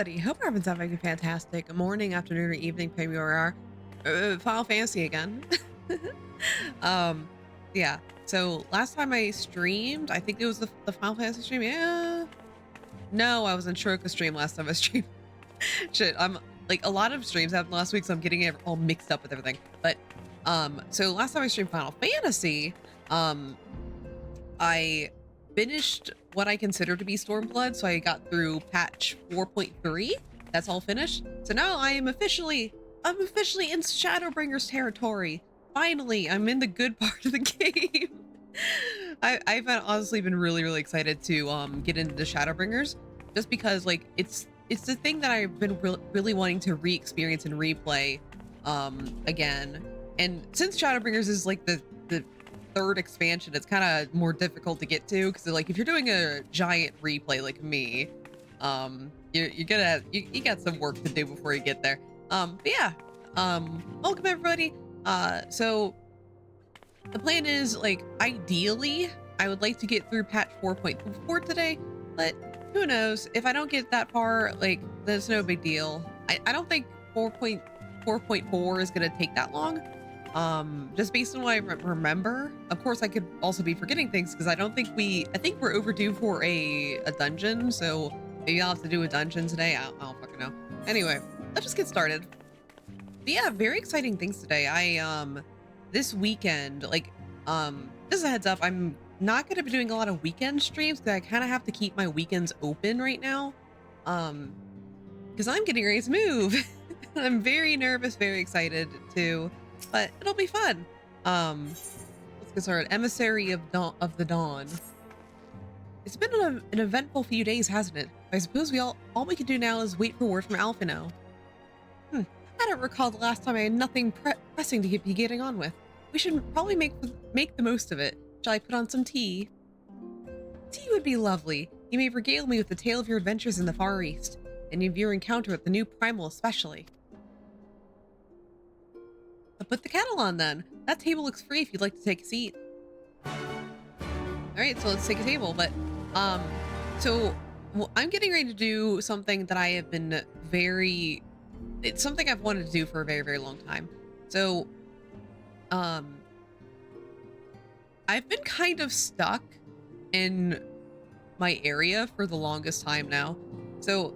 everybody. Hope everyone's having a fantastic morning, afternoon, or evening, depending where you are. Final Fantasy again. um, yeah. So last time I streamed, I think it was the Final Fantasy stream. Yeah. No, I was in Shurika's stream last time I streamed. Shit, I'm like a lot of streams happened last week, so I'm getting it all mixed up with everything. But so last time I streamed Final Fantasy, I finished what I consider to be Stormblood, so I got through patch 4.3. That's all finished. So now I'm officially in Shadowbringers territory. Finally, I'm in the good part of the game. I've honestly been really excited to get into the Shadowbringers, just because like it's the thing that I've been really wanting to re-experience and replay again. And since Shadowbringers is like the third expansion, it's kind of more difficult to get to, because like if you're doing a giant replay like me, you got some work to do before you get there. But yeah, welcome everybody. So the plan is, like, ideally I would like to get through patch 4.4 today, but who knows? If I don't get that far, like, there's no big deal. I don't think 4.4 is gonna take that long. Just based on what I remember. Of course, I could also be forgetting things, because I think we're overdue for a dungeon, so maybe I'll have to do a dungeon today. I don't fucking know. Anyway, let's just get started. But yeah, very exciting things today. This weekend, like, just a heads up, I'm not going to be doing a lot of weekend streams, because I kind of have to keep my weekends open right now, because I'm getting ready to move. I'm very nervous, very excited too, but it'll be fun. Let's get started. Emissary of the Dawn. It's been an eventful few days, hasn't it? I suppose all we can do now is wait for word from Alphino. I don't recall the last time I had nothing pressing to be getting on with. We should probably make the most of it. Shall I put on some tea? Tea would be lovely. You may regale me with the tale of your adventures in the Far East, and of your encounter with the new primal especially. I'll put the kettle on then. That table looks free if you'd like to take a seat. Alright, so let's take a table, but so I'm getting ready to do something that I have been it's something I've wanted to do for a very long time. So I've been kind of stuck in my area for the longest time now. So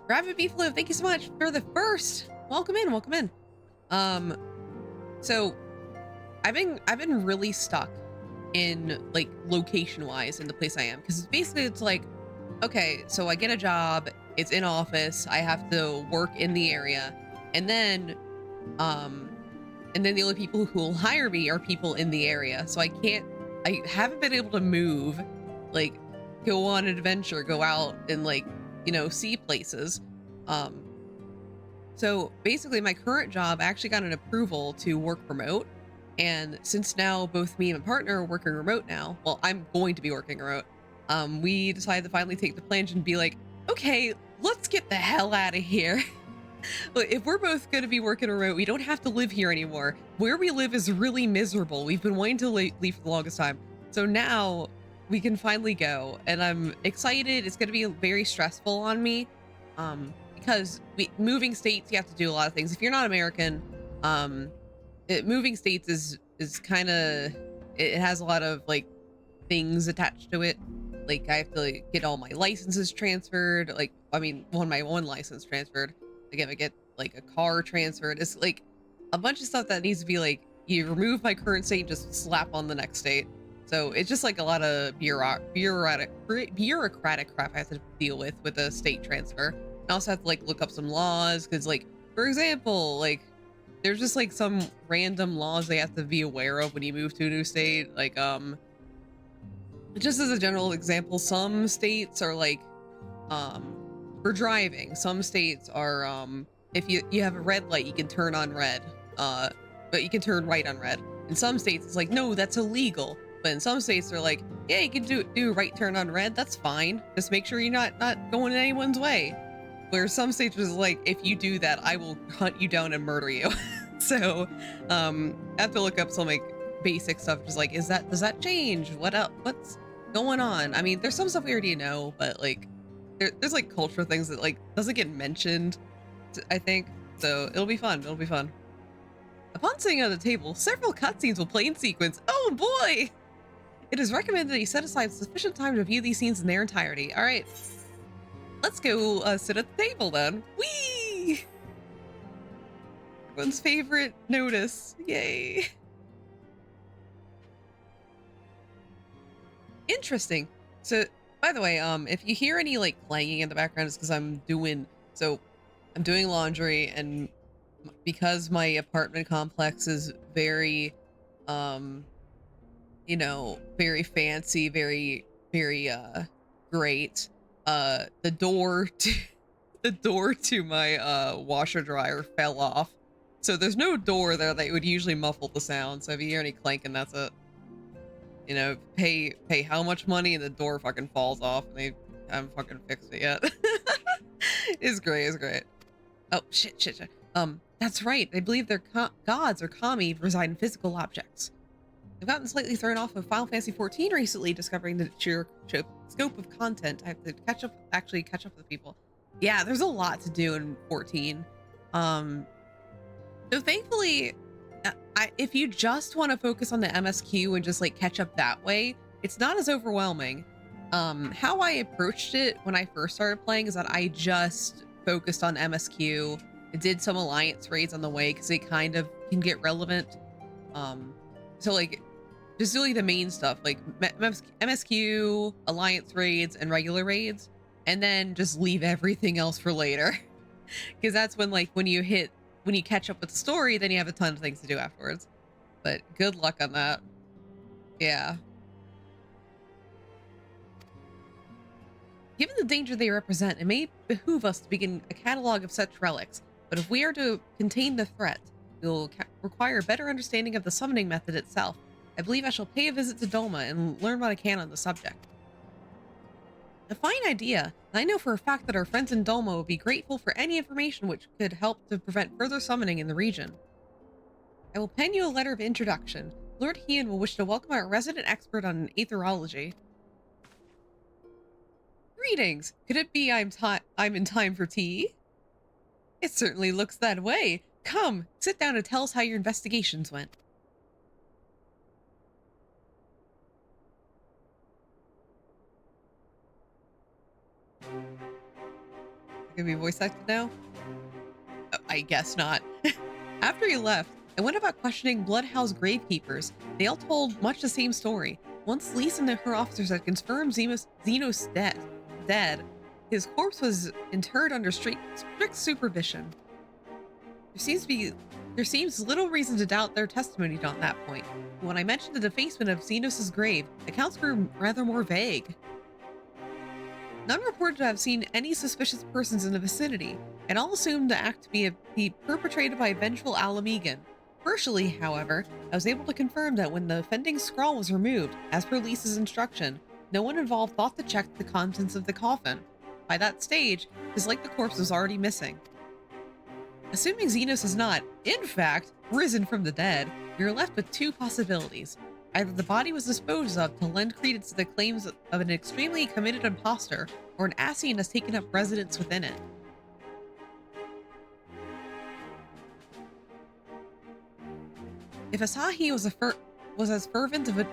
Rabbit Beefalo, thank you so much for the first. Welcome in. So I've been really stuck in, like, location wise in the place I am, because basically it's like, okay, so I get a job, it's in office, I have to work in the area, and then the only people who will hire me are people in the area. So I haven't been able to move, like, go on an adventure, go out and, like, you know, see places. So basically my current job, I actually got an approval to work remote. And since now both me and my partner are working remote now, well, I'm going to be working remote. We decided to finally take the plunge and be like, okay, let's get the hell out of here. If we're both going to be working remote, we don't have to live here anymore. Where we live is really miserable. We've been wanting to leave for the longest time. So now we can finally go, and I'm excited. It's going to be very stressful on me, because moving states, you have to do a lot of things. If you're not American, moving states is kind of, it has a lot of, like, things attached to it. Like, I have to, like, get all my licenses transferred. Like, I mean, my one license transferred. Again, I get, like, a car transferred. It's like a bunch of stuff that needs to be, like, you remove my current state and just slap on the next state. So it's just like a lot of bureaucratic crap I have to deal with a state transfer. I also have to, like, look up some laws, because, like, for example, like, there's just, like, some random laws they have to be aware of when you move to a new state. Like, just as a general example, some states are, like, for driving, some states are, if you have a red light, you can turn on red, but you can turn right on red. In some states, it's like, no, that's illegal. But in some states, they're like, yeah, you can do right turn on red. That's fine. Just make sure you're not going in anyone's way. Where some states is like, if you do that, I will hunt you down and murder you. So, I have to look up some, like, basic stuff. Just like, does that change? What's going on? I mean, there's some stuff we already know, but, like, there's like cultural things that like doesn't get mentioned, I think. So it'll be fun. It'll be fun. Upon sitting at the table, several cutscenes will play in sequence. Oh boy! It is recommended that you set aside sufficient time to view these scenes in their entirety. All right, let's go sit at the table then. Whee! Everyone's favorite notice. Yay! Interesting. So, by the way, if you hear any like clanging in the background, it's because I'm doing laundry, and because my apartment complex is very, you know, very fancy, very great. The door to the door to my washer dryer fell off, so there's no door there that would usually muffle the sound. So if you hear any clanking, that's it. You know, pay how much money and the door fucking falls off, and they haven't fucking fixed it yet. It's great. It's great. Oh shit. That's right. They believe their gods or kami reside in physical objects. I've gotten slightly thrown off of Final Fantasy XIV recently, discovering the sheer scope of content. I have to catch up with people. Yeah, there's a lot to do in 14. So thankfully, if you just want to focus on the MSQ and just like catch up that way, it's not as overwhelming. How I approached it when I first started playing is that I just focused on MSQ. I did some alliance raids on the way because they kind of can get relevant. So like just doing the main stuff like MSQ, alliance raids, and regular raids, and then just leave everything else for later. Because that's when like when you catch up with the story, then you have a ton of things to do afterwards. But good luck on that. Yeah. Given the danger they represent, it may behoove us to begin a catalog of such relics. But if we are to contain the threat, we will require a better understanding of the summoning method itself. I believe I shall pay a visit to Doma and learn what I can on the subject. A fine idea, and I know for a fact that our friends in Doma will be grateful for any information which could help to prevent further summoning in the region. I will pen you a letter of introduction. Lord Heian will wish to welcome our resident expert on aetherology. Greetings! Could it be I'm in time for tea? It certainly looks that way. Come, sit down and tell us how your investigations went. Gonna be voice acted now? Oh, I guess not. After he left, I went about questioning Bloodhouse gravekeepers. They all told much the same story. Once Lise and her officers had confirmed Xenos dead, his corpse was interred under strict supervision. There seems little reason to doubt their testimony on that point. When I mentioned the defacement of Xenos' grave, accounts grew rather more vague. None reported to have seen any suspicious persons in the vicinity, and all assumed the act to be perpetrated by a vengeful Alamegan. Partially, however, I was able to confirm that when the offending scrawl was removed, as per Lisa's instruction, no one involved thought to check the contents of the coffin. By that stage, it is like the corpse was already missing. Assuming Xenos has not, in fact, risen from the dead, we are left with two possibilities. Either the body was disposed of to lend credence to the claims of an extremely committed imposter, or an Ascian has taken up residence within it. If Asahi was as fervent of a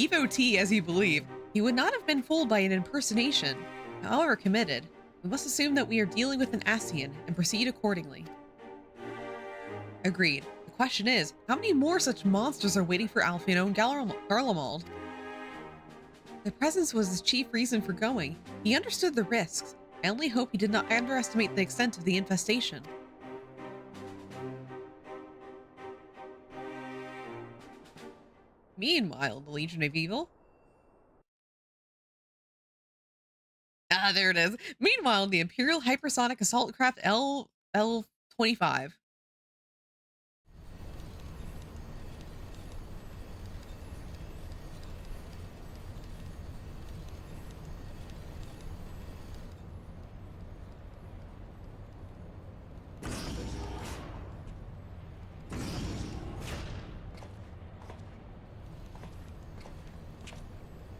devotee as you believe, he would not have been fooled by an impersonation. However committed, we must assume that we are dealing with an Ascian and proceed accordingly. Agreed. The question is, how many more such monsters are waiting for Alfino and Garlemald? Their presence was his chief reason for going. He understood the risks. I only hope he did not underestimate the extent of the infestation. Meanwhile, the Legion of Evil. Ah, there it is. Meanwhile, the Imperial Hypersonic Assault Craft L-25.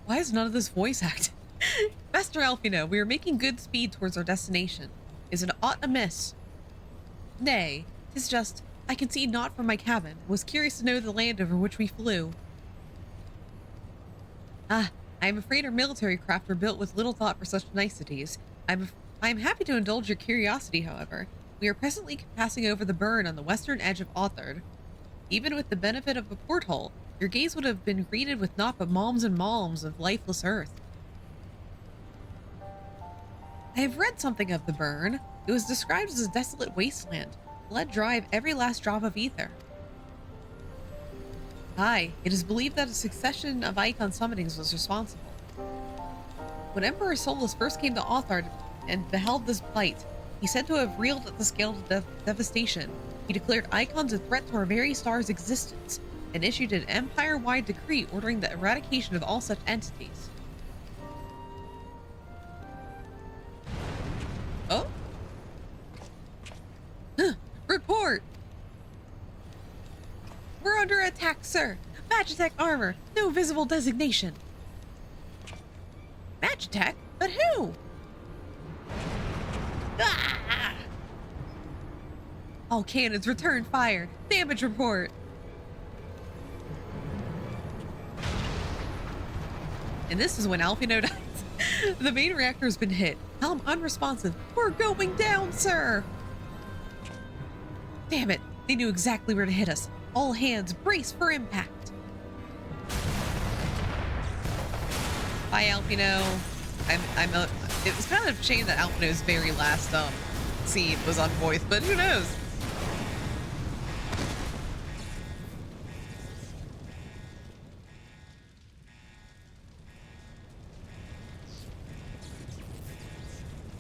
Why is none of this voice acting? Master Alfino, we are making good speed towards our destination. Is it aught amiss? Nay, 'tis just, I can see naught from my cabin, and was curious to know the land over which we flew. Ah, I am afraid our military craft were built with little thought for such niceties. I am happy to indulge your curiosity, however. We are presently passing over the burn on the western edge of Authard. Even with the benefit of a porthole, your gaze would have been greeted with naught but malms and malms of lifeless earth. I have read something of the burn. It was described as a desolate wasteland, blood dry of every last drop of ether. Aye, it is believed that a succession of icon summonings was responsible. When Emperor Solus first came to Authard and beheld this plight, he said to have reeled at the scale of devastation. He declared icons a threat to our very star's existence, and issued an empire-wide decree ordering the eradication of all such entities. Oh? Report! We're under attack, sir! Magitech armor! No visible designation! Magitech? But who? Ah! All cannons return fire! Damage report! And this is when Alfino dies. The main reactor has been hit. Helm unresponsive. We're going down, sir! Damn it! They knew exactly where to hit us. All hands, brace for impact. Bye, Alfino. It was kind of a shame that Alfino's very last scene was unvoiced, but who knows?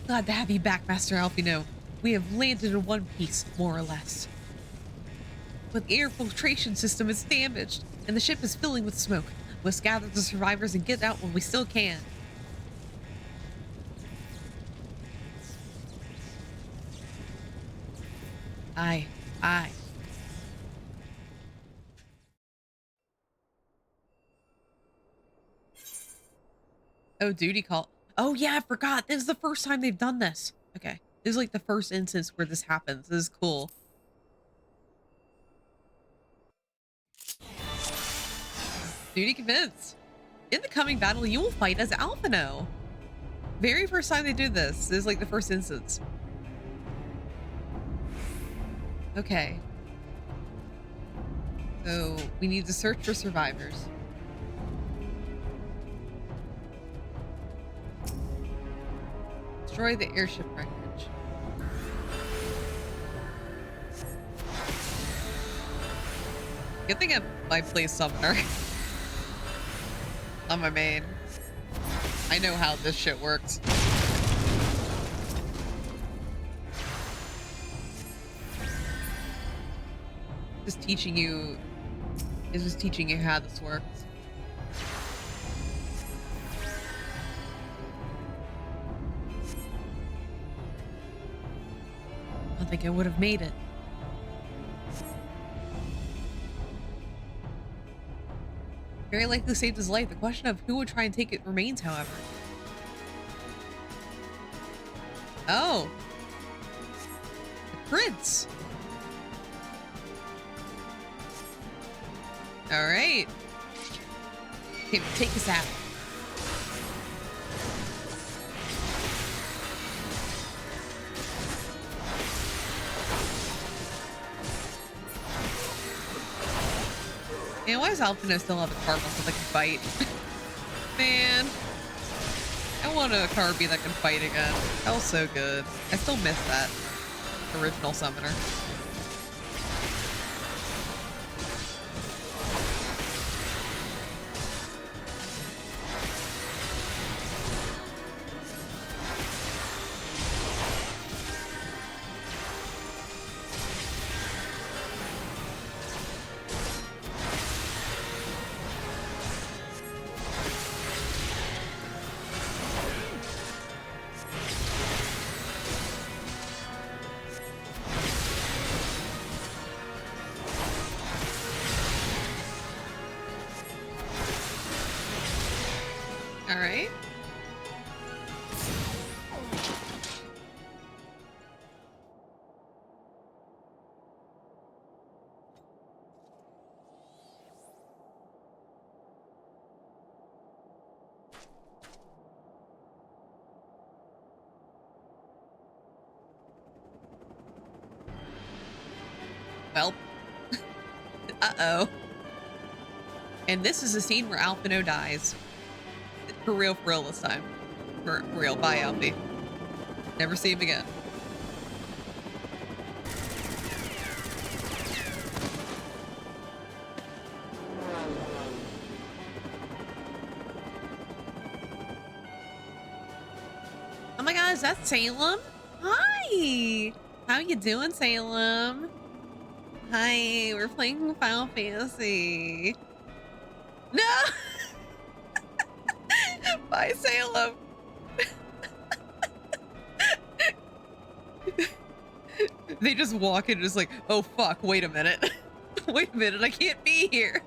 Glad to have you back, Master Alfino. We have landed in one piece, more or less. But the air filtration system is damaged, and the ship is filling with smoke. We must gather the survivors and get out when we still can. Aye, aye. Oh, duty call. Oh yeah, I forgot. This is the first time they've done this. Okay. This is like the first instance where this happens. This is cool. Duty convinced. In the coming battle, you will fight as Alfino. Very first time they do this. This is like the first instance. Okay. So we need to search for survivors. Destroy the airship wreckage. Good thing I play Summoner on my main. I know how this shit works. Just teaching you how this works. I don't think I would have made it. Very likely saved his life. The question of who would try and take it remains, however. Oh. The prince. All right. Okay, take us out. Man, why does Alfino still have a Carbon so they can fight? Man. I want a Carby that can fight again. That was so good. I still miss that original summoner. Well, uh-oh. And this is a scene where Alphino dies. For real this time. For real. Bye, Alfie. Never see him again. Oh my god, is that Salem? Hi! How you doing, Salem? Hi, we're playing Final Fantasy. No! Bye, Salem. They just walk in just like, oh fuck, wait a minute. Wait a minute, I can't be here.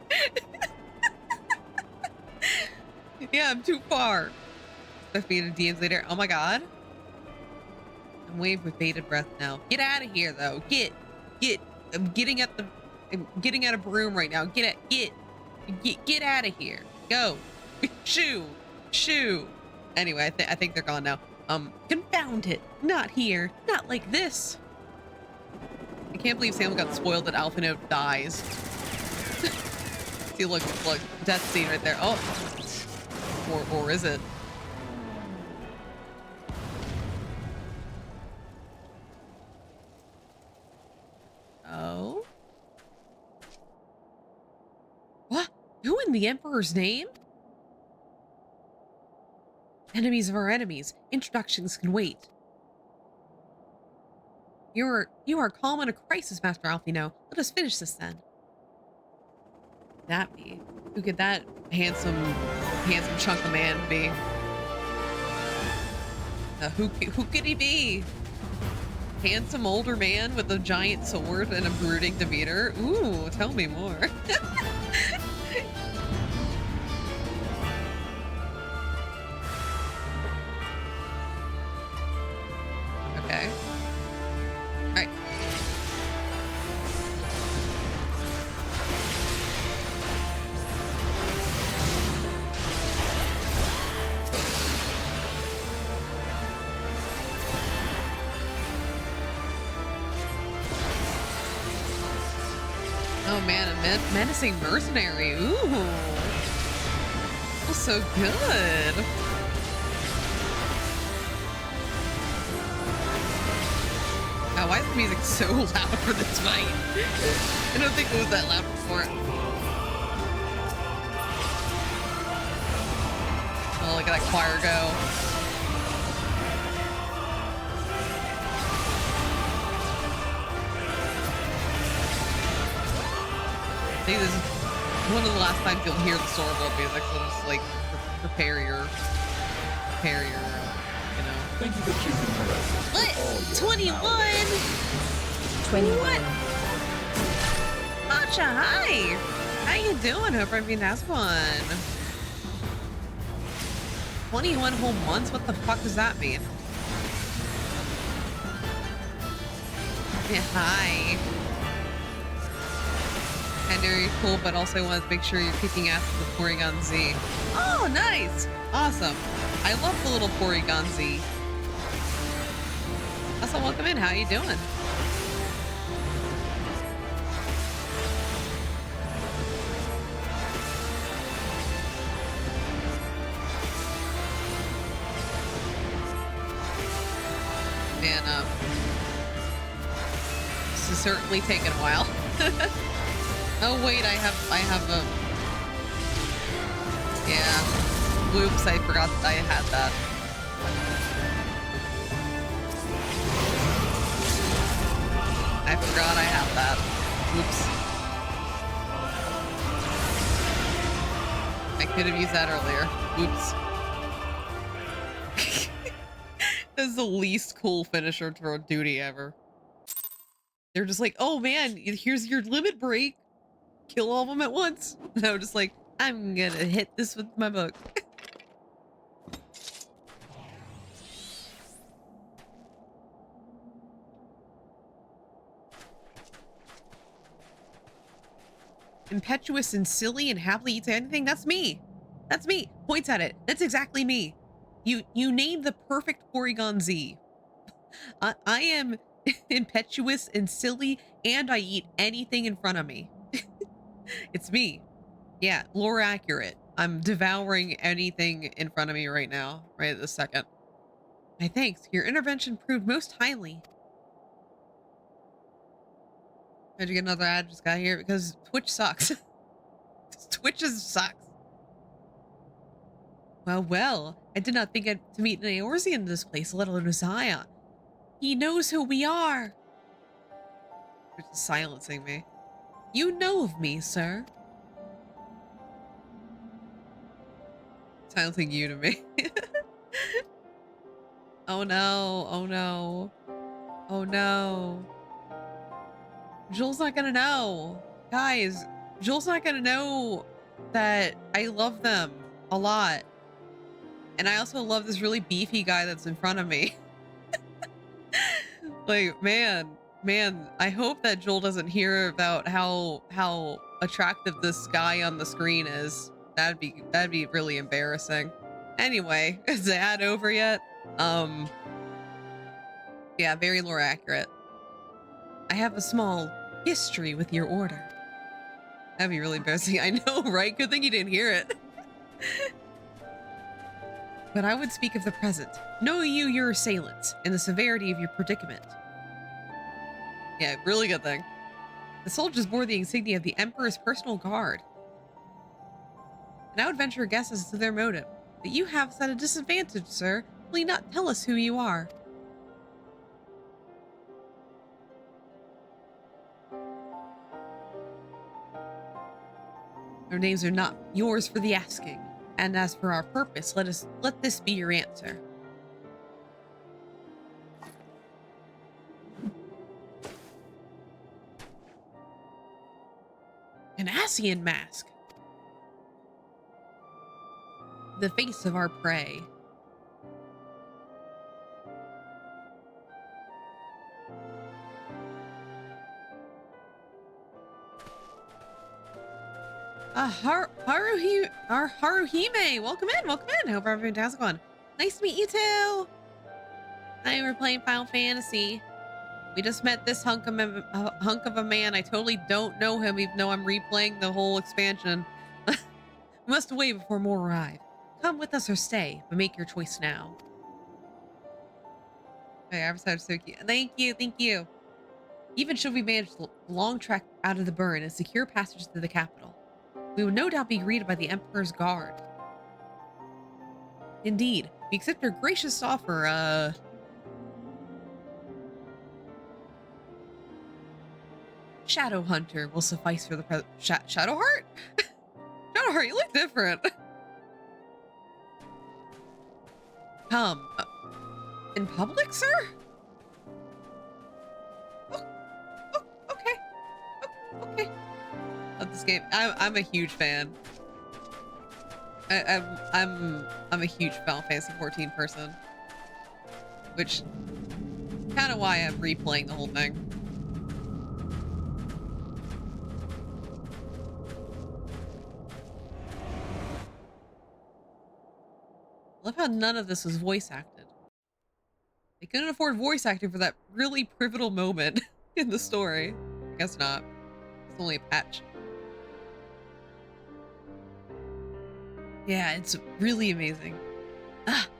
Yeah, I'm too far. Let's be in a DMs later. Oh my god. I'm waiting with bated breath now. Get out of here though. Get. I'm getting at a broom right now. Get out of here. Go. Shoo. Anyway, I think they're gone now. Confound it. Not here. Not like this. I can't believe Sam got spoiled that Alphino dies. See, look, death scene right there. Oh. Or is it? Oh. What? Who in the Emperor's name? Enemies of our enemies. Introductions can wait. You are calm in a crisis, Master Alphino. Let us finish this then. That be? Who could that handsome chunk of man be? Who could he be? Handsome older man with a giant sword and a brooding demeanor? Ooh, tell me more. Okay. All right. Oh man, a menacing mercenary. Ooh. Feels so good. Oh, why is the music so loud for this fight? I don't think it was that loud before. Oh, look at that choir go. I think this is one of the last times you'll hear the Stormbolt music, so just like prepare your, you know. Thank you for choosing Horizon. What? 21? What? Matcha, hi! How you doing? Hope I'm being asked one. 21 whole months? What the fuck does that mean? Yeah, hi. I know you're cool, but also want to make sure you're kicking ass with the Porygon Z. Oh, nice! Awesome. I love the little Porygon Z. Also, welcome in. How you doing? Man, this has certainly taken a while. Oh wait, I have a... Yeah. Whoops, I forgot that I had that. I forgot I had that. Whoops. I could have used that earlier. Whoops. This is the least cool finisher to duty ever. They're just like, oh man, here's your limit break. Kill all of them at once. And I was just like, I'm gonna hit this with my book. Impetuous and silly and happily eats anything. That's me. That's me. Points at it. That's exactly me. You named the perfect Porygon Z. I am impetuous and silly, and I eat anything in front of me. It's me. Yeah, lore accurate. I'm devouring anything in front of me right now, right this second. My thanks. Your intervention proved most highly. How'd you get another ad? Just got here because Twitch sucks. Twitch sucks. Well, I did not think I'd to meet an Eorzean in this place, let alone a Zaya. He knows who we are. Which is silencing me. You know of me, sir. Silencing you to me. Oh no, oh no. Oh no. Jules not gonna know. Guys, Jules not gonna know that I love them a lot. And I also love this really beefy guy that's in front of me. Like, man, I hope that Joel doesn't hear about how attractive this guy on the screen is. That'd be really embarrassing. Anyway, is the ad over yet? Yeah, very lore accurate. I have a small history with your order. That'd be really embarrassing. I know, right? Good thing you didn't hear it. But I would speak of the present. Know you your assailants and the severity of your predicament. Yeah, really good thing. The soldiers bore the insignia of the Emperor's personal guard. And I would venture a guess as to their motive. But you have us at a disadvantage, sir. Will you not tell us who you are? Our names are not yours for the asking. And as for our purpose, let this be your answer. An Asian mask. The face of our prey. Haruhime, welcome in. Hope everything's fantastic one. Nice to meet you too. I were playing Final Fantasy. We just met this hunk of a man. I totally don't know him, even though I'm replaying the whole expansion. We must wait before more arrive. Come with us or stay, but make your choice now. Okay, Avatar so cute. Thank you. Even should we manage the long trek out of the burn and secure passage to the capital, we will no doubt be greeted by the Emperor's guard. Indeed, we accept your gracious offer, Shadow Hunter will suffice for the present. Shadowheart? Shadowheart, you look different. Come. In public, sir? Okay. Love this game. I'm a huge fan. I'm a huge Final Fantasy 14 person, which kind of why I'm replaying the whole thing. I love how none of this was voice acted. They couldn't afford voice acting for that really pivotal moment in the story. I guess not. It's only a patch. Yeah, it's really amazing.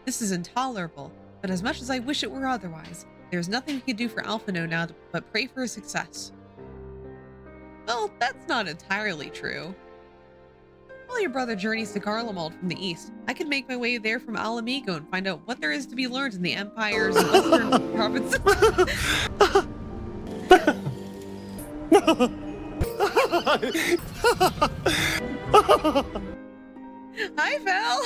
This is intolerable, but as much as I wish it were otherwise, there's nothing we can do for Alphino now but pray for his success. Well, that's not entirely true. While your brother journeys to Garlemald from the east, I could make my way there from Alamigo and find out what there is to be learned in the Empire's western provinces. Hi, Val.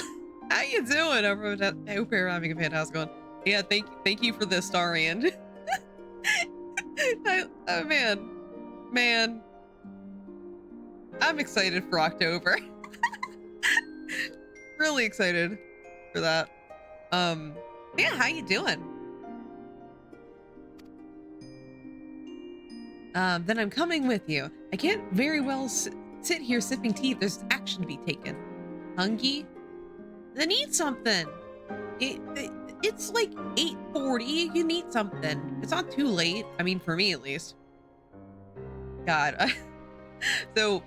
How you doing? I hope you're having a fantastic one. Yeah, thank you for this, Starian. Oh man, I'm excited for October. Really excited for that. Yeah, how you doing? Then I'm coming with you. I can't very well sit here sipping tea if there's action to be taken. Hungry? Then eat something. It it's like 8:40. You can eat something. It's not too late. I mean, for me at least. God. So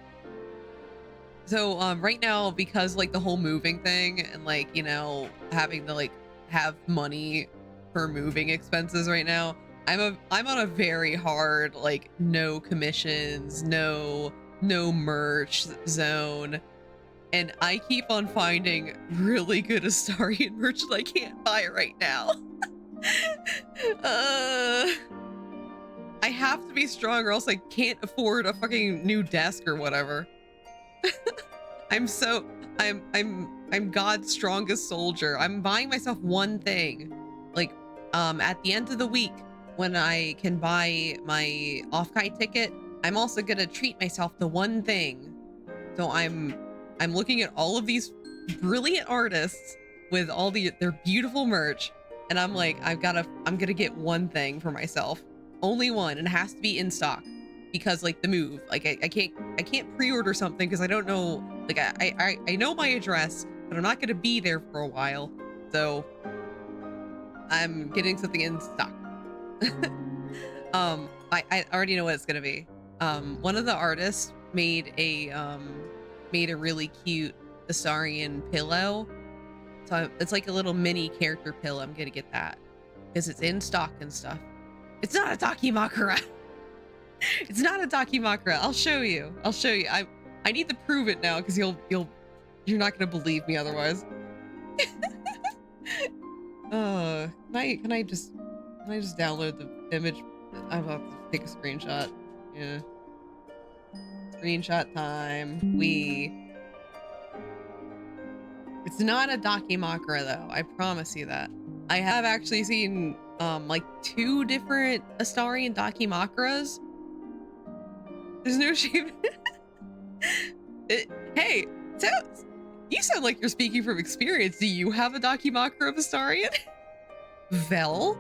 right now, because like the whole moving thing and like, you know, having to like have money for moving expenses right now, I'm on a very hard like no commissions, no merch zone. And I keep on finding really good Astarian merch that I can't buy right now. I have to be strong or else I can't afford a fucking new desk or whatever. I'm God's strongest soldier. I'm buying myself one thing. Like, at the end of the week, when I can buy my off-kai ticket, I'm also gonna treat myself to one thing. So I'm looking at all of these brilliant artists with all their beautiful merch, and I'm like, I'm gonna get one thing for myself. Only one, and it has to be in stock. Because like the move, like I can't pre-order something because I don't know, like I know my address, but I'm not gonna be there for a while. So I'm getting something in stock. I already know what it's gonna be. One of the artists made a really cute Astarian pillow. So it's like a little mini character pillow. I'm gonna get that because it's in stock and stuff. It's not a Dakimakura. It's not a Dakimakura. I'll show you. I need to prove it now because you're not gonna believe me otherwise. Can I just download the image? I'm about to take a screenshot. Yeah. Screenshot time. It's not a Dakimakura though. I promise you that. I have actually seen like 2 different Astarian Dakimakuras. There's no shame. Hey, you sound like you're speaking from experience. Do you have a Dakimakura of Astarian? Vel?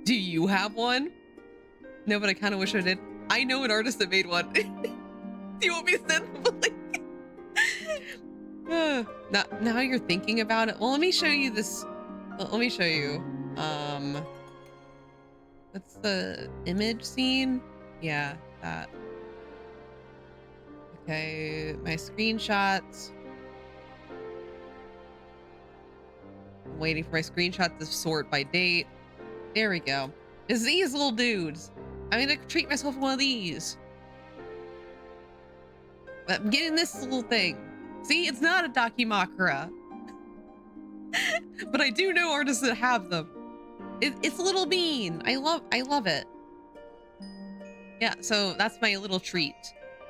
Do you have one? No, but I kind of wish I did. I know an artist that made one. Do you want me to send them a link? Now you're thinking about it. Well, let me show you this. Let me show you. What's the image scene? Yeah, that. Okay, my screenshots. I'm waiting for my screenshot to sort by date. There we go. It's these little dudes. I'm gonna treat myself to one of these. I'm getting this little thing. See, it's not a Dakimakura. But I do know artists that have them. It's a little bean. I love it. Yeah, so that's my little treat.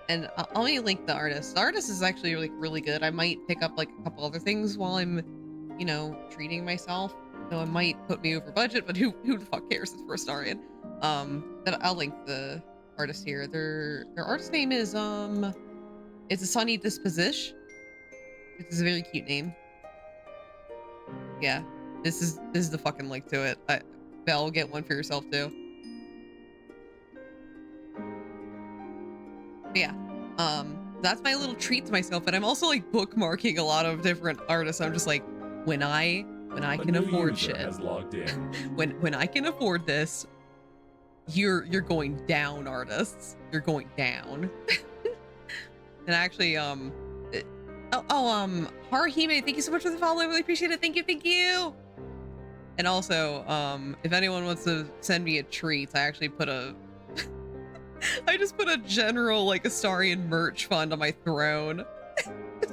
And I'll link the artist. The artist is actually like really good. I might pick up like a couple other things while I'm, you know, treating myself. So it might put me over budget, but who the fuck cares? It's for Astarian. But I'll link the artist here. Their artist name is it's a Sunny Disposition. It's a very cute name. Yeah, this is the fucking link to it. Belle, get one for yourself too. But yeah, that's my little treat to myself. And I'm also like bookmarking a lot of different artists. I'm just like, when I can afford shit, has logged in. when I can afford this, you're going down, artists. You're going down. And actually, Haruhime, thank you so much for the follow. I really appreciate it. Thank you. And also, if anyone wants to send me a treat, I actually put a I just put a general like Astarian merch fund on my throne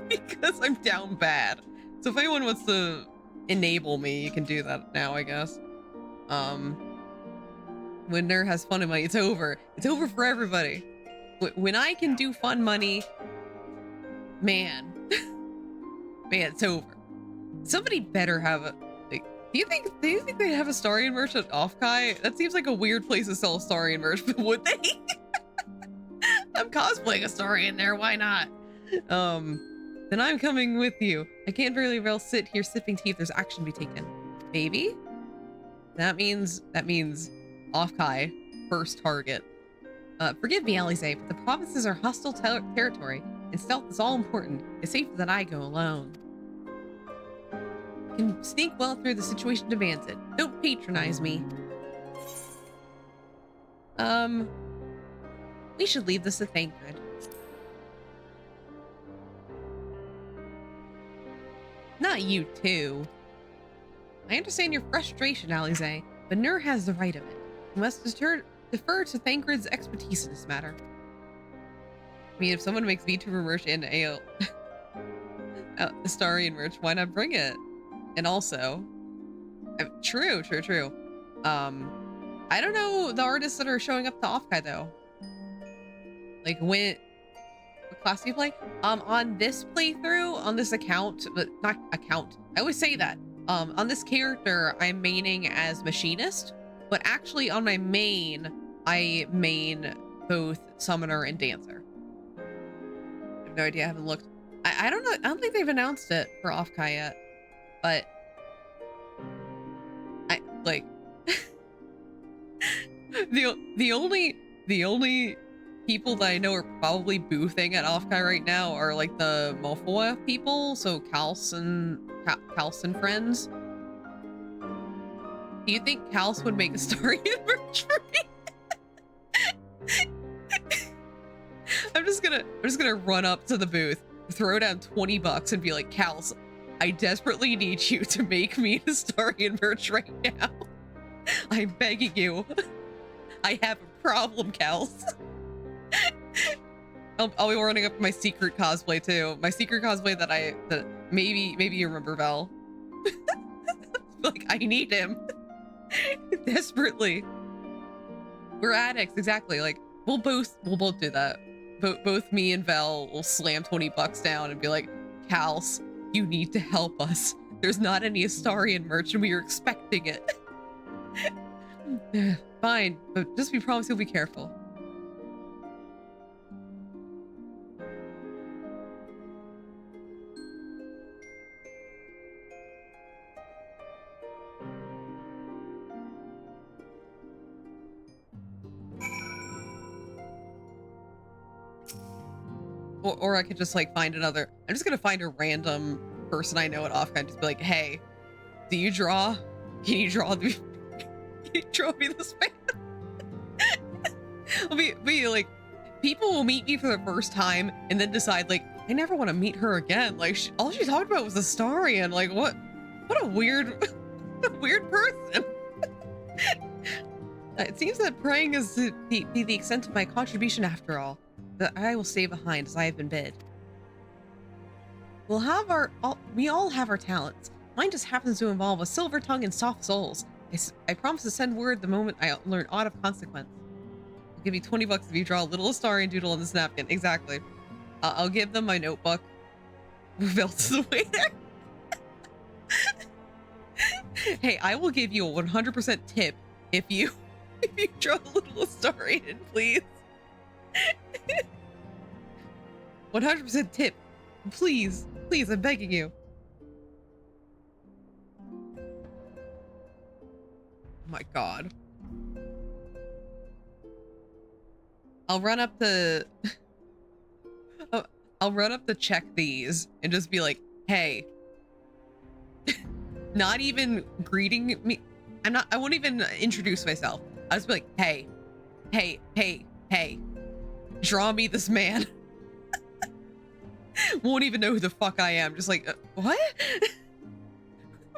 because I'm down bad. So if anyone wants to enable me, you can do that now, I guess. When Nerd has fun money, it's over. It's over for everybody. When I can do fun money, man, it's over. Somebody better have a. Like, do you think they have a Astarian merch at Off-Kai? That seems like a weird place to sell Astarian merch, but would they? I'm cosplaying Astarian there. Why not? Then I'm coming with you. I can't very well sit here sipping tea if there's action to be taken. Maybe? That means Off-Kai, first target. Forgive me, Alize, but the provinces are hostile territory, and stealth is all important. It's safer that I go alone. can sneak well through the situation demands it. Don't patronize me. We should leave this to Thancred. Not you too. I understand your frustration, Alize, but Nur has the right of it. You must defer to Thancred's expertise in this matter. I mean, if someone makes VTuber merch and AL Astarian merch, why not bring it? And also, true. I don't know the artists that are showing up to Offkai though. Like what class do you play? On this playthrough, on this account, but not account. I always say that. On this character, I'm maining as Machinist, but actually on my main, I main both Summoner and Dancer. I have no idea, I haven't looked. I don't know, I don't think they've announced it for Offkai yet, but I like the only people that I know are probably boothing at Offkai right now are like the Mofoa people, so Kals and friends. Do you think Kals would make a Astarian merch for me? I'm just gonna run up to the booth, throw down 20 bucks and be like, Kals, I desperately need you to make me an Astarian merch right now. I'm begging you. I have a problem, Kals. I'll be running up my secret cosplay too. My secret cosplay that maybe you remember, Val. Like, I need him. Desperately. We're addicts, exactly. Like, we'll both do that. Both me and Val will slam 20 bucks down and be like, Kals, you need to help us. There's not any Astarian merch and we are expecting it. Fine, but just we promise you'll be careful. Or I could just like find another. I'm just gonna find a random person I know at Offkai and just be like, hey, do you draw? Can you draw me? Can you draw me this man? I'll be like, people will meet me for the first time and then decide like, I never want to meet her again. Like all she talked about was Astarian. Like what a weird, weird person. It seems that praying is the extent of my contribution after all. That I will stay behind as I have been bid. We all have our talents. Mine just happens to involve a silver tongue and soft souls. I promise to send word the moment I learn aught of consequence. I'll give you 20 bucks if you draw a little Astarian doodle on this napkin. Exactly. I'll give them my notebook. Velt's the waiter. Hey, I will give you a 100% tip if you draw a little Astarian, please. 100% tip. Please, I'm begging you. Oh my god. I'll run up to check these and just be like, hey. Not even greeting me. I won't even introduce myself. I'll just be like, hey. Draw me this man. Won't even know who the fuck I am. Just like, what?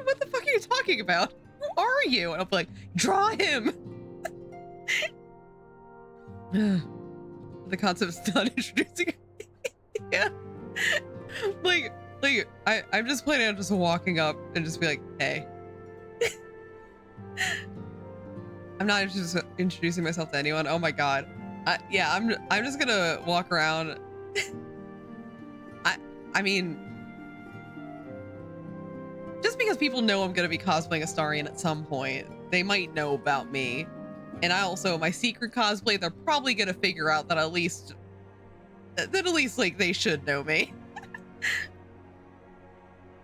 What the fuck are you talking about? Who are you? And I'll be like, draw him. The concept of not introducing. Yeah. Like I'm just planning on just walking up and just be like, hey. I'm not just introducing myself to anyone. Oh my god. Yeah, I'm just gonna walk around. I mean, just because people know I'm gonna be cosplaying Astarian at some point, they might know about me. And I also, my secret cosplay, they're probably gonna figure out that at least like they should know me.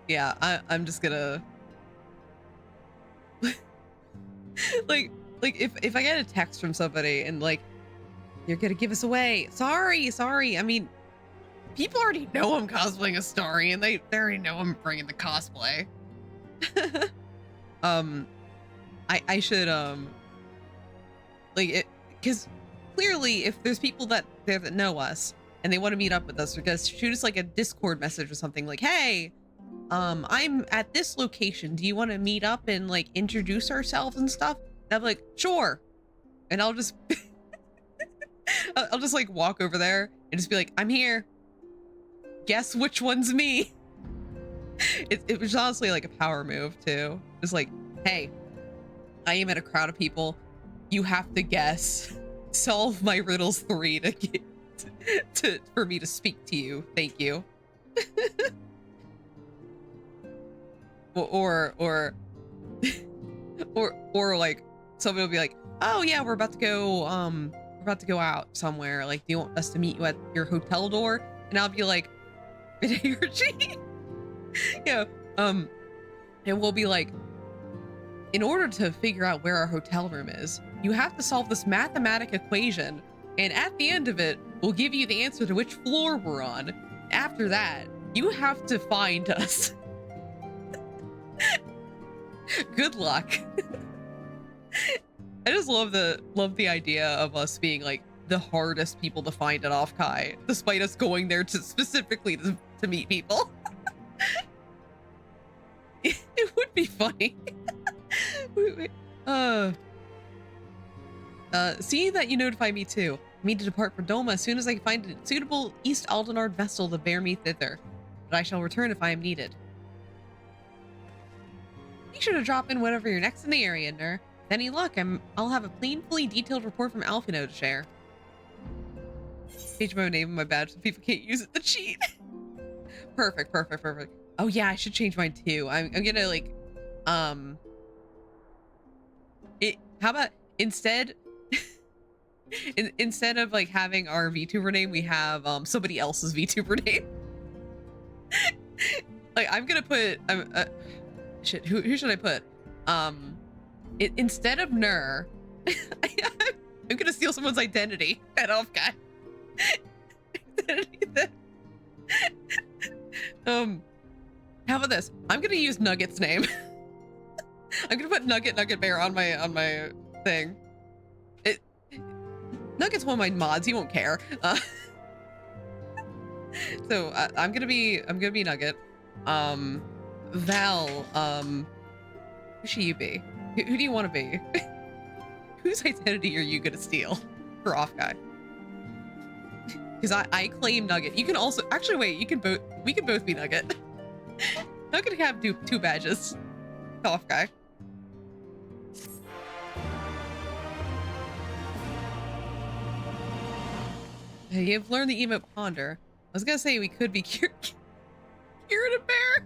Yeah, I'm just gonna like if I get a text from somebody and like, you're gonna give us away. Sorry. I mean, people already know I'm cosplaying Astarian. They already know I'm bringing the cosplay. I should like it, because clearly if there's people that there that know us and they want to meet up with us, or just shoot us like a Discord message or something like, hey, I'm at this location, do you want to meet up and like introduce ourselves and stuff? And I'm like, sure. And I'll just I'll just like walk over there and just be like, I'm here, guess which one's me. It was honestly like a power move too. Just like, hey, I am in a crowd of people, you have to guess, solve my riddles 3 to get for me to speak to you, thank you. or like somebody will be like, oh yeah, we're about to go out somewhere, like, do you want us to meet you at your hotel door? And I'll be like, energy. Yeah. And we'll be like, in order to figure out where our hotel room is, you have to solve this mathematic equation, and at the end of it, we'll give you the answer to which floor we're on. After that, you have to find us. Good luck. I just love the idea of us being like the hardest people to find at Offkai, despite us going there to specifically to meet people. It would be funny. Seeing that you notify me too. I mean to depart for Doma as soon as I can find a suitable East Aldenard vessel to bear me thither, but I shall return if I am needed. Be sure to drop in whenever you're next in the area, Nur. With any luck, I'll have a painfully detailed report from Alphino to share. Change my name and my badge so people can't use it to cheat. Perfect. Oh yeah, I should change mine too. I'm gonna like, how about instead instead of like having our VTuber name, we have somebody else's VTuber name. Like, I'm gonna put shit, who should I put? Instead of Nur, I'm gonna steal someone's identity at Offkai. How about this? I'm gonna use Nugget's name. I'm gonna put Nugget Bear on my thing. Nugget's one of my mods. He won't care. So I'm gonna be Nugget. Val. Who should you be? Who do you want to be? Whose identity are you gonna steal for Offkai? Because I claim Nugget. You can also actually wait. We can both be Nugget. Nugget can have two badges. Offkai. You've learned the emote Ponder. I was gonna say we could be Kieran and Bear.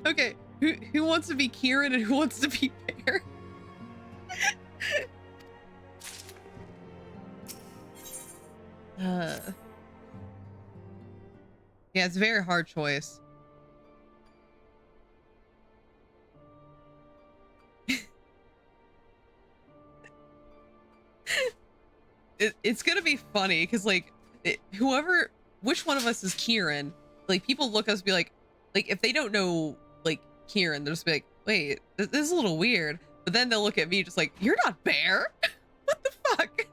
Okay, who wants to be Kieran and who wants to be Bear? Yeah, it's a very hard choice. It's gonna be funny because like which one of us is Kieran, like people look at us and be like if they don't know like Kieran, they'll just be like, wait, this is a little weird. But then they'll look at me just like, you're not Bear. What the fuck?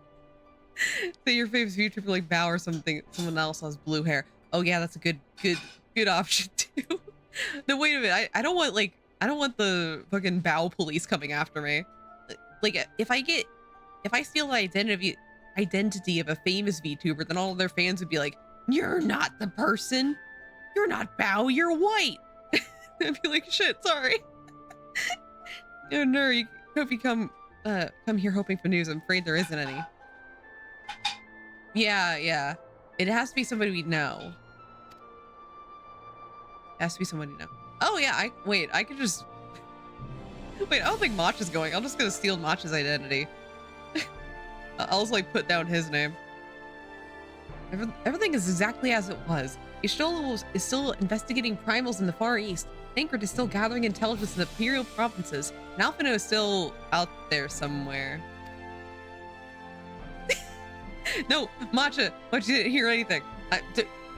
Say your favorite VTuber like Bow or something. Someone else has blue hair. Oh yeah, that's a good option too. No, wait a minute. I don't want the fucking Bow police coming after me. Like if I steal the identity of a famous VTuber, then all of their fans would be like, you're not the person. You're not Bow, you're white. I'd be like, shit, sorry. No, Nur, you hope you come here hoping for news. I'm afraid there isn't any. Yeah. It has to be somebody we know. It has to be somebody we know. Oh yeah, I could just wait, I don't think Mach is going. I'm just gonna steal Mach's identity. I'll just like put down his name. Everything is exactly as it was. Ishol is still investigating primals in the Far East. Tancred is still gathering intelligence in the Imperial provinces. And Alphino is still out there somewhere. No, Matcha, you didn't hear anything.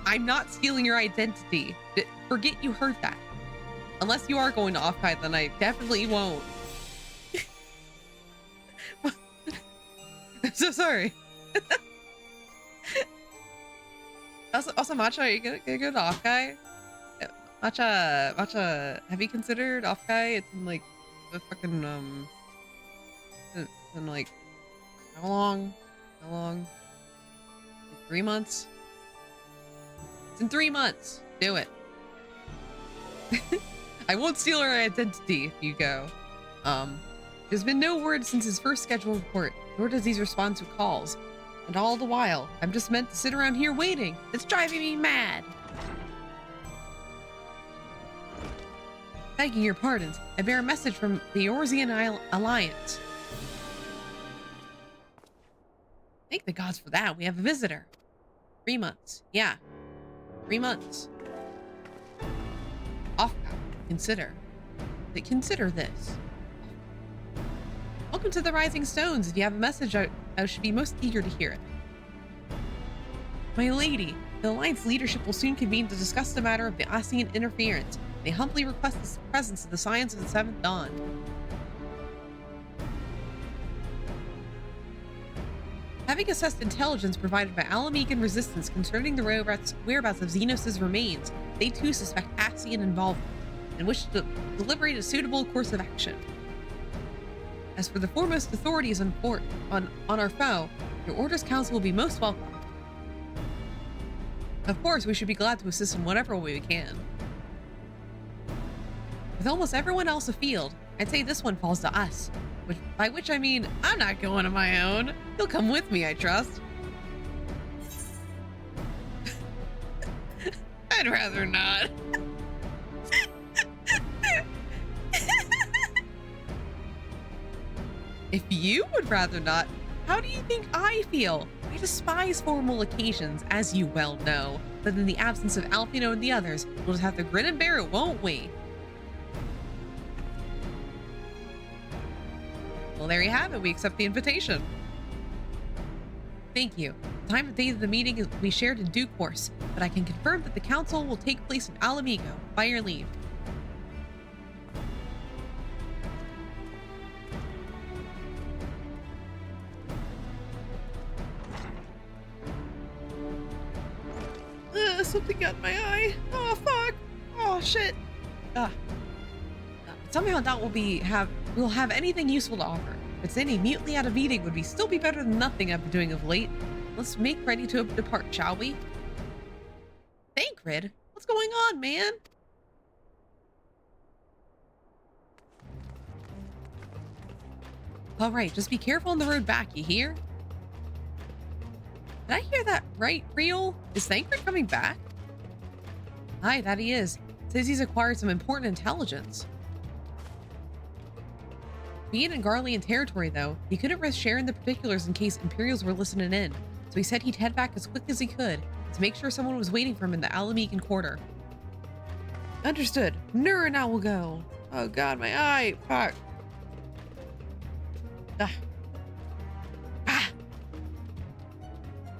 I'm not stealing your identity. Forget you heard that. Unless you are going to off-kai, then I definitely won't. I'm so sorry. Also, Matcha, are you gonna go to off-kai? Matcha, have you considered off-kai? It's in like the fucking it's in like how long? Like 3 months? It's in 3 months. Do it. I won't steal her identity if you go. There's been no word since his first scheduled report, nor does he respond to calls. And all the while, I'm just meant to sit around here waiting. It's driving me mad. Begging your pardons, I bear a message from the Eorzean Alliance. Thank the gods for that. We have a visitor. 3 months. Yeah. 3 months. Off-kai. Consider this. Welcome to the Rising Stones. If you have a message, I should be most eager to hear it. My lady, the Alliance leadership will soon convene to discuss the matter of the Ascian interference. They humbly request the presence of the Scions of the Seventh Dawn. Having assessed intelligence provided by Alamegan Resistance concerning the whereabouts of Xenos' remains, they too suspect Ascian involvement and wish to deliberate a suitable course of action. As for the foremost authorities on our foe, your Orders Council will be most welcome. Of course, we should be glad to assist in whatever way we can. With almost everyone else afield, I'd say this one falls to us. By which I mean, I'm not going on my own. You'll come with me, I trust. I'd rather not. If you would rather not, how do you think I feel? I despise formal occasions, as you well know. But in the absence of Alfino and the others, we'll just have to grin and bear it, won't we? Well, there you have it. We accept the invitation. Thank you. The time and date of the meeting will be shared in due course, but I can confirm that the council will take place in Alamigo. By your leave. Something got in my eye. Oh, fuck. Oh, shit. Somehow that we'll have anything useful to offer. But standing mutely at a meeting would still be better than nothing I've been doing of late. Let's make ready to depart, shall we? Thancred? What's going on, man? All right, just be careful on the road back, you hear? Did I hear that right, Real? Is Thancred coming back? Aye, that he is. Says he's acquired some important intelligence. Being in Garlean territory, though, he couldn't risk sharing the particulars in case Imperials were listening in. So he said he'd head back as quick as he could to make sure someone was waiting for him in the Alamegan quarter. Understood. Nur and I will go. Oh god, my eye. Fuck. Ah.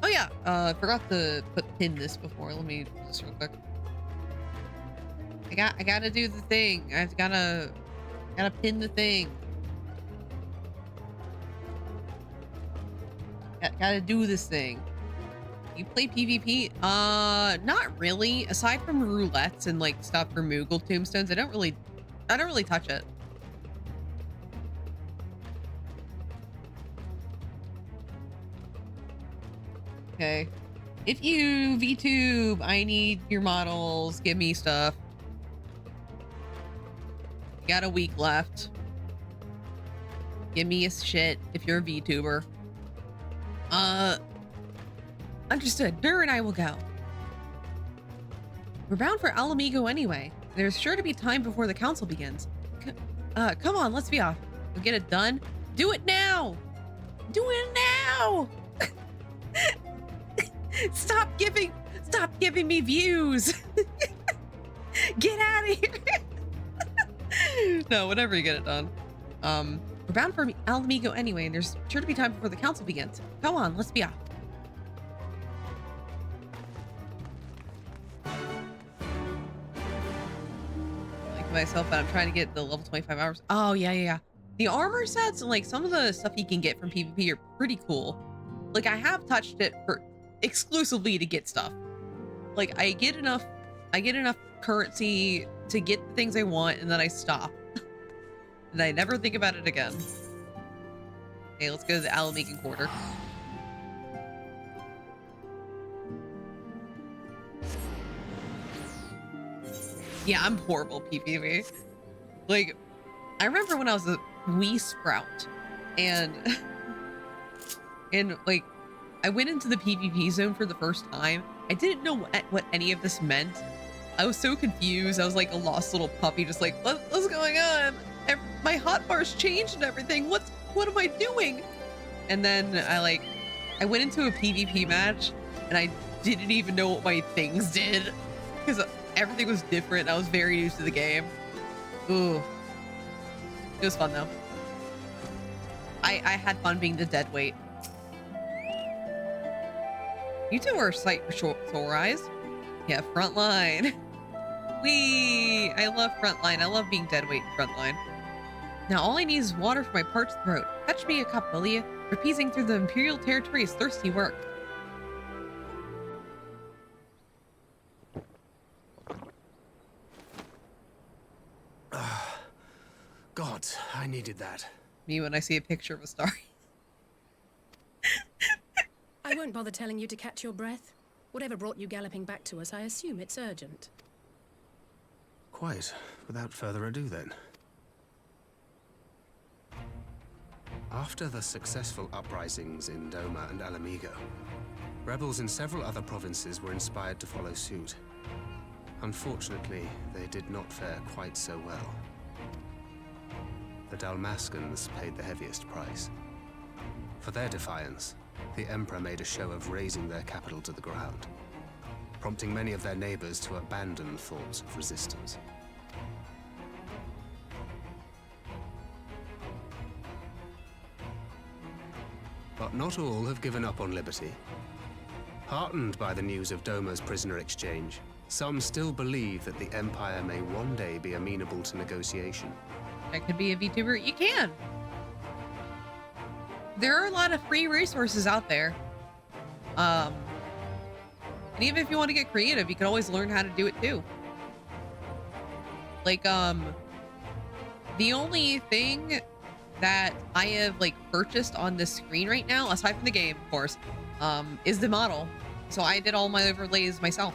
Oh yeah, I forgot to pin this before. Let me just real quick. I gotta do the thing. I've gotta pin the thing. Gotta do this thing. You play PvP? Not really. Aside from roulettes and like stuff for Moogle tombstones, I don't really touch it. Okay. If you VTube, I need your models. Give me stuff. You got a week left. Give me a shit if you're a VTuber. Understood. Nur and I will go. We're bound for Alamigo anyway. There's sure to be time before the council begins. Come on, let's be off. We'll get it done. Do it now! Do it now! Stop giving me views. Get out of here. No, whenever you get it done. We're bound for Alamigo anyway, and there's sure to be time before the council begins. Come on, let's be off. Like myself, but I'm trying to get the level 25 hours. Oh, yeah. The armor sets and like some of the stuff you can get from PvP are pretty cool. Like I have touched it for exclusively to get stuff. Like I get enough currency to get the things I want, and then I stop. And I never think about it again. Okay, let's go to the Alamagan Quarter. Yeah, I'm horrible PvP. Like, I remember when I was a wee sprout, and like, I went into the PvP zone for the first time. I didn't know what any of this meant. I was so confused. I was like a lost little puppy, just like, what's going on? My hotbars changed and everything. What am I doing? And then I went into a PvP match, and I didn't even know what my things did because everything was different. I was very new to the game. Ooh. It was fun though. I had fun being the dead weight. You two are sight for soul eyes. Yeah, frontline. Wee! I love frontline. I love being dead weight in frontline. Now all I need is water for my parched throat. Fetch me a cup, will ya? Repeasing through the Imperial territory is thirsty work. God, I needed that. Me when I see a picture of a star. I won't bother telling you to catch your breath. Whatever brought you galloping back to us, I assume it's urgent. Quite. Without further ado then. After the successful uprisings in Doma and Alamigo, rebels in several other provinces were inspired to follow suit. Unfortunately, they did not fare quite so well. The Dalmascans paid the heaviest price. For their defiance, the Emperor made a show of razing their capital to the ground, prompting many of their neighbors to abandon thoughts of resistance. But not all have given up on liberty. Heartened by the news of Doma's prisoner exchange, some still believe that the Empire may one day be amenable to negotiation. I could be a VTuber. You can. There are a lot of free resources out there. And even if you want to get creative, you can always learn how to do it too. Like, the only thing that I have like purchased on this screen right now, aside from the game, of course, is the model. So I did all my overlays myself.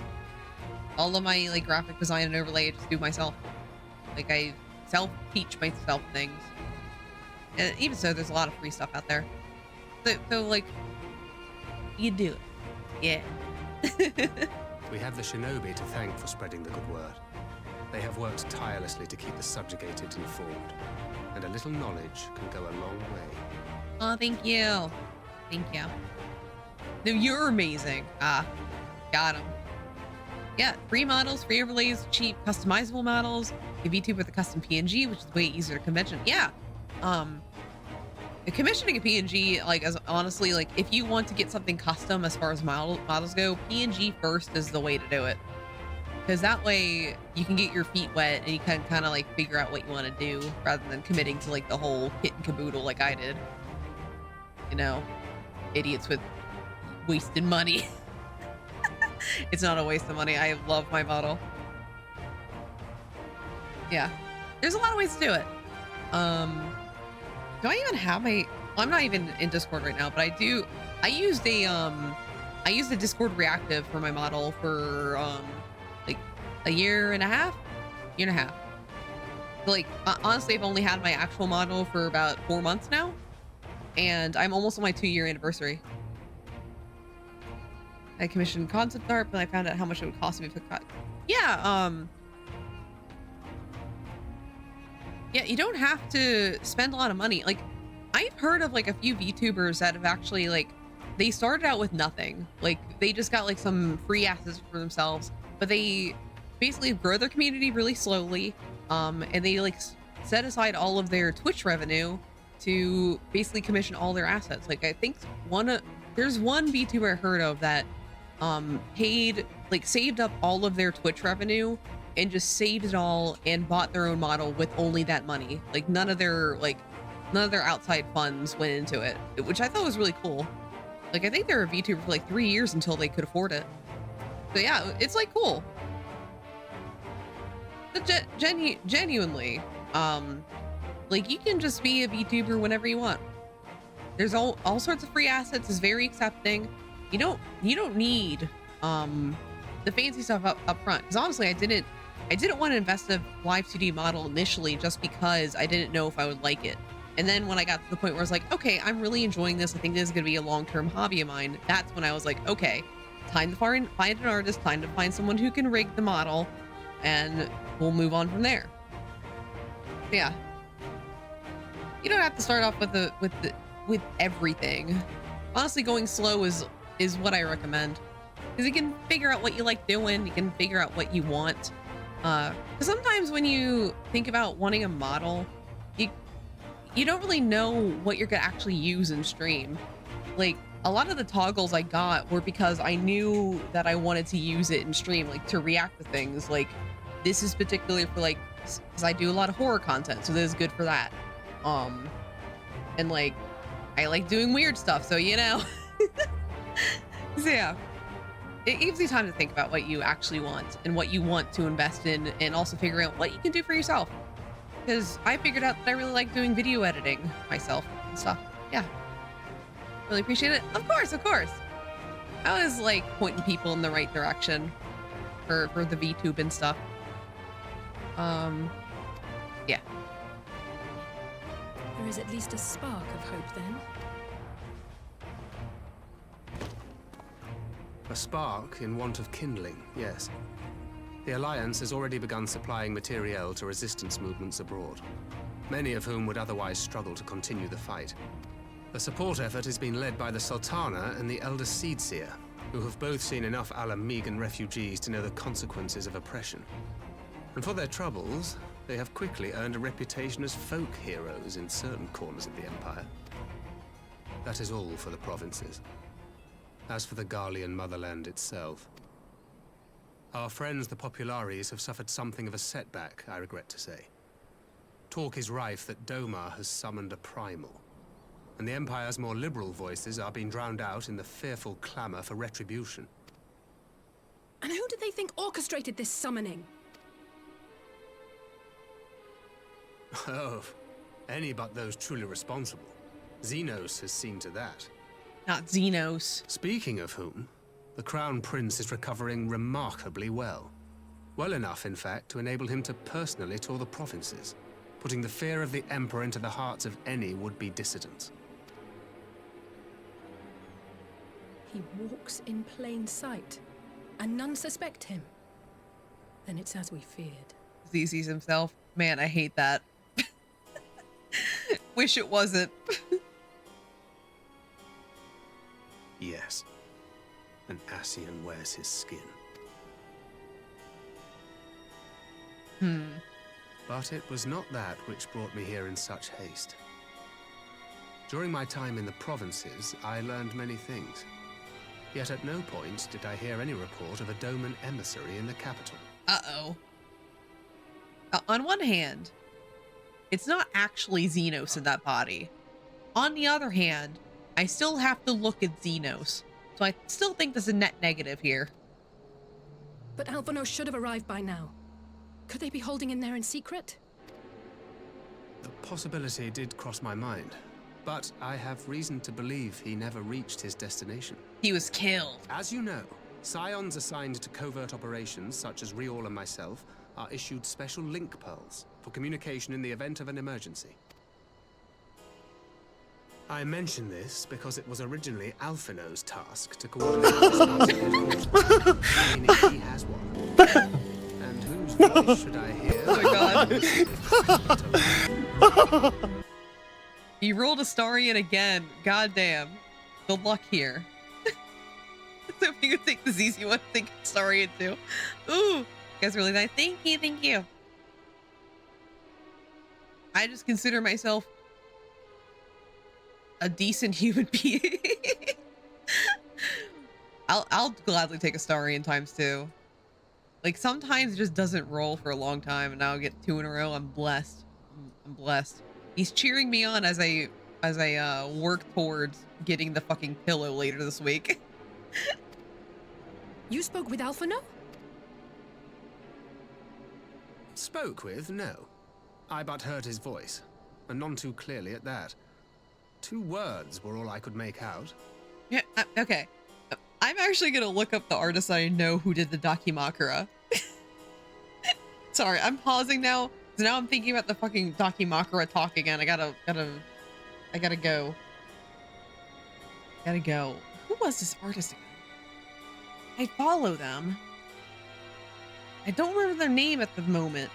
All of my like graphic design and overlay I just do myself. Like I self-teach myself things. And even so, there's a lot of free stuff out there. So like, you do it. Yeah. We have the Shinobi to thank for spreading the good word. They have worked tirelessly to keep the subjugated informed, and a little knowledge can go a long way. Oh, thank you. Thank you. No, you're amazing. Got him. Yeah, free models, free overlays, cheap, customizable models. You VTube with a custom PNG, which is way easier to commission. Yeah. Commissioning a PNG, like, as honestly, like, if you want to get something custom as far as models go, PNG first is the way to do it. Because that way you can get your feet wet and you can kind of like figure out what you want to do rather than committing to like the whole kit and caboodle like I did. You know, idiots with wasted money. It's not a waste of money. I love my model. Yeah, there's a lot of ways to do it. Do I even have my, well, I'm not even in Discord right now, but I used a Discord reactive for my model for like a year and a half. Like honestly, I've only had my actual model for about 4 months now, and I'm almost on my 2-year anniversary. I commissioned concept art, but I found out how much it would cost me if it cut. Yeah, yeah, you don't have to spend a lot of money. Like, I've heard of like a few VTubers that have actually like, they started out with nothing. Like, they just got like some free assets for themselves, but they basically grow their community really slowly. And they like set aside all of their Twitch revenue to basically commission all their assets. Like, I think there's one VTuber I heard of that paid, like, saved up all of their Twitch revenue and just saved it all and bought their own model with only that money. Like none of their outside funds went into it, which I thought was really cool. Like I think they were a VTuber for like 3 years until they could afford it. So yeah, it's like cool. But genuinely, like you can just be a VTuber whenever you want. There's all sorts of free assets. It's very accepting. You don't need the fancy stuff up front. Because honestly, I didn't want to invest in a live 2D model initially just because I didn't know if I would like it. And then when I got to the point where I was like, okay, I'm really enjoying this. I think this is going to be a long-term hobby of mine. That's when I was like, okay, time to find an artist, time to find someone who can rig the model, and we'll move on from there. But yeah. You don't have to start off with everything. Honestly, going slow is what I recommend. Because you can figure out what you like doing, you can figure out what you want. Because sometimes when you think about wanting a model, you don't really know what you're gonna actually use in stream. Like a lot of the toggles I got were because I knew that I wanted to use it in stream, like to react to things. Like this is particularly for like, because I do a lot of horror content, so this is good for that. And like I like doing weird stuff, so you know. So yeah, it gives you time to think about what you actually want and what you want to invest in, and also figure out what you can do for yourself. Because I figured out that I really like doing video editing myself and stuff. Yeah. Really appreciate it. Of course, of course. I always like pointing people in the right direction for the VTube and stuff. Yeah. There is at least a spark of hope then. A spark in want of kindling, yes. The Alliance has already begun supplying materiel to resistance movements abroad, many of whom would otherwise struggle to continue the fight. The support effort has been led by the Sultana and the Elder Seedseer, who have both seen enough Alamegan refugees to know the consequences of oppression. And for their troubles, they have quickly earned a reputation as folk heroes in certain corners of the Empire. That is all for the provinces. As for the Garlean motherland itself, our friends the Populares have suffered something of a setback, I regret to say. Talk is rife that Domar has summoned a primal, and the Empire's more liberal voices are being drowned out in the fearful clamor for retribution. And who do they think orchestrated this summoning? Oh, any but those truly responsible. Xenos has seen to that. Not Xenos. Speaking of whom, the Crown Prince is recovering remarkably well. Well enough, in fact, to enable him to personally tour the provinces, putting the fear of the Emperor into the hearts of any would-be dissidents. He walks in plain sight, and none suspect him. Then it's as we feared. ZZ's himself. Man, I hate that. Wish it wasn't. Yes. An Ascian wears his skin. But it was not that which brought me here in such haste. During my time in the provinces, I learned many things. Yet at no point did I hear any report of a Doman emissary in the capital. Uh-oh. On one hand, it's not actually Xenos in that body. On the other hand, I still have to look at Xenos. So I still think there's a net negative here. But Alphonse should have arrived by now. Could they be holding in there in secret? The possibility did cross my mind, but I have reason to believe he never reached his destination. He was killed. As you know, Scions assigned to covert operations, such as Riol and myself, are issued special link pearls for communication in the event of an emergency. I mention this because it was originally Alphino's task to coordinate responsibilities, meaning he has one. And whose voice should I hear? Oh my god. He rolled Astarion again. Goddamn. Good luck here. So if you could take the ZZ one, think Astarion too. Ooh. You guys are really nice. Thank you, thank you. I just consider myself a decent human being. I'll gladly take Astarion times 2. Like sometimes it just doesn't roll for a long time, and now I get 2 in a row. I'm blessed. I'm blessed. He's cheering me on as I work towards getting the fucking pillow later this week. You spoke with Alphino? Spoke with? No. I but heard his voice, and none too clearly at that. 2 words were all I could make out. Yeah, okay. I'm actually gonna look up the artist I know who did the Dakimakura. Sorry, I'm pausing now. So now I'm thinking about the fucking Dakimakura talk again. I gotta go. Gotta go. Who was this artist again? I follow them. I don't remember their name at the moment.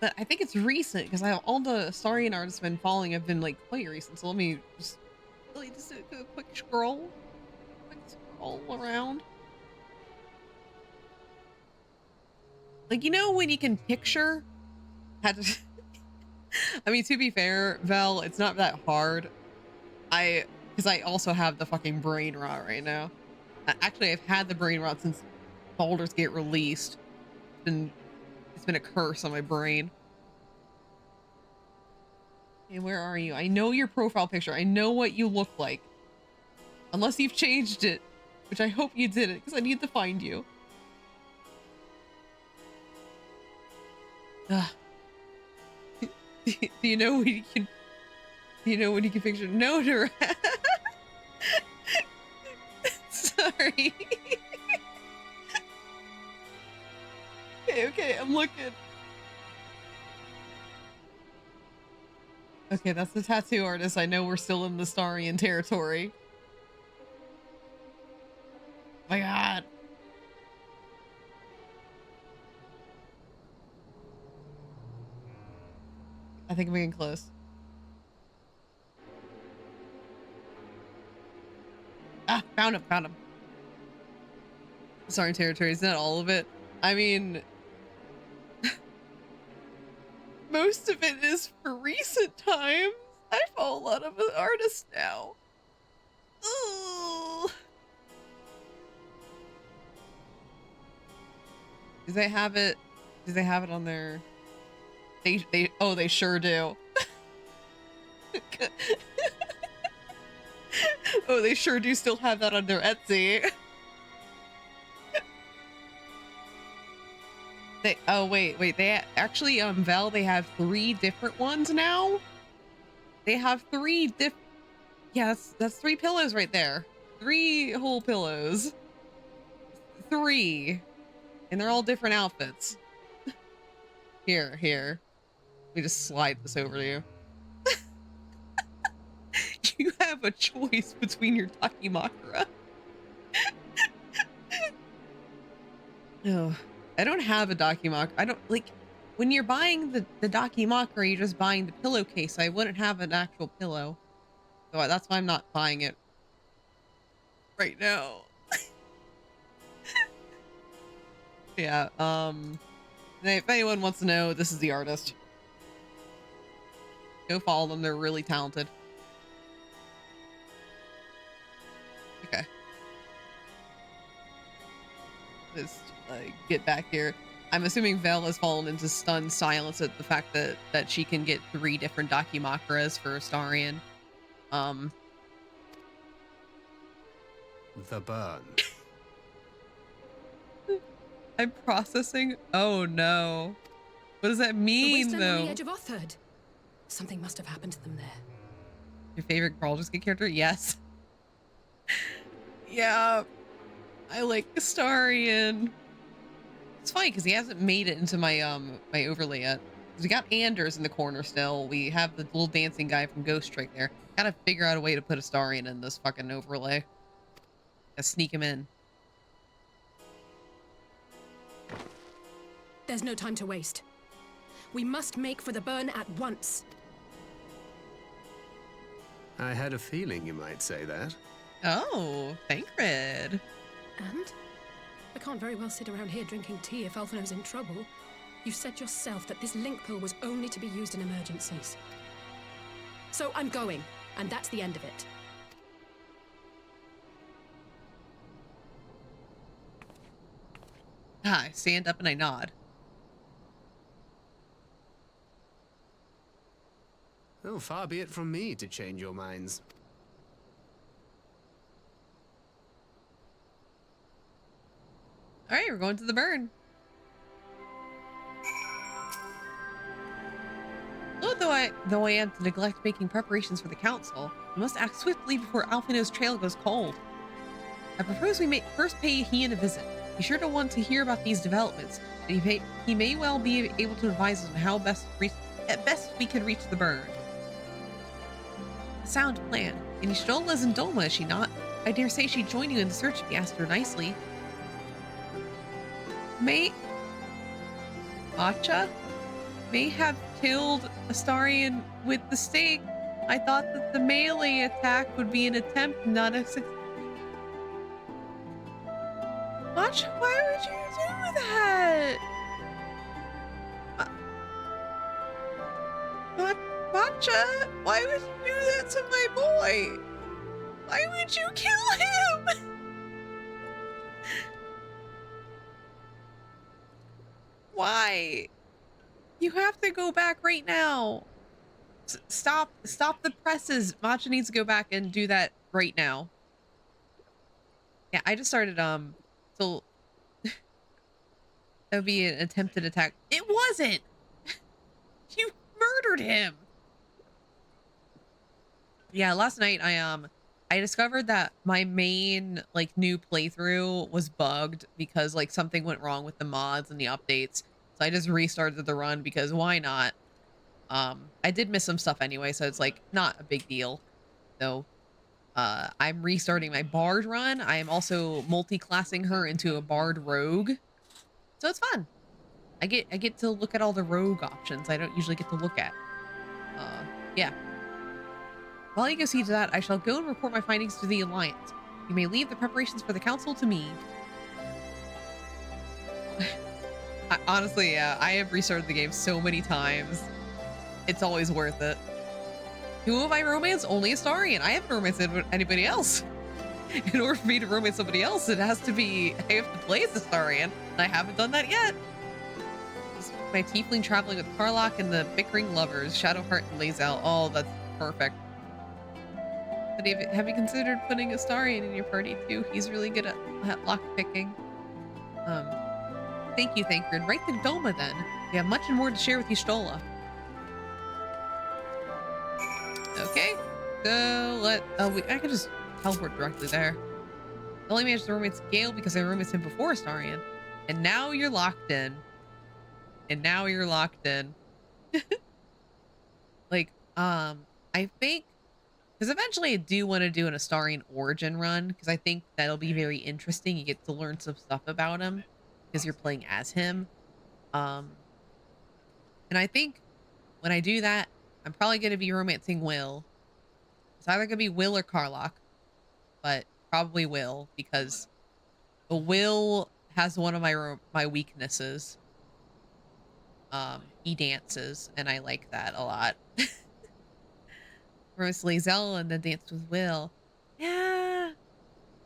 But I think it's recent because all the Starian artists I've been following have been like quite recent. So let me just really just do a quick scroll. All around. Like, you know when you can picture how to I mean, to be fair, Vel, it's not that hard. Because I also have the fucking brain rot right now. Actually, I've had the brain rot since Baldur's Gate released. It's been a curse on my brain. Hey, where are you? I know your profile picture. I know what you look like. Unless you've changed it. Which I hope you didn't, because I need to find you. Do you know when you can? Do you know when you can picture? No, Dura. Sorry. Okay, I'm looking. Okay, that's the tattoo artist. I know we're still in the Starian territory. My God. I think I'm getting close. Ah, found him. Sorry, territory. Is not all of it? I mean, most of it is for recent times. I follow a lot of artists now. Ooh. Do they have it? Do they have it on their? They sure do. Oh, they sure do still have that on their Etsy. They actually Vel, they have 3 different ones now. They have 3 yeah, that's 3 pillows right there. 3 whole pillows. 3. And they're all different outfits. Here. Let me just slide this over to you. You have a choice between your Dakimakura. No, I don't have a Dakimakura. I don't like when you're buying the Dakimakura, you're just buying the pillowcase. I wouldn't have an actual pillow. So that's why I'm not buying it right now. Yeah, if anyone wants to know, this is the artist. Go follow them, they're really talented. Okay. Just get back here. I'm assuming Vel has fallen into stunned silence at the fact that she can get 3 different Dakimakuras for Starian. The burn. I'm processing. Oh no. What does that mean, the though? on the edge of Othard. Something must have happened to them there. Your favorite Baldur's Gate character? Yes. Yeah. I like Astarion. It's funny because he hasn't made it into my my overlay yet. We got Anders in the corner still. We have the little dancing guy from Ghost Trick there. Gotta figure out a way to put Astarion in this fucking overlay. Gotta sneak him in. There's no time to waste. We must make for the burn at once. I had a feeling you might say that. Oh, Thancred. And? I can't very well sit around here drinking tea if Alphino's in trouble. You said yourself that this link pill was only to be used in emergencies. So I'm going, and that's the end of it. I stand up and I nod. Oh, far be it from me to change your minds. All right, we're going to the burn. Though I am to neglect making preparations for the council, we must act swiftly before Alphina's trail goes cold. I propose we first pay Ian a visit. Be sure to want to hear about these developments, and he may well be able to advise us on how best we can reach the burn. A sound plan. And Y'shtola's in Doma, is she not? I dare say she'd join you in the search if you asked her nicely. Acha may have killed Astarion with the stake. I thought that the melee attack would be an attempt, not a success. Acha, why would you do that? Acha, why would you do that to my boy? Why would you kill him? Why? You have to go back right now. Stop the presses. Matcha needs to go back and do that right now. Yeah, I just started, so that would be an attempted attack. It wasn't! You murdered him! Yeah, last night I discovered that my main, like, new playthrough was bugged because, like, something went wrong with the mods and the updates. So I just restarted the run because why not? I did miss some stuff anyway, so it's, like, not a big deal. So, I'm restarting my Bard run. I am also multi-classing her into a Bard Rogue. So it's fun. I get to look at all the rogue options I don't usually get to look at. Yeah. While you go see to that, I shall go and report my findings to the Alliance. You may leave the preparations for the council to me. Honestly, yeah, I have restarted the game so many times. It's always worth it. Who have I romanced? Only Astarion. I haven't romanced anybody else. In order for me to romance somebody else, it has to be, I have to play as Astarion, and I haven't done that yet. My tiefling traveling with Karlach and the bickering lovers, Shadowheart and Lae'zel. Oh, that's perfect. But have you considered putting Astarion in your party too? He's really good at lock picking. Thank you, Thancred. Right to Doma then. We have much more to share with Y'shtola. Okay, so I can just teleport directly there. I only managed to romance Gale because I romanced him before Astarion. And now you're locked in. And now you're locked in. Like, I think, because eventually I do want to do an Astarion origin run, because I think that'll be very interesting. You get to learn some stuff about him, because you're playing as him. And I think when I do that, I'm probably going to be romancing Will. It's either going to be Will or Karlach, but probably Will, because Will has one of my weaknesses. He dances, and I like that a lot. Romance Lae'zel and then danced with Will. Yeah.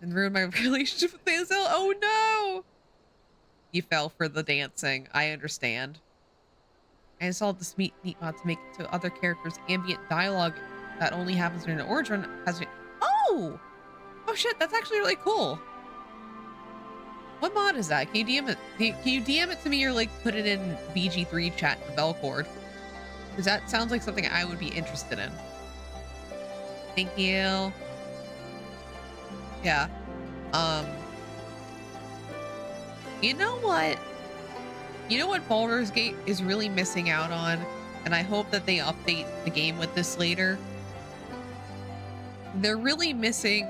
And ruined my relationship with Lae'zel. Oh no! You fell for the dancing. I understand. I installed this neat mod to make it to other characters ambient dialogue that only happens during the origin. Oh shit, that's actually really cool. What mod is that? Can you DM it? Can you DM it to me or like put it in BG3 chat for Belcord? Because that sounds like something I would be interested in. Thank you. Yeah. You know what? You know what Baldur's Gate is really missing out on? And I hope that they update the game with this later. They're really missing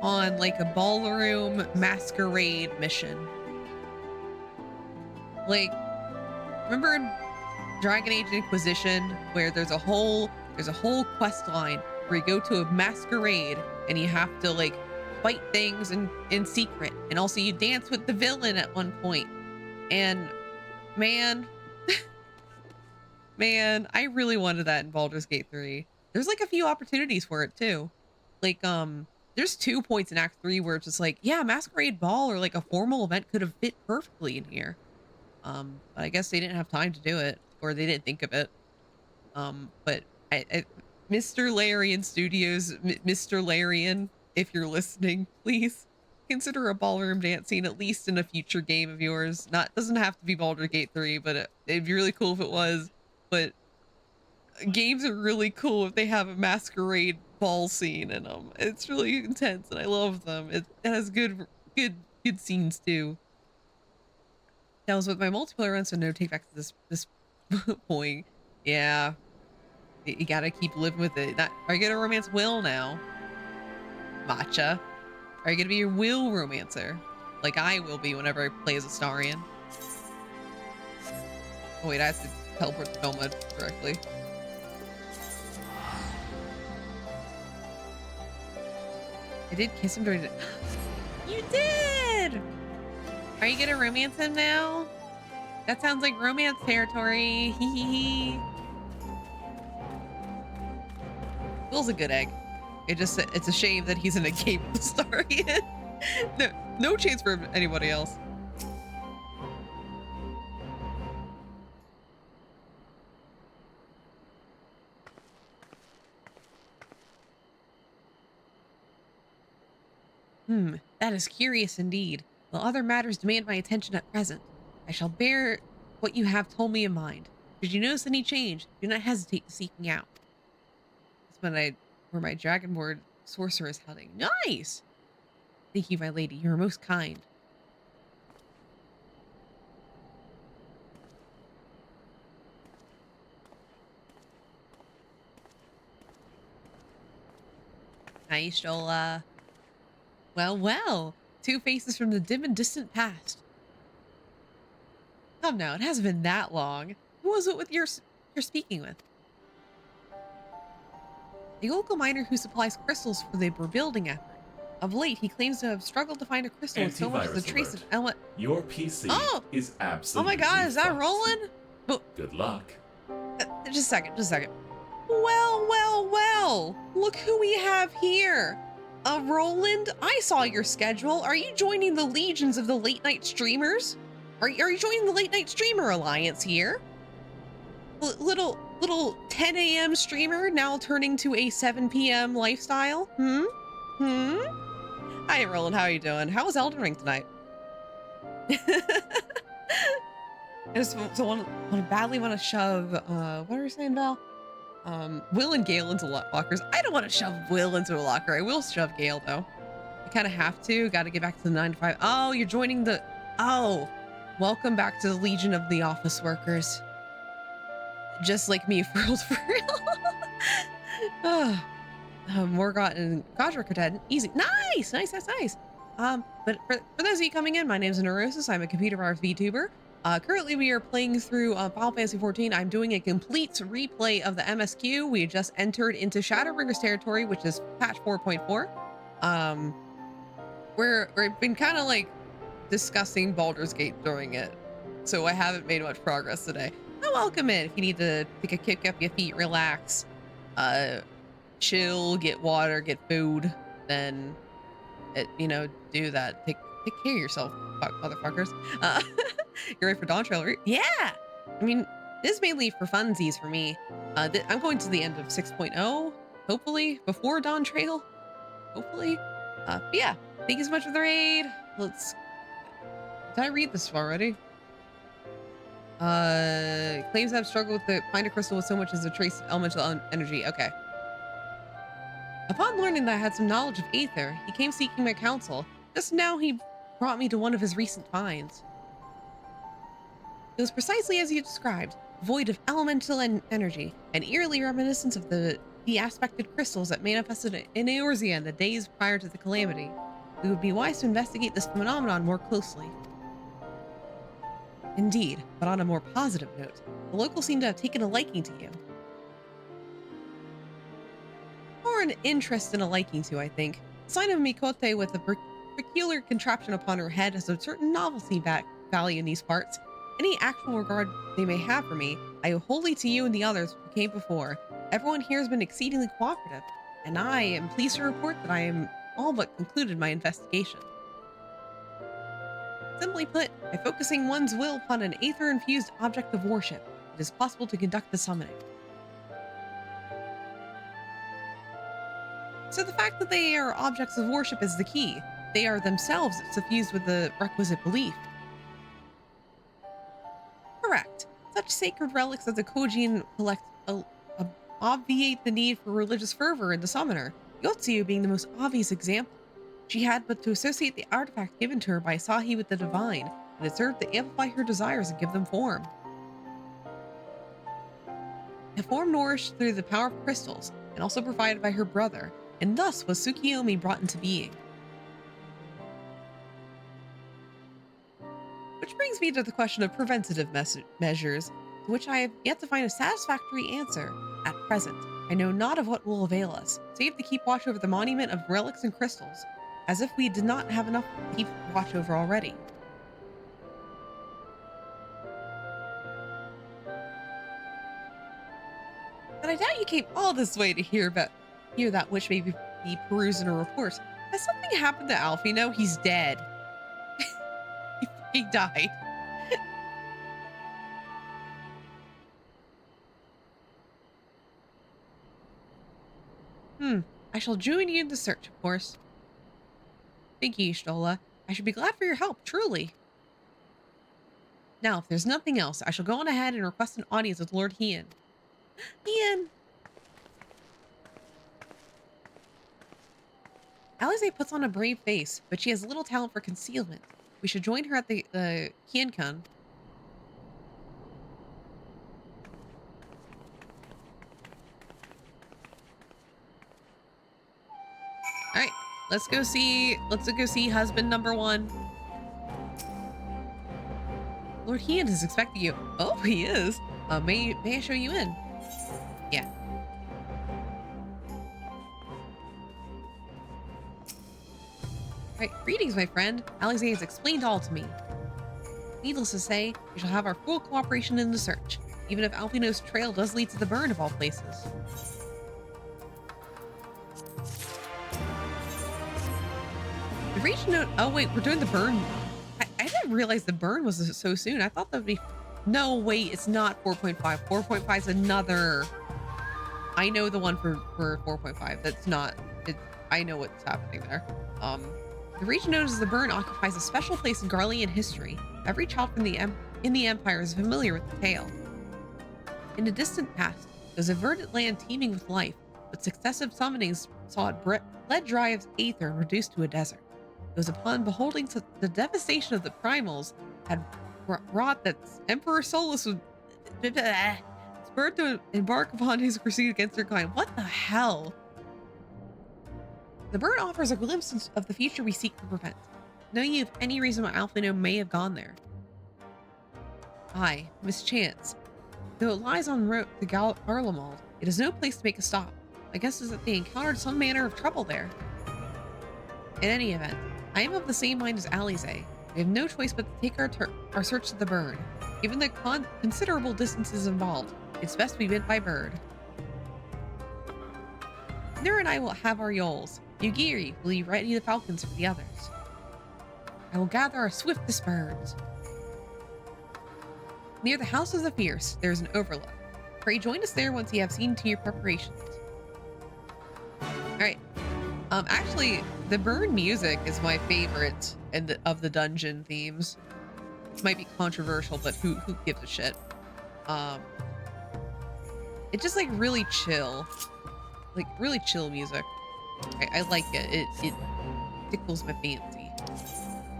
on like a ballroom masquerade mission. Like, remember in Dragon Age Inquisition where there's a whole quest line where you go to a masquerade and you have to like fight things in secret, and also you dance with the villain at one point. And man, I really wanted that in Baldur's Gate 3. There's like a few opportunities for it too. Like, there's 2 points in Act 3 where it's just like, yeah, masquerade ball or like a formal event could have fit perfectly in here. But I guess they didn't have time to do it, or they didn't think of it. But Mr. Larian Studios, Mr. Larian, if you're listening, please consider a ballroom dance scene at least in a future game of yours. Doesn't have to be Baldur's Gate 3, but it'd be really cool if it was. But games are really cool if they have a masquerade ball scene in them. It's really intense, and I love them. It has good scenes too. That was with my multiplayer run, so no take back to this point. Yeah, you gotta keep living with it. Are you gonna romance Will now, Matcha? Are you gonna be your Will romancer, like I will be whenever I play as a Starian? Oh wait, I have to teleport to Doma directly. I did kiss him during the... You did! Are you gonna romance him now? That sounds like romance territory. Hee hee hee. Will's a good egg. It's a shame that he's an incapable Starian. No chance for anybody else. That is curious indeed. While other matters demand my attention at present, I shall bear what you have told me in mind. Should you notice any change, do not hesitate to seek me out. That's where my Dragonborn sorcerer is hiding. Nice! Thank you, my lady. You are most kind. Nice, Shola. Well. 2 faces from the dim and distant past. Come now, it hasn't been that long. Who was it with you're speaking with? The local miner who supplies crystals for the rebuilding effort. Of late, he claims to have struggled to find a crystal with so much as a trace of element. Your PC is absolutely. Oh my god, is that Roland? Oh, good luck. Just a second. Well. Look who we have here. Roland, I saw your schedule. Are you joining the legions of the late night streamers? Are you joining the late night streamer alliance here? Little 10 a.m. streamer now turning to a 7 p.m. lifestyle? Hi, Roland. How are you doing? How was Elden Ring tonight? I just badly want to shove, what are you saying, Val? Will and Gale into lockers. I don't want to shove Will into a locker. I will shove Gale, though. I kind of have to. Got to get back to the 9 to 5. Oh, you're joining the... Oh, welcome back to the Legion of the Office Workers. Just like me, for real. Morgott and Godric are dead. Easy. Nice. But for those of you coming in, my name is Neurosis. I'm a computer virus VTuber. Currently we are playing through Final Fantasy XIV. I'm doing a complete replay of the MSQ. We just entered into Shadowbringers territory, which is patch 4.4. We've been kind of like discussing Baldur's Gate during it, so I haven't made much progress today. Now welcome in if you need to take a kick up your feet, relax, chill, get water, get food, then do that. Take care of yourself, motherfuckers. You're ready for Dawn Trail? Yeah! I mean, this is mainly for funsies for me. I'm going to the end of 6.0, hopefully, before Dawn Trail. Hopefully. But yeah, thank you so much for the raid. Did I read this already? Claims I've struggled with the find a crystal with so much as a trace of elemental energy. Okay. Upon learning that I had some knowledge of Aether, he came seeking my counsel. Just now he brought me to one of his recent finds. It was precisely as you described, void of elemental energy, and eerily reminiscent of the aspected crystals that manifested in Eorzea in the days prior to the calamity. It would be wise to investigate this phenomenon more closely. Indeed, but on a more positive note, the locals seem to have taken a liking to you. Or an interest in a liking to, I think. The sign of Mikote with a peculiar contraption upon her head has a certain novelty value in these parts. Any actual regard they may have for me, I owe wholly to you and the others who came before. Everyone here has been exceedingly cooperative, and I am pleased to report that I am all but concluded my investigation. Simply put, by focusing one's will upon an aether-infused object of worship, it is possible to conduct the summoning. So the fact that they are objects of worship is the key. They are themselves suffused with the requisite belief. Correct. Such sacred relics as the Kojian collect obviate the need for religious fervor in the summoner, Yotsuyu being the most obvious example. She had but to associate the artifact given to her by Sahi with the divine, and it served to amplify her desires and give them form. A form nourished through the power of crystals, and also provided by her brother, and thus was Tsukiyomi brought into being. Which brings me to the question of preventative measures, to which I have yet to find a satisfactory answer. At present, I know not of what will avail us, save to keep watch over the monument of relics and crystals, as if we did not have enough to keep watch over already. But I doubt you came all this way to hear that which may be perusing a report. Has something happened to Alfie? No, he's dead. He died. I shall join you in the search, of course. Thank you, Stola. I should be glad for your help, truly. Now, if there's nothing else, I shall go on ahead and request an audience with Lord Hien. Hien! Alize puts on a brave face, but she has little talent for concealment. We should join her at the Hien-kun. Alright, let's go see husband number 1. Lord Hien is expecting you. Oh, he is. May I show you in? Yeah. Right, greetings, my friend. Alize has explained all to me. Needless to say, we shall have our full cooperation in the search, even if Alphino's trail does lead to the burn of all places. The region note. Oh wait, we're doing the burn. I didn't realize the burn was so soon. I thought that would be. No, wait, it's not 4.5. 4.5 is another. I know the one for 4.5. That's not. I know what's happening there. The region known as the Burn occupies a special place in Garlean history. Every child in the Empire is familiar with the tale. In the distant past, there was a verdant land teeming with life, but successive summonings saw it bled dry of aether and reduced to a desert. It was upon beholding the devastation of the primals had wrought that Emperor Solus was spurred to embark upon his crusade against their kind. What the hell? The burn offers a glimpse of the future we seek to prevent. Know you of any reason why Alphino may have gone there? Aye, mischance. Though it lies en route to Garlemald, it is no place to make a stop. My guess is that they encountered some manner of trouble there. In any event, I am of the same mind as Alize. We have no choice but to take our search to the burn. Given the considerable distances involved, it's best we went by bird. Nur and I will have our yoles. Yugiri, will you ready the falcons for the others? I will gather our swiftest birds. Near the House of the Fierce, there is an overlook. Pray join us there once you have seen to your preparations. Alright. Actually, the burn music is my favorite of the dungeon themes. It might be controversial, but who gives a shit? It's just like really chill. Like really chill music. I like it. It tickles my fancy.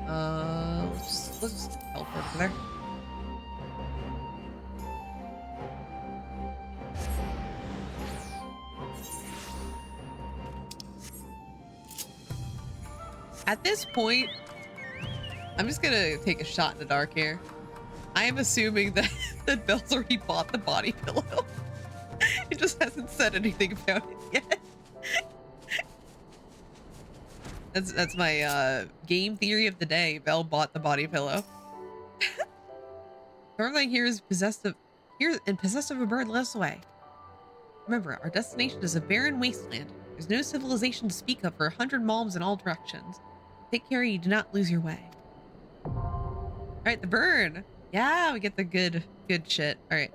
Let's just teleport over there. At this point, I'm just gonna take a shot in the dark here. I am assuming that Belle's already bought the body pillow. It just hasn't said anything about it yet. That's my game theory of the day. Belle bought the body pillow. Everything here is possessed of a bird led us away. Remember, our destination is a barren wasteland. There's no civilization to speak of for 100 malms in all directions. Take care you do not lose your way. All right, the burn. Yeah, we get the good shit. All right.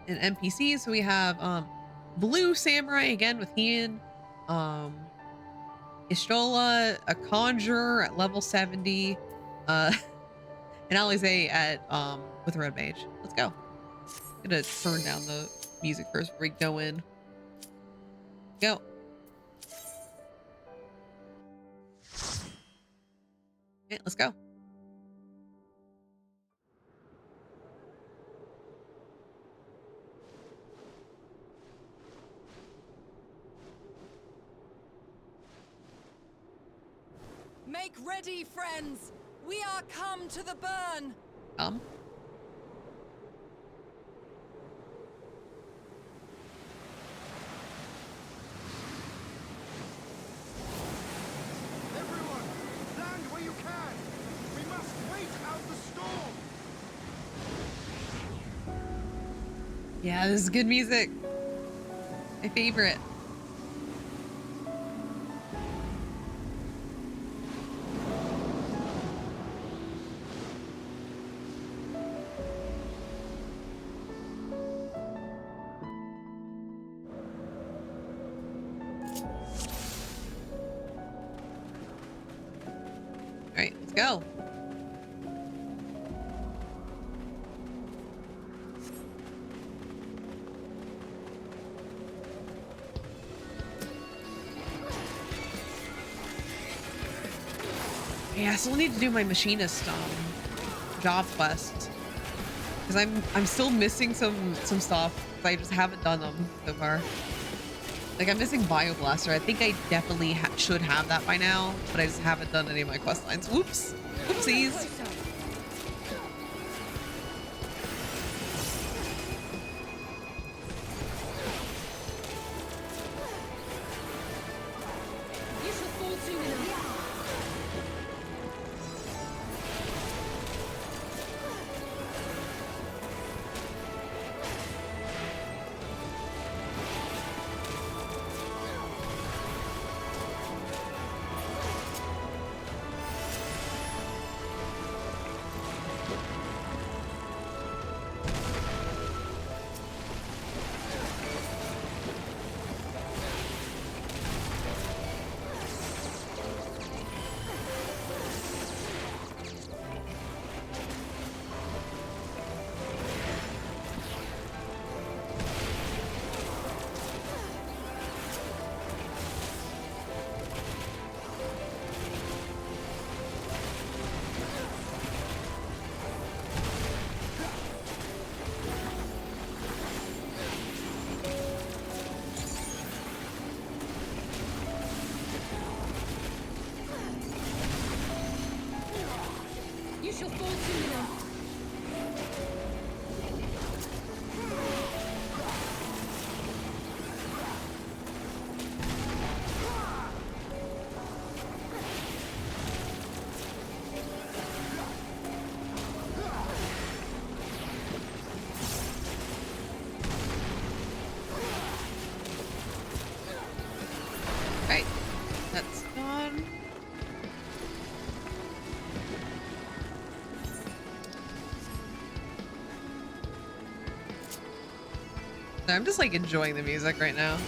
An NPC, so we have Blue Samurai again with Hien, Ishtola, a conjurer at level 70, and Alize at with Red Mage. Let's go. I'm gonna turn down the music first before we go in. Go. Okay, let's go. Make ready, friends! We are come to the burn! Everyone, land where you can! We must wait out the storm! Yeah, this is good music. My favorite. All right, let's go. Yeah, I still need to do my machinist job quest because I'm still missing some stuff. I just haven't done them so far. Like I'm missing Bioblaster. I think I definitely should have that by now, but I just haven't done any of my quest lines. Whoops, whoopsies. I'm just like enjoying the music right now.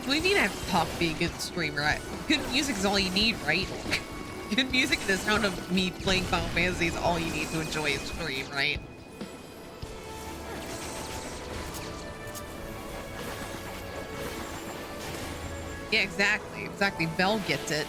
What do you mean I have to talk to be a good streamer? Good music is all you need, right? Good music and the sound of me playing Final Fantasy is all you need to enjoy a stream, right? Yeah, exactly. Exactly. Belle gets it.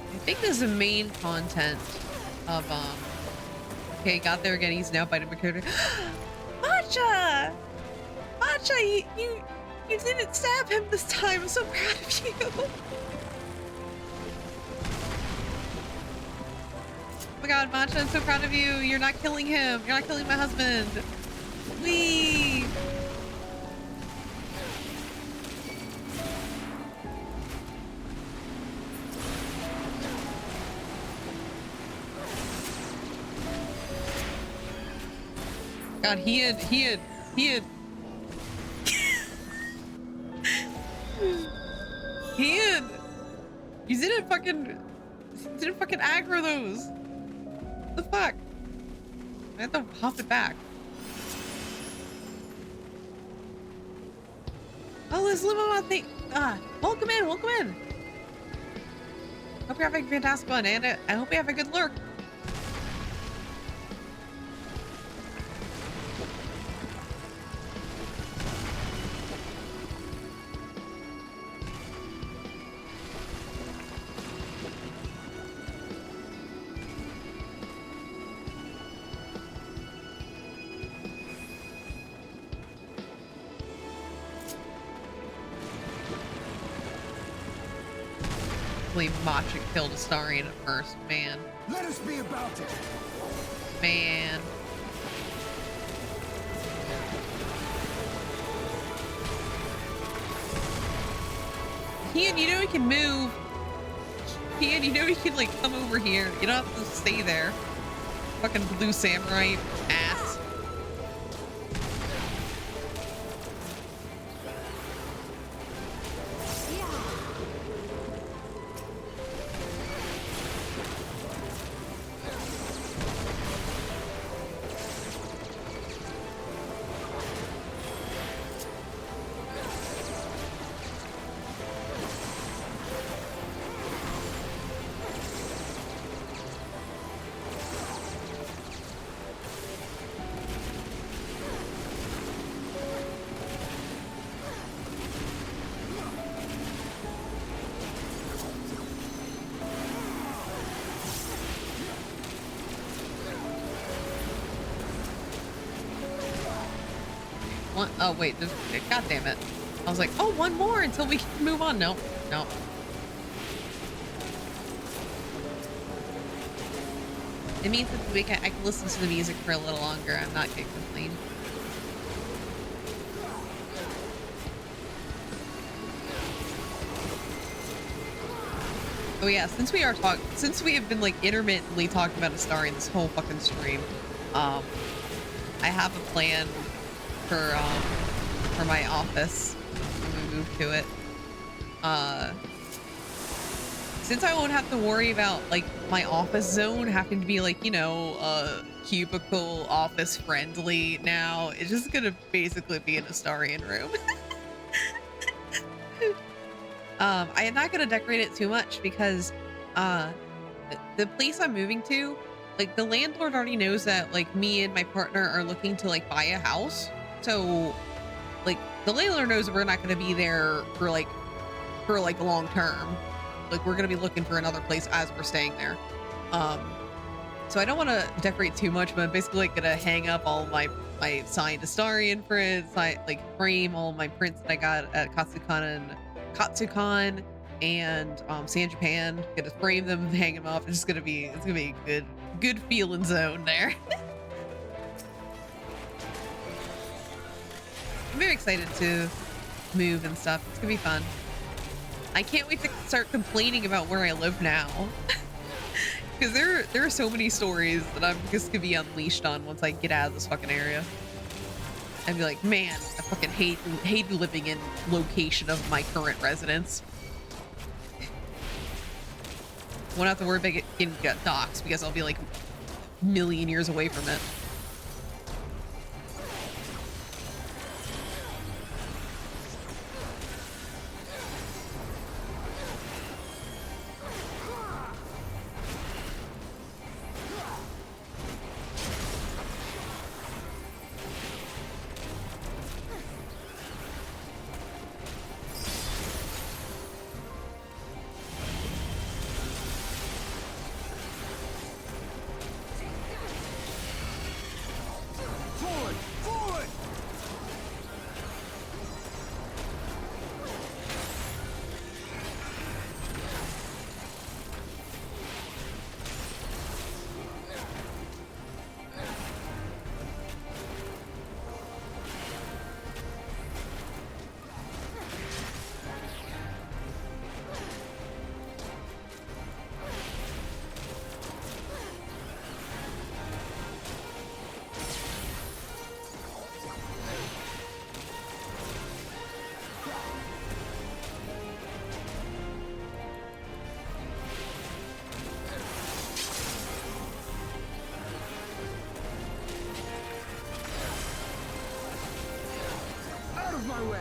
I think this is the main content of okay, got there again, he's now biting Makoto. Matcha! Matcha, you didn't stab him this time. I'm so proud of you. Oh my god, Matcha, I'm so proud of you. You're not killing him. You're not killing my husband. Whee! God, he had he you didn't fucking aggro those. What the fuck? I have to hop it back. Oh, let's live on my thing. Welcome in, welcome in. Hope you're having a fantastic one, and I hope you have a good lurk. Matcha killed Astarion at first, man. Let us be about it. Man. Ian, you know he can move. Ian, you know he can like come over here. You don't have to stay there. Fucking blue samurai ass. Oh wait, god damn it. I was like, oh, one more until we can move on. Nope, nope. It means that I can listen to the music for a little longer. I'm not gonna complain. Oh yeah, since we have been like intermittently talking about Astarion this whole fucking stream, I have a plan for my office when we move to it. Since I won't have to worry about like my office zone having to be like, you know, cubicle office friendly now, it's just gonna basically be an Astarion room. I am not gonna decorate it too much because the place I'm moving to, like the landlord already knows that like me and my partner are looking to like buy a house. So like the landlord knows we're not going to be there for like long term. Like we're going to be looking for another place as we're staying there. So I don't want to decorate too much, but I'm basically like going to hang up all my signed Astarion prints, like frame all my prints that I got at Katsucon and San Japan. Gonna frame them, hang them up. It's gonna be a good feeling zone there. I'm very excited to move and stuff. It's gonna be fun. I can't wait to start complaining about where I live now. Because there are so many stories that I'm just gonna be unleashed on once I get out of this fucking area. I'd be like, man, I fucking hate living in location of my current residence. Won't have to worry about getting doxxed because I'll be like a million years away from it. my way.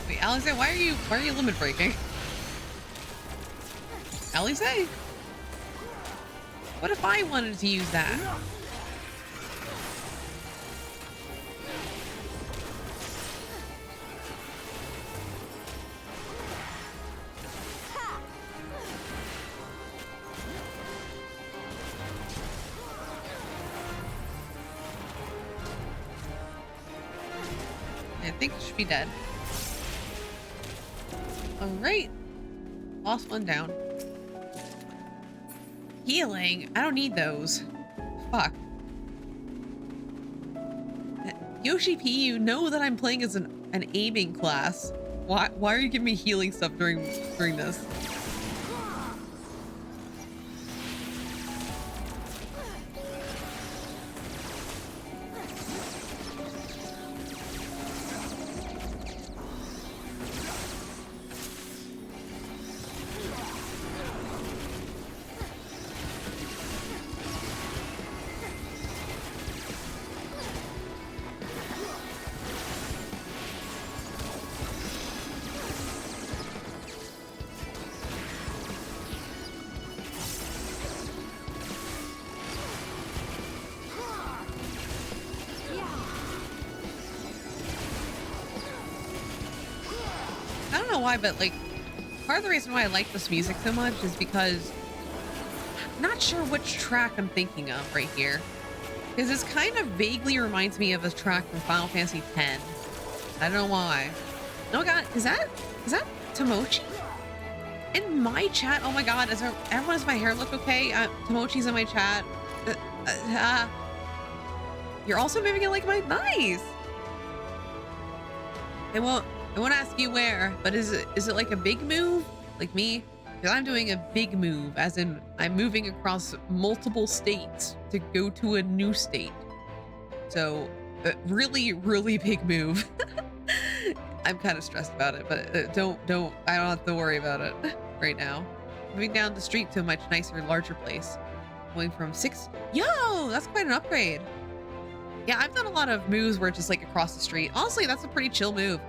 Wait, Alize, why are you limit breaking? Alize? What if I wanted to use that? I think it should be dead. All right. Lost one down. Healing? I don't need those. Fuck. Yoshi P, you know that I'm playing as an aiming class. Why are you giving me healing stuff during this? I don't know why, but like part of the reason why I like this music so much is because I'm not sure which track I'm thinking of right here. Because this kind of vaguely reminds me of a track from Final Fantasy X. I don't know why. Oh my god, is that Tomochi? In my chat? Oh my god, everyone, does my hair look okay? Tomochi's in my chat. You're also moving it like my nice. I won't ask you where, but is it like a big move like me? Because I'm doing a big move, as in I'm moving across multiple states to go to a new state. So really, really big move. I'm kind of stressed about it, but I don't have to worry about it right now. Moving down the street to a much nicer, larger place. Going from 6, yo, that's quite an upgrade. Yeah, I've done a lot of moves where it's just like across the street. Honestly, that's a pretty chill move.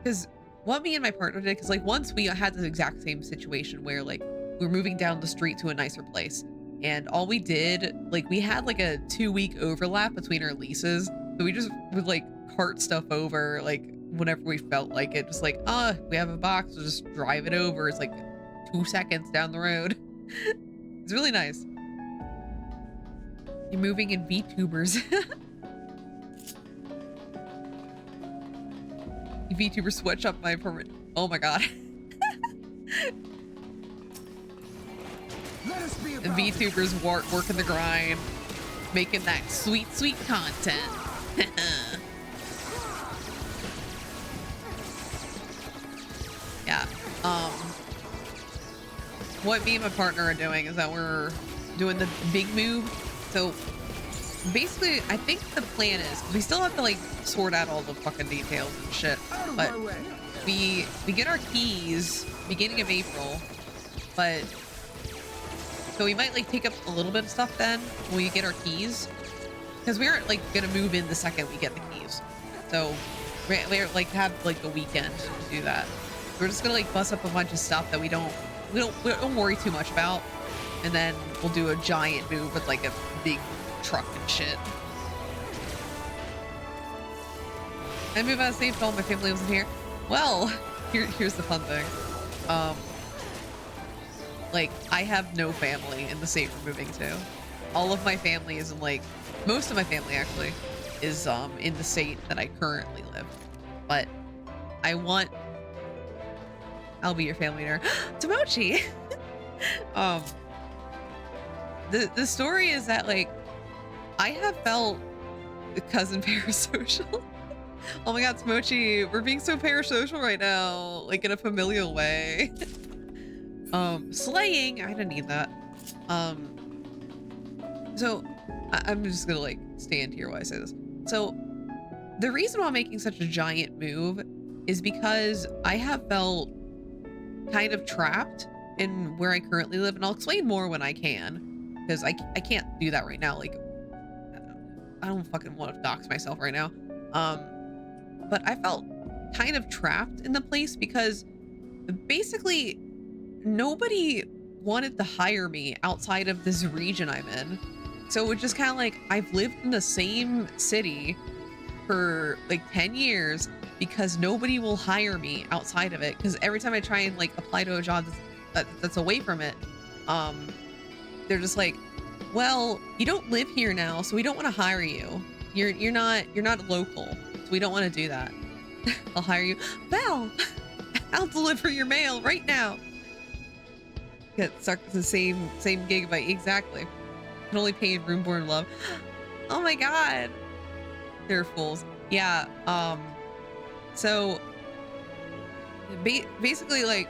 Because what me and my partner did, because like once we had this exact same situation where like we were moving down the street to a nicer place, and all we did, like we had like a 2-week overlap between our leases, so we just would like cart stuff over like whenever we felt like it, just like, we have a box, we'll just drive it over. It's like 2 seconds down the road. It's really nice. You're moving in VTubers. VTuber sweatshop my permit. Oh my god. VTubers working the grind, making that sweet content. Yeah. What me and my partner are doing is that we're doing the big move. So basically, I think the plan is we still have to like sort out all the fucking details and shit, but we get our keys beginning of April, but so we might like take up a little bit of stuff then when we get our keys, because we aren't like gonna move in the second we get the keys. So we're like have like the weekend to do that. We're just gonna like bust up a bunch of stuff that we don't worry too much about, and then we'll do a giant move with like a big truck and shit. I move out of state, all my family lives in here. Well, here's the fun thing. Like I have no family in the state we're moving to. All of my family is in like, most of my family actually is in the state that I currently live. But I'll be your family there. Tomochi! The story is that like I have felt cousin parasocial. Oh my god, Tomochi, we're being so parasocial right now, like in a familial way. Slaying, I didn't need that. So I'm just gonna like stand here while I say this. So the reason why I'm making such a giant move is because I have felt kind of trapped in where I currently live, and I'll explain more when I can, because I can't do that right now. Like, I don't fucking want to dox myself right now. But I felt kind of trapped in the place because basically nobody wanted to hire me outside of this region I'm in. So it's just kind of like I've lived in the same city for like 10 years because nobody will hire me outside of it. Because every time I try and like apply to a job that's away from it, they're just like, well, you don't live here now, so we don't want to hire you. You're not local, so we don't want to do that. I'll hire you. Val, I'll deliver your mail right now. Get stuck with the same gigabyte. Exactly. Can only pay in room-born love. Oh my god. They're fools. Yeah. So basically, like,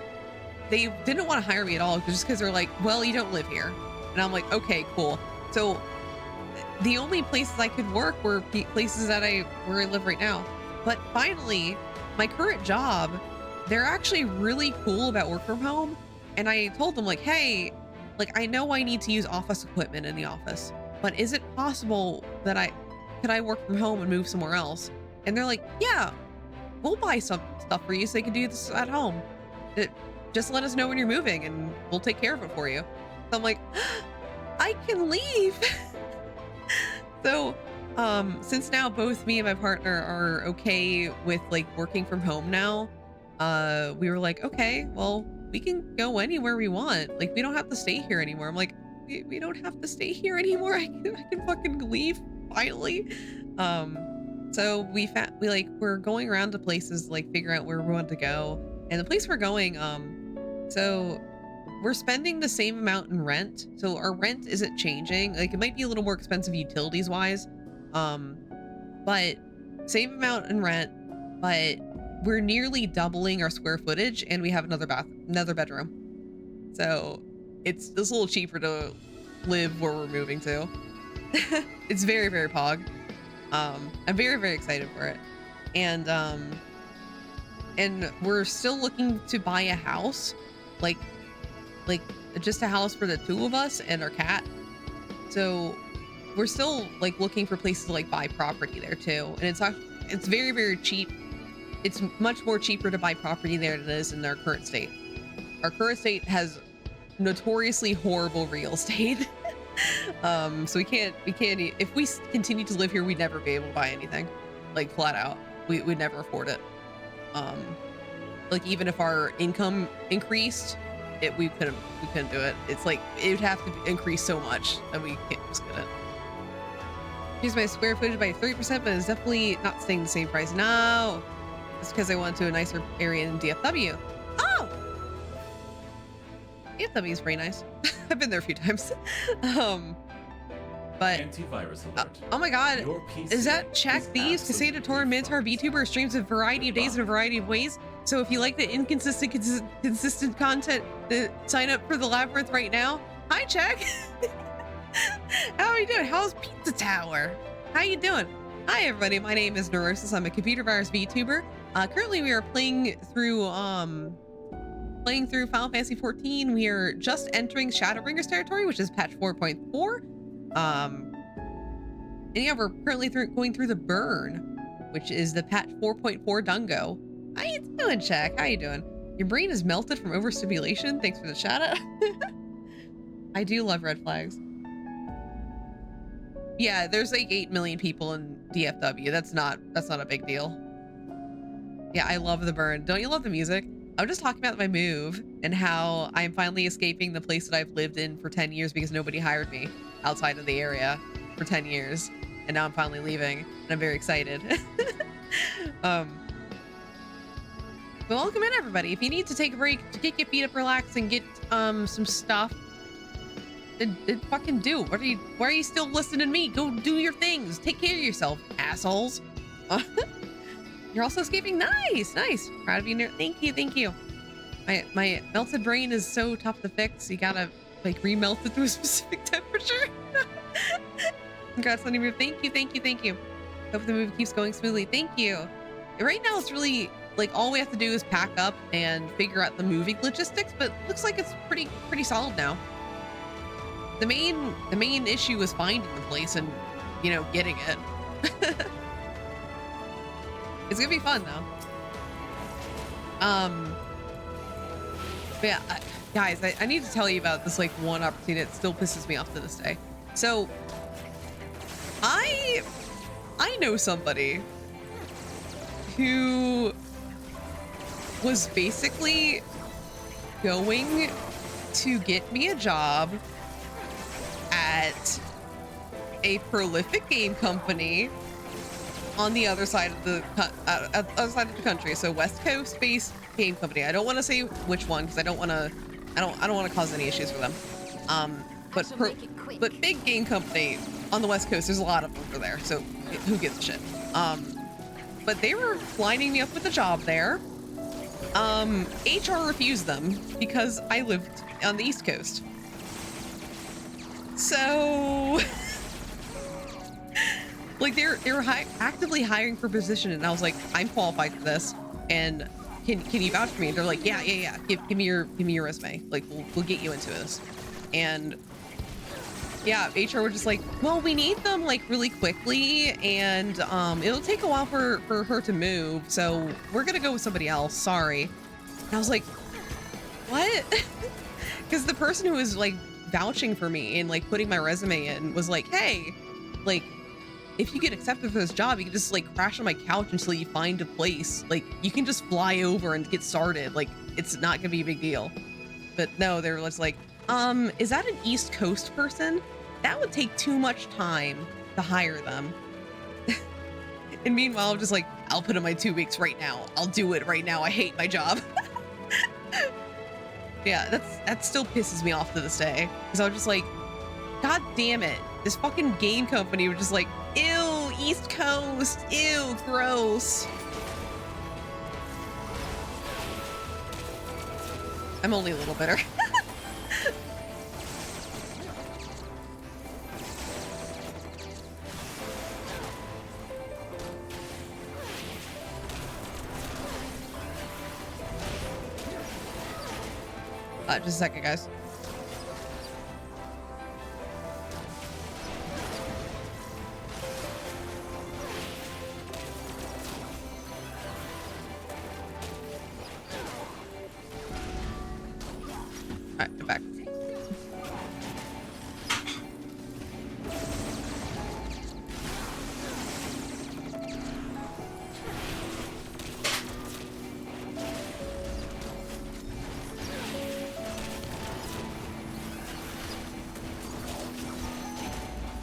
they didn't want to hire me at all just because they're like, well, you don't live here. And I'm like, okay, cool. So the only places I could work were places that where I live right now. But finally, my current job, they're actually really cool about work from home. And I told them, like, hey, like, I know I need to use office equipment in the office, but is it possible that could I work from home and move somewhere else? And they're like, yeah, we'll buy some stuff for you so you can do this at home. Just let us know when you're moving and we'll take care of it for you. So I'm like, I can leave. So since now both me and my partner are okay with like working from home now, we were like, okay, well, we can go anywhere we want. Like, we don't have to stay here anymore. I'm like, we don't have to stay here anymore. I can fucking leave finally. So we're going around to places, like figure out where we want to go. And the place we're going, so we're spending the same amount in rent. So our rent isn't changing. Like, it might be a little more expensive utilities wise. But same amount in rent, but we're nearly doubling our square footage and we have another bedroom. So it's a little cheaper to live where we're moving to. It's very, very pog. I'm very, very excited for it. And we're still looking to buy a house, like just a house for the two of us and our cat. So we're still like looking for places to like buy property there too. And it's very, very cheap. It's much more cheaper to buy property there than it is in our current state. Our current state has notoriously horrible real estate. So we can't, if we continue to live here, we'd never be able to buy anything, like flat out. We'd never afford it. Like, even if our income increased, we couldn't do it. It's like, it would have to increase so much that we can't just get it. Here's my square footage by 30%, but it's definitely not staying the same price. No, it's because I went to a nicer area in DFW. Oh, DFW is pretty nice. I've been there a few times. But Antivirus alert. oh my god, Your PC is that Check is Thieves? Casada Tor Minotaur VTuber streams a variety of days in a variety of ways. So if you like the inconsistent, consistent content, sign up for the Labyrinth right now. Hi, Check. How are you doing? How's Pizza Tower? How you doing? Hi, everybody. My name is Neurosis. I'm a computer virus VTuber. Currently, we are playing through Final Fantasy XIV. We are just entering Shadowbringers territory, which is patch 4.4. And yeah, we're currently going through the Burn, which is the patch 4.4 Dungo. How you doing, Check? How you doing? Your brain is melted from overstimulation. Thanks for the shout out. I do love red flags. Yeah, there's like 8 million people in DFW. That's not a big deal. Yeah, I love the Burn. Don't you love the music? I'm just talking about my move and how I'm finally escaping the place that I've lived in for 10 years because nobody hired me outside of the area for 10 years. And now I'm finally leaving and I'm very excited. But welcome in, everybody. If you need to take a break to kick your feet up, relax, and get some stuff, then fucking do. Why are you still listening to me? Go do your things. Take care of yourself, assholes. You're also escaping. Nice. Proud of you. Thank you. My melted brain is so tough to fix. You gotta like remelt it to a specific temperature. Congrats on your move. Thank you. Hope the move keeps going smoothly. Thank you. Right now it's really like all we have to do is pack up and figure out the moving logistics, but looks like it's pretty solid now. The main issue was finding the place and, you know, getting it. It's gonna be fun though. But yeah, guys, I need to tell you about this like one opportunity that still pisses me off to this day. So I know somebody who was basically going to get me a job at a prolific game company on the other side of the country. So West Coast based game company. I don't want to say which one because I don't want to cause any issues for them. But big game company on the West Coast. There's a lot of them over there. So who gives a shit? But they were lining me up with a job there. HR refused them because I lived on the East Coast. So like they were actively hiring for a position, and I was like, I'm qualified for this, and can you vouch for me? And they're like, yeah. Give me your resume. Like we'll get you into this. And yeah, HR were just like, well, we need them like really quickly, and it'll take a while for her to move, so we're gonna go with somebody else. Sorry. And I was like, what? Because the person who was like vouching for me and like putting my resume in was like, hey, like if you get accepted for this job, you can just like crash on my couch until you find a place. Like you can just fly over and get started. Like it's not gonna be a big deal. But no, they were just like, is that an East Coast person? That would take too much time to hire them. And meanwhile, I'm just like, I'll put in my 2 weeks right now. I'll do it right now. I hate my job. Yeah, that still pisses me off to this day. Because I was just like, God damn it. This fucking game company was just like, ew, East Coast, ew, gross. I'm only a little bitter. Just a second, guys. All right, I'm back.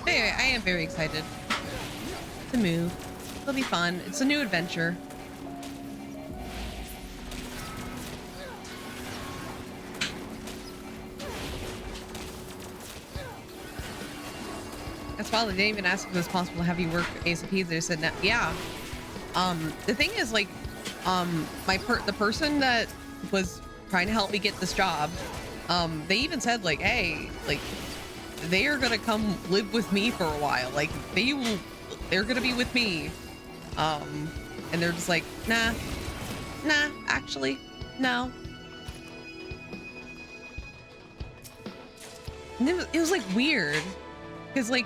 Anyway, I am very excited to move. It'll be fun. It's a new adventure. That's why they didn't even ask if it was possible to have you work ASAP. They just said, no. Yeah. The thing is, like, the person that was trying to help me get this job, they even said, like, hey, like, they are gonna come live with me for a while. Like, they're gonna be with me. And they're just like, nah, actually, no. And it was like weird, because like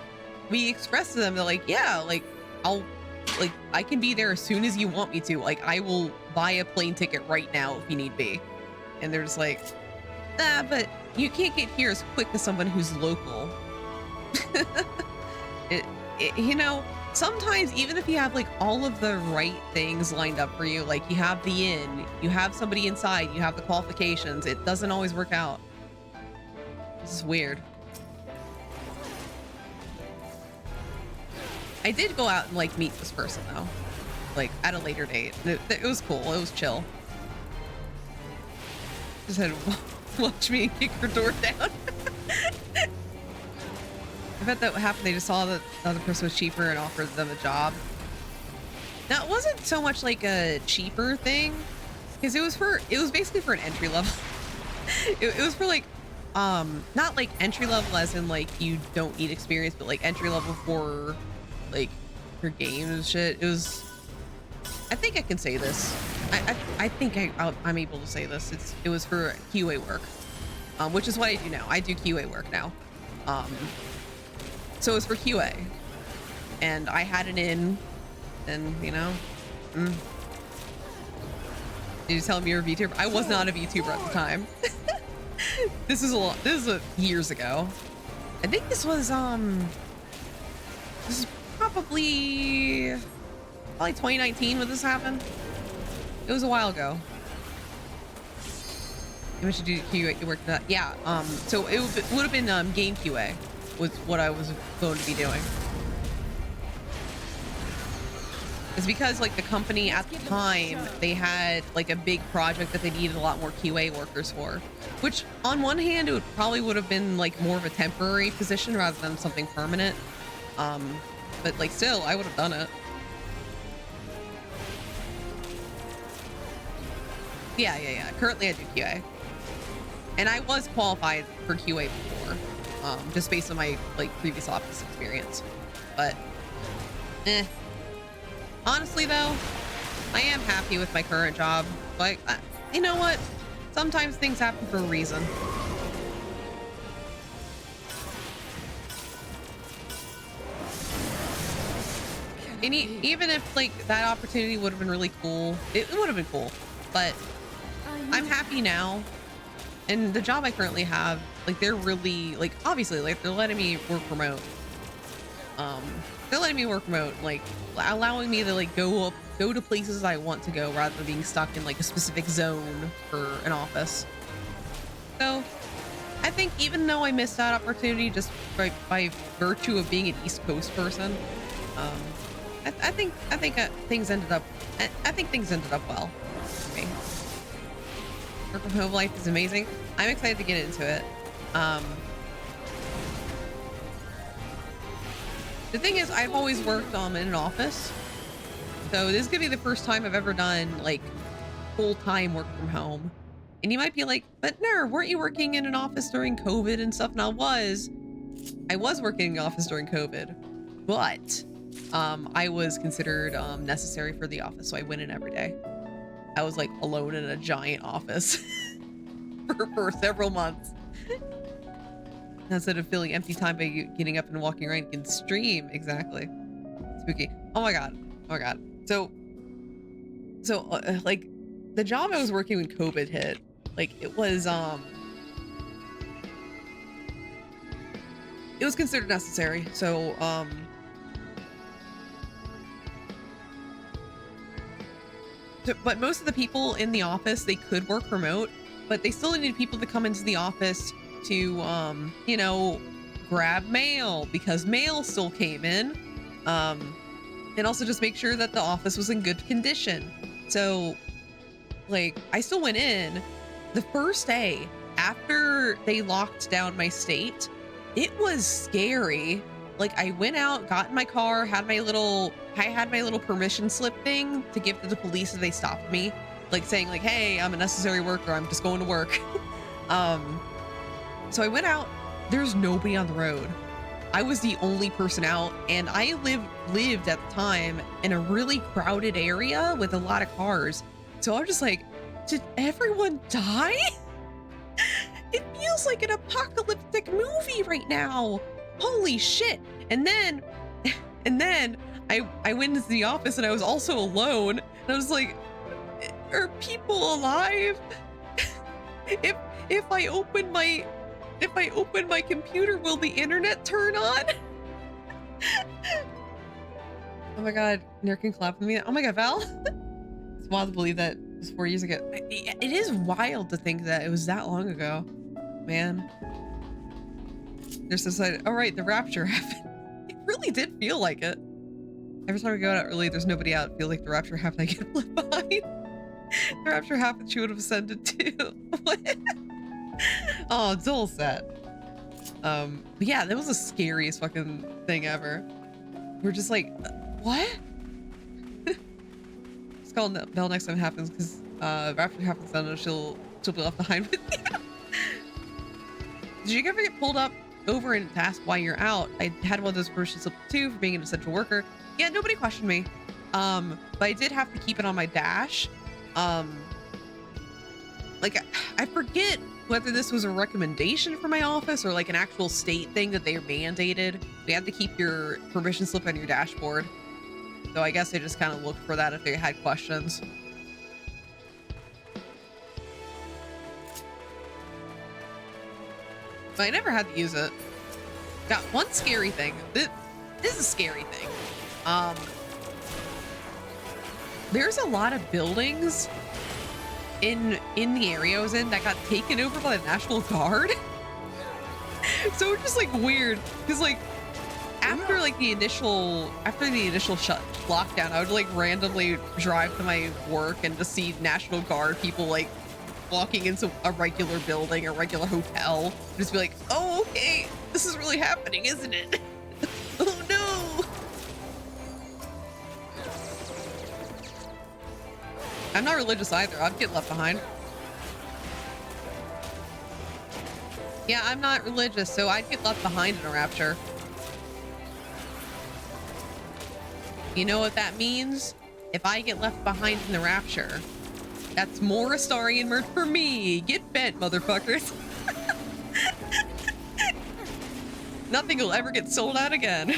we expressed to them that like, yeah, like I can be there as soon as you want me to. Like, I will buy a plane ticket right now if you need be. And they're just like, nah, but you can't get here as quick as someone who's local. You know, sometimes even if you have like all of the right things lined up for you, like you have the inn, you have somebody inside, you have the qualifications, it doesn't always work out. This is weird. I did go out and like meet this person though, like at a later date. It was cool. It was chill. Just had to watch me kick her door down. I bet that what happened. They just saw that the other person was cheaper and offered them a job. Now it wasn't so much like a cheaper thing, because it was basically for an entry level. It was for like, not like entry level as in like you don't need experience, but like entry level for like your games and shit. It was, I think I can say this. I think I'm able to say this. It was for QA work, which is what I do now. I do QA work now. So it was for QA, and I had it in, and you know, Did you tell me you're a VTuber? I was not a VTuber at the time. This is years ago. I think this was this is probably 2019 when this happened. It was a while ago. Maybe I should do QA work for that. Yeah. So it would have been game QA was what I was going to be doing. It's because like the company at the time, they had like a big project that they needed a lot more QA workers for, which on one hand, it would have been like more of a temporary position rather than something permanent. But like still, I would have done it. Yeah. Currently I do QA. And I was qualified for QA before, just based on my like previous office experience. But, honestly though, I am happy with my current job. Like, you know what? Sometimes things happen for a reason. And even if like that opportunity would have been really cool, it would have been cool, but I'm happy now. And the job I currently have, like they're really like, obviously like they're letting me work remote. They're letting me work remote, like allowing me to like go to places I want to go rather than being stuck in like a specific zone for an office. So I think even though I missed that opportunity just by virtue of being an East Coast person, I think things ended up well for me. Work from home life is amazing. I'm excited to get into it. The thing is, I've always worked in an office, so this is gonna be the first time I've ever done like full-time work from home. And you might be like, but no, weren't you working in an office during COVID and stuff? And I was working in an office during COVID, but I was considered necessary for the office, so I went in every day. I was like alone in a giant office for several months. Instead of filling empty time by getting up and walking around, you can stream. Exactly. Spooky. Oh my god. So like the job I was working when COVID hit, like it was considered necessary. So but most of the people in the office, they could work remote, but they still needed people to come into the office to you know, grab mail because mail still came in, and also just make sure that the office was in good condition. So like I still went in the first day after they locked down my state. It was scary. Like I went out, got in my car, had my little permission slip thing to give to the police if they stopped me, like saying like, hey, I'm a necessary worker, I'm just going to work. So I went out, there's nobody on the road. I was the only person out, and I lived at the time in a really crowded area with a lot of cars. So I was just like, did everyone die? It feels like an apocalyptic movie right now. Holy shit. And then I went into the office and I was also alone. And I was like, are people alive? If I open my computer, will the internet turn on? Oh my god, Nick can clap with me. Oh my god, Val. It's wild to believe that it was 4 years ago. It is wild to think that it was that long ago, man. There's this side. Oh right, the rapture happened. It really did feel like it. Every time we go out early, there's nobody out. It feels like the rapture happened. I get left behind. The rapture happened. She would have ascended too. What? Oh, it's all sad. But yeah, that was the scariest fucking thing ever. We're just like, what? Just call Belle next time it happens, because rapture happens, then she'll be left behind with you. Did you ever get pulled up over and asked why you're out? I had one of those permission slips too for being an essential worker. Yeah, nobody questioned me. But I did have to keep it on my dash Like, I forget whether this was a recommendation from my office or like an actual state thing that they mandated. We had to keep your permission slip on your dashboard. So I guess they just kind of looked for that if they had questions. But I never had to use it. Got one scary thing. This is a scary thing. There's a lot of buildings in the area I was in that got taken over by the National Guard. So it's just like weird because like after the initial lockdown, I would like randomly drive to my work and just see National Guard people like walking into a regular building, a regular hotel, just be like, oh, okay, this is really happening, isn't it? Oh no. I'm not religious either. I'd get left behind. Yeah, I'm not religious, so I'd get left behind in a rapture. You know what that means? If I get left behind in the rapture, that's more Astarian merch for me. Get bent, motherfuckers. Nothing will ever get sold out again.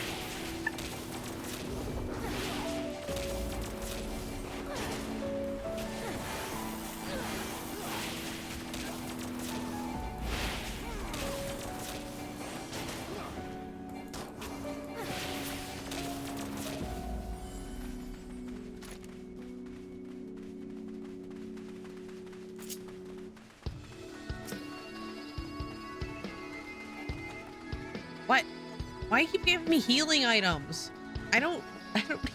What? Why do you keep giving me healing items? I don't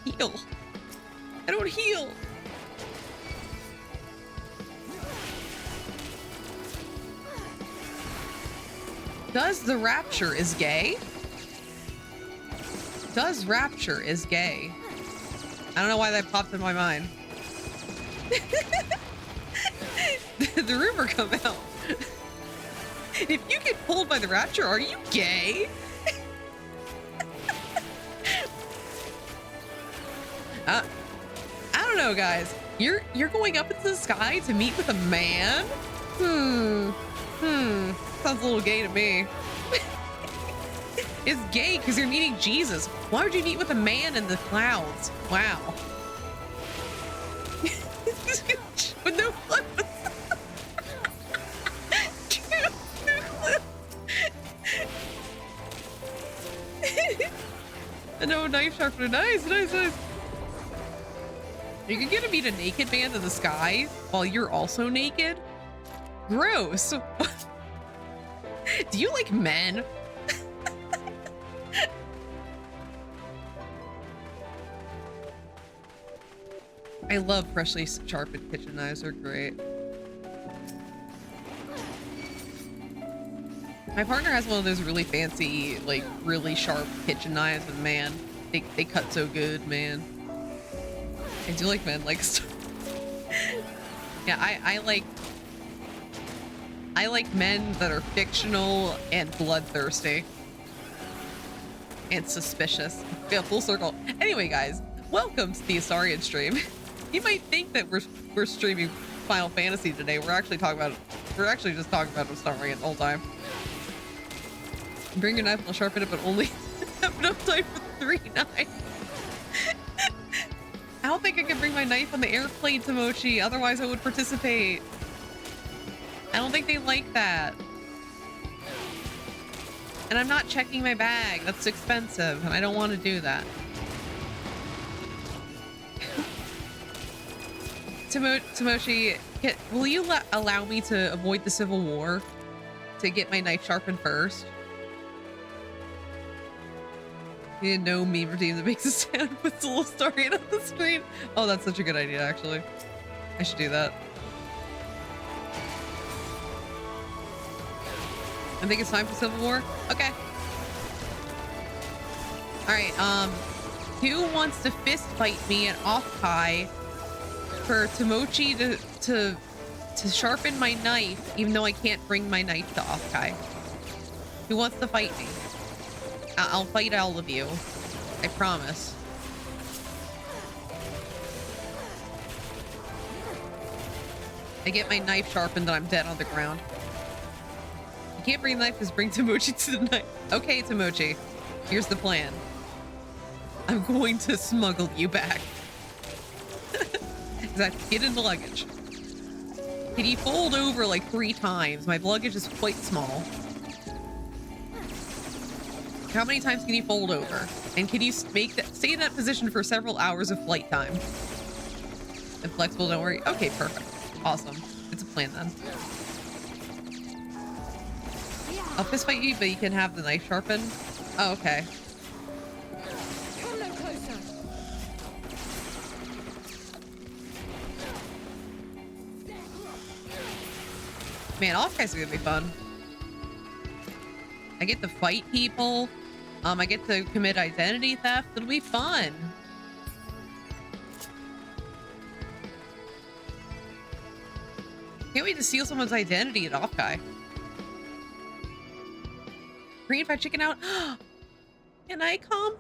heal. I don't heal. Does the rapture is gay? Does rapture is gay? I don't know why that popped in my mind. The rumor come out. If you get pulled by the rapture, are you gay? I don't know, guys. You're going up into the sky to meet with a man? Sounds a little gay to me. It's gay because you're meeting Jesus. Why would you meet with a man in the clouds? Wow. With no clothes. No knife sharpener. Nice, nice, nice. You're gonna meet a naked man in the sky while you're also naked? Gross. Do you like men? I love freshly sharpened kitchen knives. They're great. My partner has one of those really fancy, like really sharp kitchen knives, and man, they cut so good, man. I do like men like stuff. Yeah, I like men that are fictional and bloodthirsty and suspicious. Yeah, full circle. Anyway, guys, welcome to the Astarian stream. You might think that we're streaming Final Fantasy today. We're actually just talking about Astarian the whole time. Bring your knife and I'll sharpen it, but only have enough time for 3 knives. I don't think I can bring my knife on the airplane, Tomochi. Otherwise, I would participate. I don't think they like that. And I'm not checking my bag. That's expensive, and I don't want to do that. Tomochi, will you allow me to avoid the Civil War to get my knife sharpened first? You didn't know meme routine that makes a sound puts a little Astarian on the screen. Oh, that's such a good idea, actually. I should do that. I think it's time for Civil War. Okay. All right. Who wants to fist fight me at Offkai for Tomochi to sharpen my knife, even though I can't bring my knife to Offkai? Who wants to fight me? I'll fight all of you. I promise. I get my knife sharpened and I'm dead on the ground. You can't bring the knife, just bring Tomochi to the knife. Okay, Tomochi, here's the plan. I'm going to smuggle you back. Get in the luggage. Can you fold over like 3 times? My luggage is quite small. How many times can you fold over? And can you stay in that position for several hours of flight time? And flexible, don't worry. Okay, perfect. Awesome. It's a plan then. I'll fist fight you, but you can have the knife sharpened. Oh, okay. Come no closer. Man, off guys are gonna be fun. I get to fight people. I get to commit identity theft. It'll be fun. Can't wait to steal someone's identity at Offkai. Korean fried chicken out. Can I come?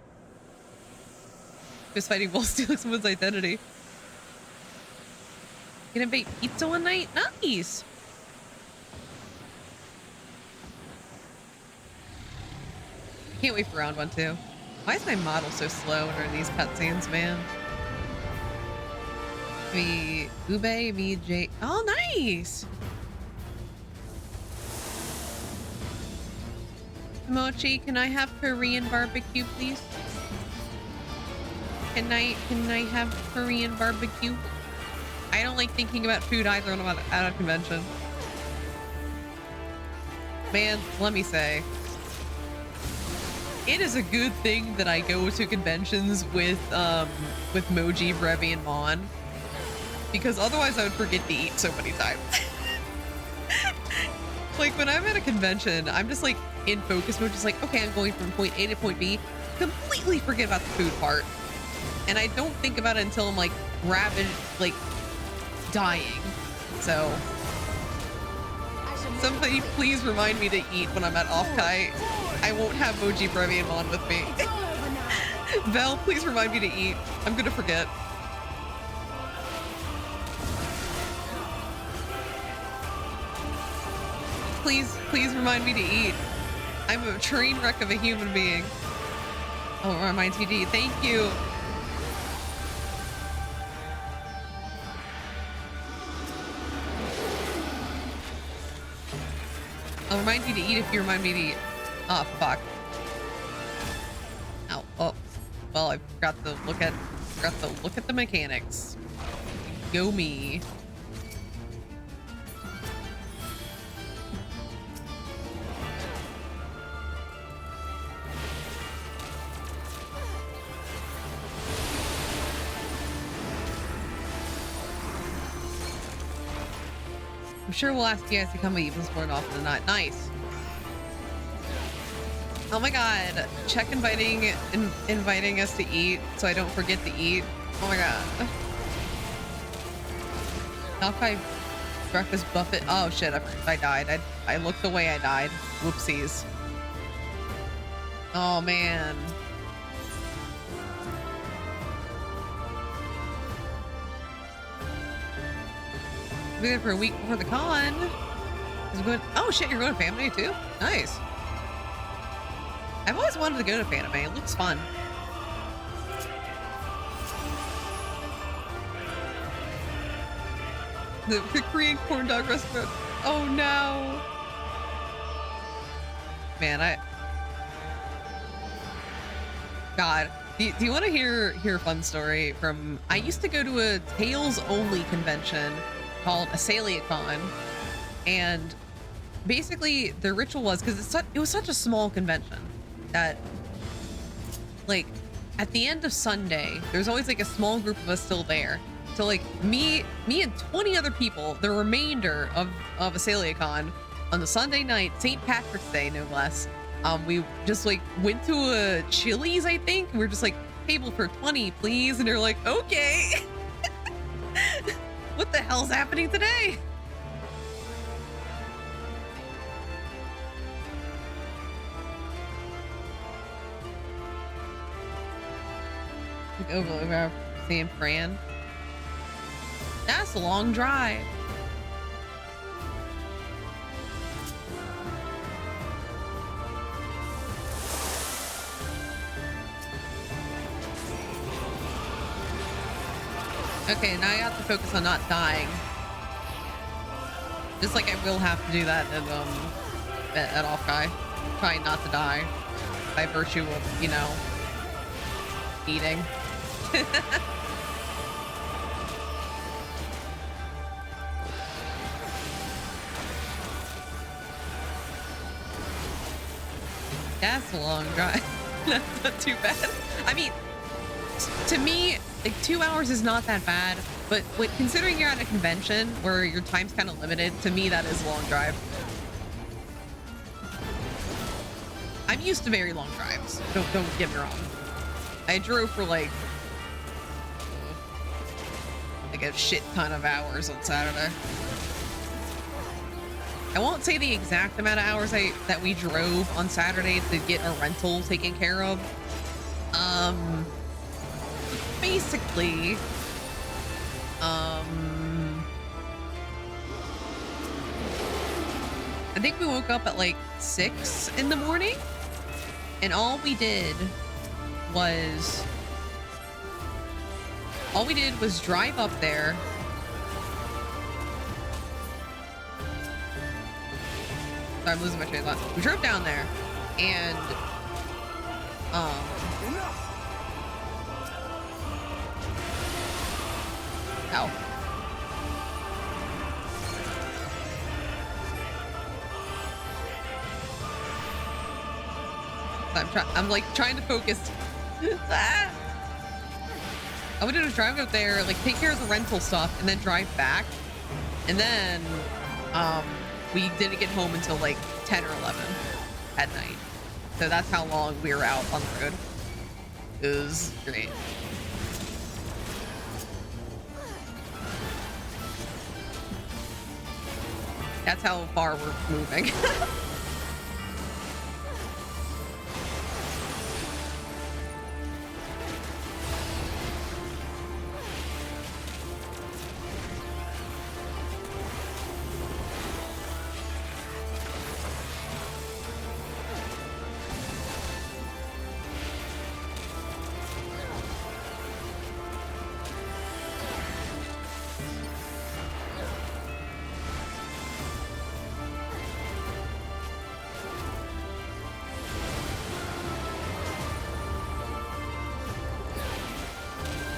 Just fighting while stealing someone's identity. Gonna bake pizza one night? Nice. Can't wait for round 1 too. Why is my model so slow under these cutscenes, man? Me Ube, me J. Oh, nice. Mochi, can I have Korean barbecue, please? Can I have Korean barbecue? I don't like thinking about food either when I'm at a convention. Man, let me say, it is a good thing that I go to conventions with Moji, Brevi, and Mon, because otherwise I would forget to eat so many times. Like when I'm at a convention, I'm just like in focus mode, just like, okay, I'm going from point A to point B, completely forget about the food part. And I don't think about it until I'm like ravaged, like dying. So somebody please remind me to eat when I'm at Offkai. I won't have Moji, Brevi, and Mon with me. Vel, please remind me to eat. I'm gonna forget. Please remind me to eat. I'm a train wreck of a human being. Oh, reminds me to eat. Thank you. I'll remind you to eat if you remind me to eat. Oh, fuck. Ow. Oh. Well, I forgot to look at the mechanics. Go me. I'm sure we'll ask you guys to come even more often than not. Nice. Oh my god. Check inviting us to eat so I don't forget to eat. Oh my god. Alki breakfast buffet. Oh shit, I died. I looked away, I died. Whoopsies. Oh man. I'll be there for a week before the con. Oh shit, you're going to Fanime too? Nice. I've always wanted to go to Fanime. It looks fun. The Korean corn dog restaurant. Oh no. Man, God. Do you want to hear a fun story from... I used to go to a Tales only convention called AsaliaCon, and basically the ritual was, because it was such a small convention that, like, at the end of Sunday there's always like a small group of us still there. So like me and 20 other people, the remainder of AsaliaCon, on the Sunday night, St. Patrick's Day no less, we just like went to a Chili's, I think. We're just like, table for 20 please, and they're like, okay. What the hell's happening today? Like over San Fran. That's a long drive. Okay, now I have to focus on not dying. Just like I will have to do that at Offguy. Trying not to die by virtue of, you know, eating. That's a long drive. That's not too bad. I mean, to me, like 2 hours is not that bad, but considering you're at a convention where your time's kind of limited, to me that is a long drive. I'm used to very long drives. Don't get me wrong. I drove for like a shit ton of hours on Saturday. I won't say the exact amount of hours that we drove on Saturday to get a rental taken care of. Basically, I think we woke up at like 6 in the morning, and all we did was drive up there. Sorry, I'm losing my train of thought. We drove down there, and ow. I'm like trying to focus. Ah! All we did was drive up there, like take care of the rental stuff, and then drive back. And then we didn't get home until like 10 or 11 at night. So that's how long we were out on the road. It was great. That's how far we're moving.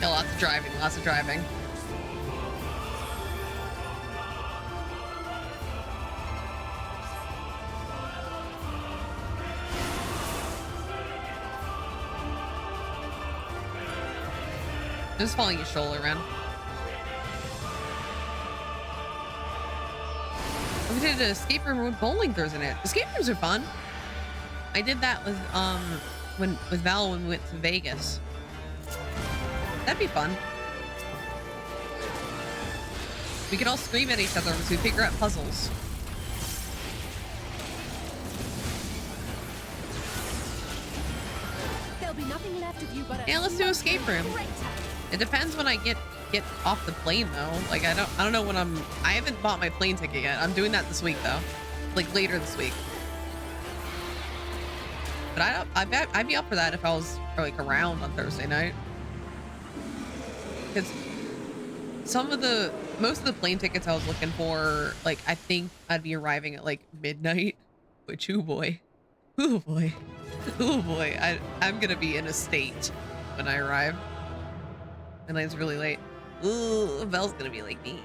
Yeah, lots of driving. Just following your shoulder around. We did an escape room with bowling throws in it. Escape rooms are fun. I did that with Val when we went to Vegas. That'd be fun. We could all scream at each other as we figure out puzzles. There'll be nothing left of you but yeah, let's do escape room. It depends when I get off the plane though. Like I don't know when I haven't bought my plane ticket yet. I'm doing that this week though. Like later this week. But I'd be up for that if I was like around on Thursday night. Because most of the plane tickets I was looking for, like I think I'd be arriving at like midnight. Which oh boy, I'm gonna be in a state when I arrive. And it's really late. Ooh, Belle's gonna be like me.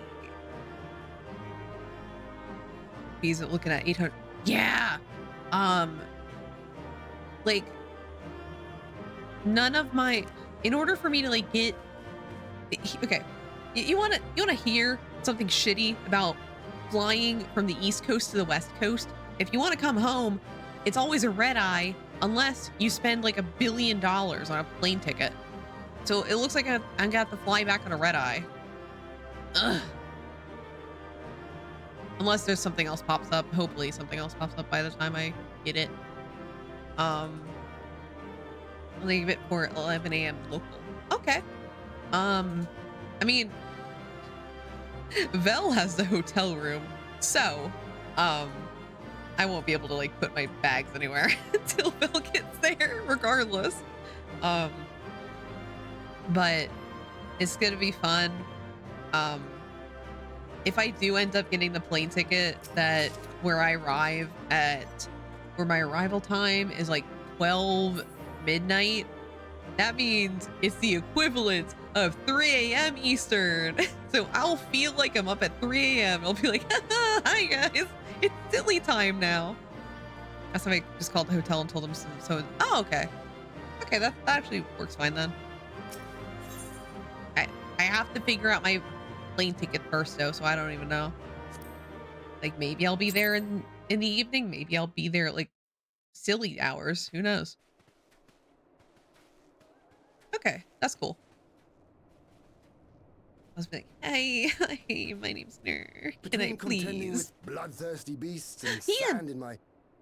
He's looking at 800. Yeah. Like none of my, in order for me to like get, okay, you want to hear something shitty about flying from the East Coast to the West Coast? If you want to come home, it's always a red eye unless you spend like $1 billion on a plane ticket. So it looks like I'm gonna have to fly back on a red eye. Ugh. Unless there's something else pops up. Hopefully something else pops up by the time I get it. I'll leave it for 11 a.m. local. Okay. I mean, Vel has the hotel room, so I won't be able to like put my bags anywhere until Vel gets there, regardless. But It's gonna be fun. Um, if I do end up getting the plane ticket where I arrive at, where my arrival time is like 12 midnight, that means it's the equivalent of 3 a.m. Eastern. So I'll feel like I'm up at 3 a.m. I'll be like, hi guys, it's silly time now. That's why I just called the hotel and told them so. Oh, okay. Okay, that actually works fine then. I have to figure out my plane ticket first though, so I don't even know. Like maybe I'll be there in the evening. Maybe I'll be there at like silly hours. Who knows? Okay, that's cool. I was like, hey, hey, my name's Ner. Can I Between contending please? with bloodthirsty beasts and Ian! sand in my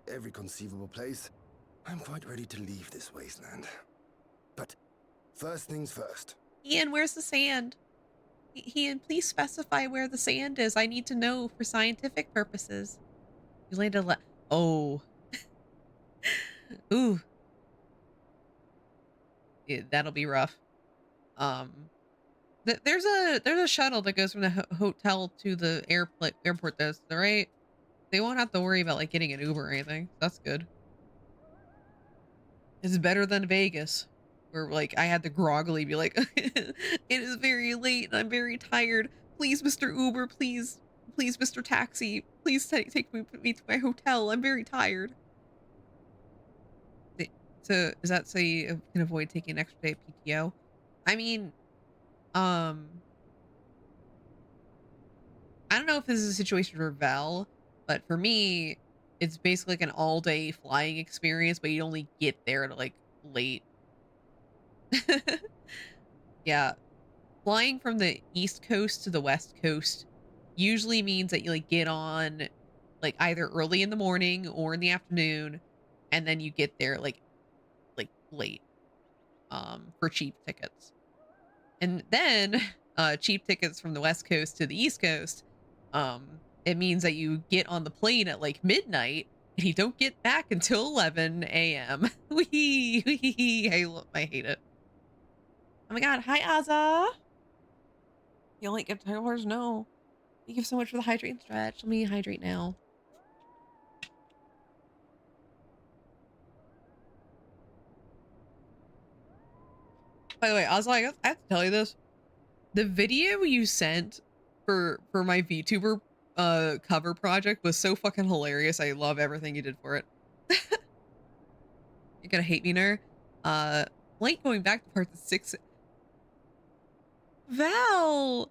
every conceivable place, I'm quite ready to leave this wasteland. But first things first. Ian, where's the sand? Ian, please specify where the sand is. I need to know for scientific purposes. You landed oh. Ooh. Yeah, that'll be rough. There's a shuttle that goes from the hotel to the airport. That's right. They won't have to worry about like getting an Uber or anything. That's good. It's better than Vegas, where like I had to groggily be like, it is very late and I'm very tired. Please, Mr. Uber, please, Mr. Taxi, please take me to my hotel. I'm very tired. So is that so you can avoid taking an extra day of PTO? I mean, I don't know if this is a situation for Val, but for me, it's basically like an all-day flying experience, but you only get there at like late. Yeah, flying from the East Coast to the West Coast usually means that you like get on like either early in the morning or in the afternoon, and then you get there like late for cheap tickets. And then cheap tickets from the West Coast to the East Coast, it means that you get on the plane at like midnight and you don't get back until 11 a.m. I hate it. Oh my god, hi Azza. You only get $10? No. Thank you so much for the hydrate and stretch. Let me hydrate now. By the way, Azza, I have to tell you this. The video you sent for my VTuber cover project was so fucking hilarious. I love everything you did for it. You're gonna hate me, Ner. Like going back to parts of 6. Val,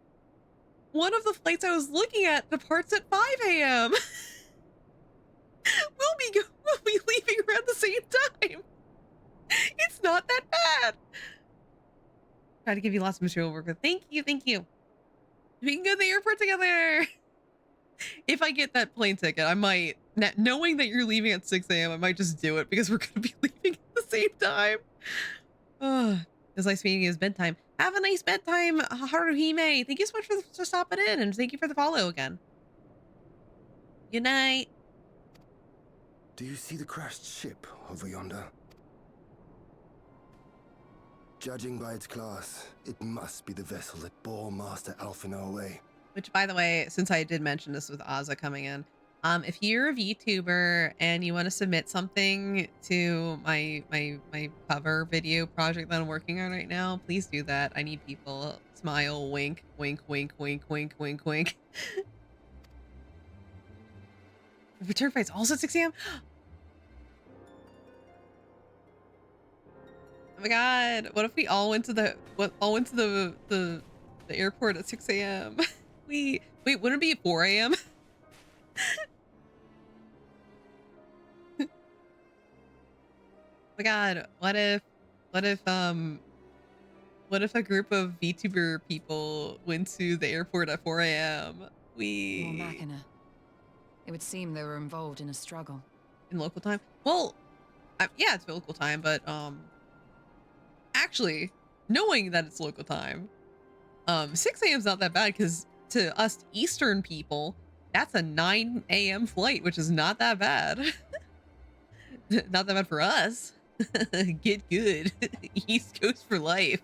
one of the flights I was looking at departs at 5 a.m. we'll be leaving around the same time. It's not that bad. Try to give you lots of material work. Thank you. We can go to the airport together. If I get that plane ticket, I might, knowing that you're leaving at 6 a.m., I might just do it because we're going to be leaving at the same time. It's like speaking his bedtime. Have a nice bedtime, Haruhime. Thank you so much for stopping in, and thank you for the follow again. Good night. Do you see the crashed ship over yonder? Judging by its class, it must be the vessel that bore Master Alphino away. Which, by the way, since I did mention this with Azza coming in, if you're a VTuber and you want to submit something to my cover video project that I'm working on right now, please do that. I need people. Smile, wink, wink, wink, wink, wink, wink, wink. Return flight's also at 6 a.m. Oh my god! What if we all went to the airport at 6 a.m.? Wait, wouldn't it be 4 a.m.? Oh my god! What if a group of VTuber people went to the airport at 4 a.m.? More Machina. It would seem they were involved in a struggle. In local time? Well, yeah, it's local time, but actually, knowing that it's local time, 6 a.m. is not that bad because to us Eastern people, that's a 9 a.m. flight, which is not that bad. Not that bad for us. Get good. East Coast for life.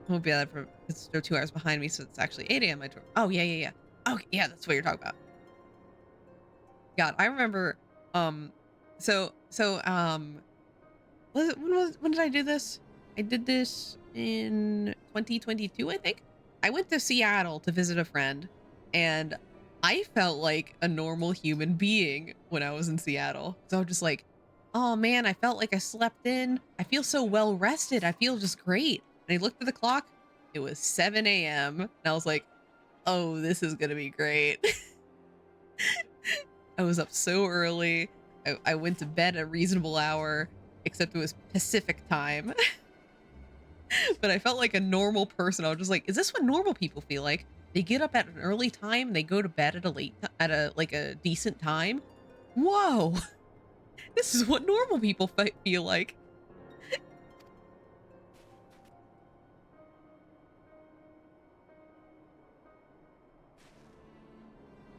won't be that for because they're 2 hours behind me, so it's actually 8 a.m. my tour. Oh yeah. Okay, yeah, that's what you're talking about. God, I remember. When did I do this? I did this in 2022, I think. I went to Seattle to visit a friend, and I felt like a normal human being when I was in Seattle. So I'm just like, oh man, I felt like I slept in. I feel so well rested. I feel just great. And I looked at the clock. It was 7 a.m. And I was like, oh, this is gonna be great. I was up so early. I went to bed at a reasonable hour, except it was Pacific time. But I felt like a normal person. I was just like, is this what normal people feel like? They get up at an early time, they go to bed at a decent time. Whoa, this is what normal people feel like.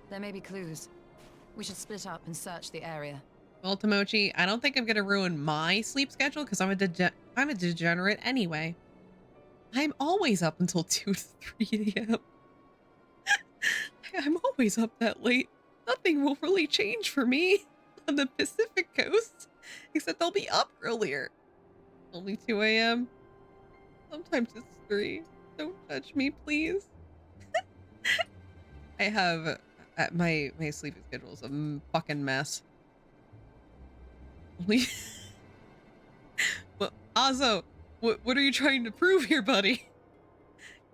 There may be clues. We should split up and search the area. Well, Tomochi, I don't think I'm gonna ruin my sleep schedule because I'm a degenerate anyway. I'm always up until 2 to 3 a.m. I'm always up that late. Nothing will really change for me on the Pacific Coast, except I'll be up earlier. Only 2 a.m. Sometimes it's 3. Don't judge me, please. I have my sleeping schedule is a fucking mess. Well, Azo, what are you trying to prove here, buddy?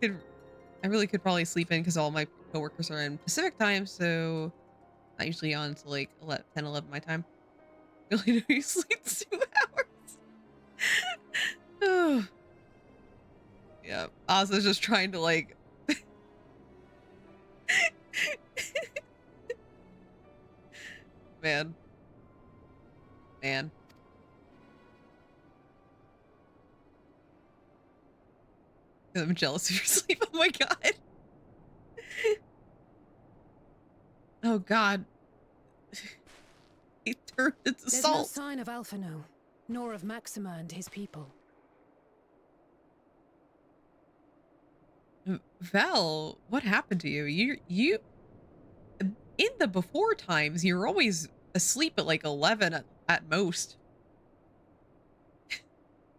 I really could probably sleep in because all my coworkers are in Pacific time, so not usually on until like 10, 11 my time. Really, do you sleep 2 hours? Oh. Yeah, Azo's just trying to like... Man. I'm jealous of your sleep. Oh my god. Oh god. He turned into There's salt. no sign of Alphino, nor of Maxima and his people. Vel, what happened to you? You in the before times, you were always asleep at like 11 at most.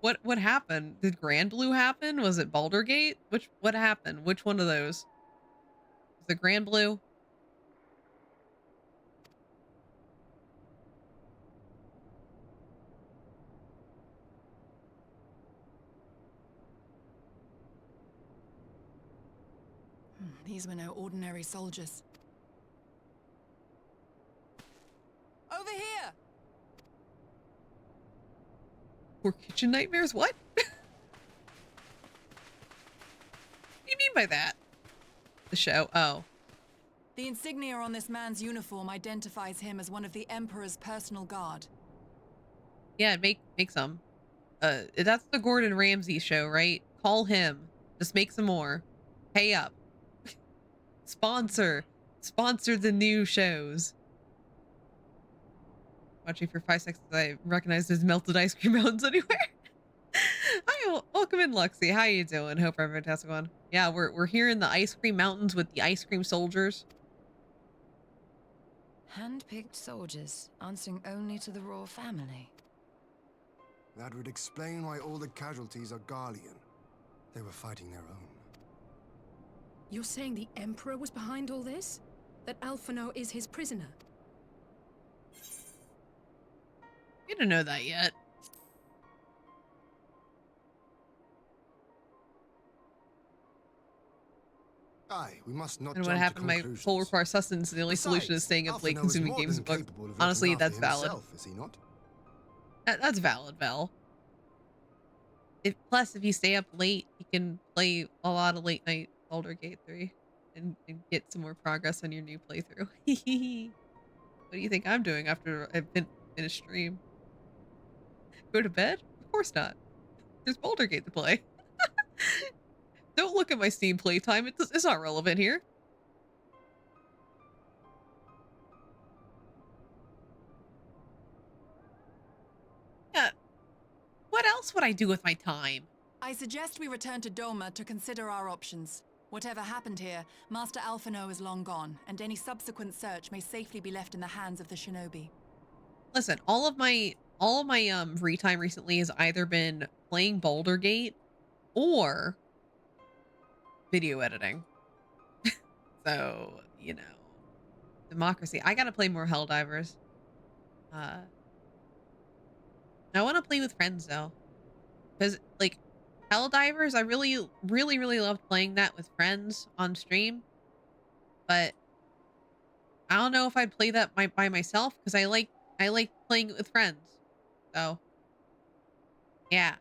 What happened? Did Grand Blue happen? Was it Baldurgate? What happened? Which one of those? Was it Grand Blue? These were no ordinary soldiers. Over here! Or kitchen nightmares? What? What do you mean by that? The show? Oh. The insignia on this man's uniform identifies him as one of the Emperor's personal guard. Yeah, make some. That's the Gordon Ramsay show, right? Call him. Just make some more. Pay up. Sponsor the new shows. Watching for 5 seconds, I recognize there's melted ice cream mountains anywhere. Hi, welcome in, Luxie. How you doing? Hope everyone has a good one. Yeah, we're here in the ice cream mountains with the ice cream soldiers. Hand-picked soldiers, answering only to the royal family. That would explain why all the casualties are Garlean. They were fighting their own. You're saying the Emperor was behind all this? That Alphino is his prisoner? You don't know that yet. Aye, we must not. And what happened? My full require sustenance. The only solution is staying up late, consuming games and books. Honestly, that's valid. Is he not? That's valid, Val. Plus, if you stay up late, you can play a lot of late night Baldur's Gate 3 and get some more progress on your new playthrough. What do you think I'm doing after I've been in a stream? Go to bed? Of course not. There's Baldur's Gate to play. Don't look at my Steam playtime. It's not relevant here. Yeah. What else would I do with my time? I suggest we return to Doma to consider our options. Whatever happened here, Master Alphino is long gone, and any subsequent search may safely be left in the hands of the shinobi. Listen, all of my free time recently has either been playing Baldur's Gate or video editing. So, you know, democracy. I gotta play more Helldivers. I want to play with friends though, because like Helldivers, I really, really, really loved playing that with friends on stream, but I don't know if I'd play that by myself because I like playing it with friends. So, yeah.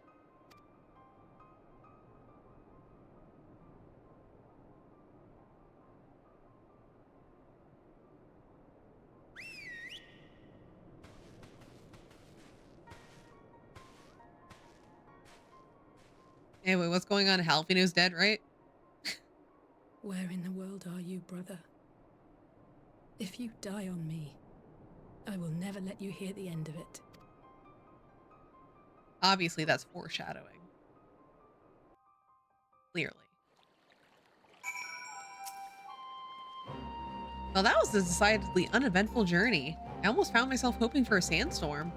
Anyway, what's going on? Halfino's dead, right? Where in the world are you, brother? If you die on me, I will never let you hear the end of it. Obviously, that's foreshadowing. Clearly. Well, that was a decidedly uneventful journey. I almost found myself hoping for a sandstorm.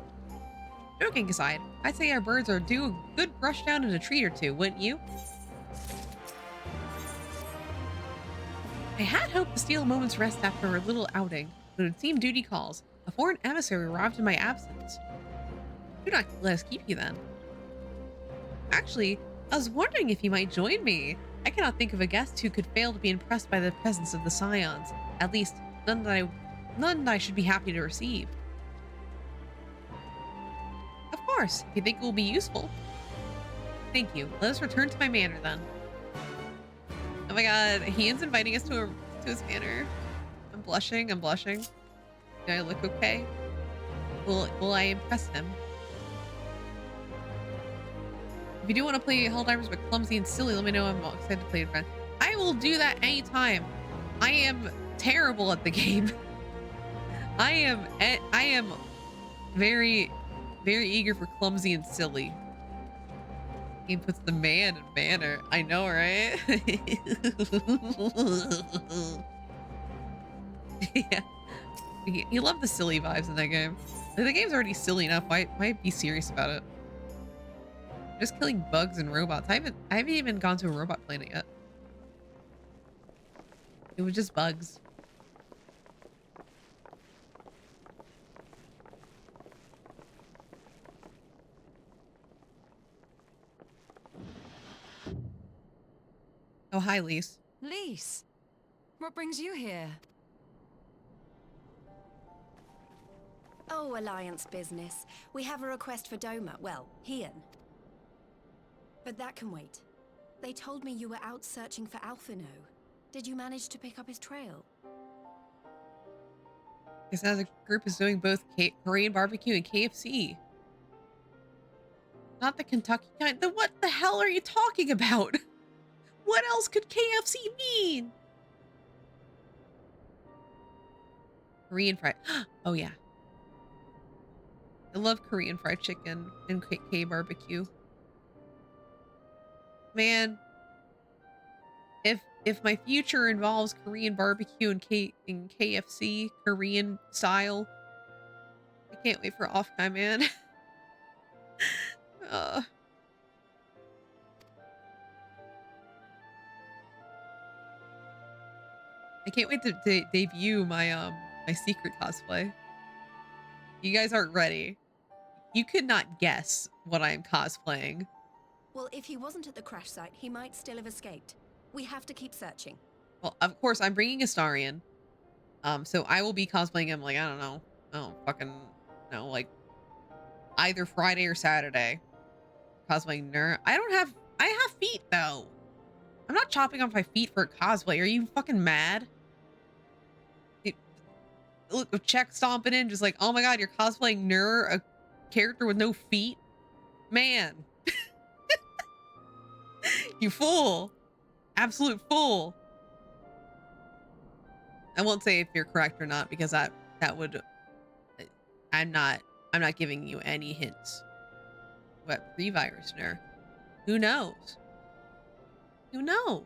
Joking aside, I'd say our birds are due a good brush down and a treat or two, wouldn't you? I had hoped to steal a moment's rest after a little outing, but it seemed duty calls. A foreign emissary arrived in my absence. Do not let us keep you then. Actually, I was wondering if you might join me. I cannot think of a guest who could fail to be impressed by the presence of the Scions. At least, none that I should be happy to receive. Of course, if you think it will be useful. Thank you. Let us return to my manor then. Oh my god, Ian's inviting us to his manor. I'm blushing. Do I look okay? Will I impress him? If you do want to play Helldivers but clumsy and silly, let me know. I'm excited to play with friends. I will do that anytime. I am terrible at the game. I am very, very eager for clumsy and silly. He puts the man in manner. I know, right? Yeah. You love the silly vibes in that game. Like, the game's already silly enough. Why be serious about it? Just killing bugs and robots. I haven't even gone to a robot planet yet. It was just bugs. Oh, hi, Lise. Lise, what brings you here? Oh, Alliance business. We have a request for Doma. Well, Hian. But that can wait. They told me you were out searching for Alphino. Did you manage to pick up his trail? Because now the group is doing both Korean barbecue and KFC. Not the Kentucky kind. Then what the hell are you talking about? What else could KFC mean? Korean fried. Oh, yeah. I love Korean fried chicken and K barbecue. Man, if my future involves Korean barbecue and KFC, Korean style, I can't wait for off-time, man. I can't wait to debut my my secret cosplay. You guys aren't ready. You could not guess what I am cosplaying. Well, if he wasn't at the crash site, he might still have escaped. We have to keep searching. Well, of course, I'm bringing Astarion. So I will be cosplaying him, like, I don't know. Oh, fucking, no, like, either Friday or Saturday. Cosplaying Nur. I have feet, though. I'm not chopping off my feet for a cosplay. Are you fucking mad? Look, check stomping in, just like, oh my god, you're cosplaying Nur, a character with no feet? Man. You fool. Absolute fool. I won't say if you're correct or not, because that would, I'm not giving you any hints. What pre-virus Nur? Who knows? Who knows?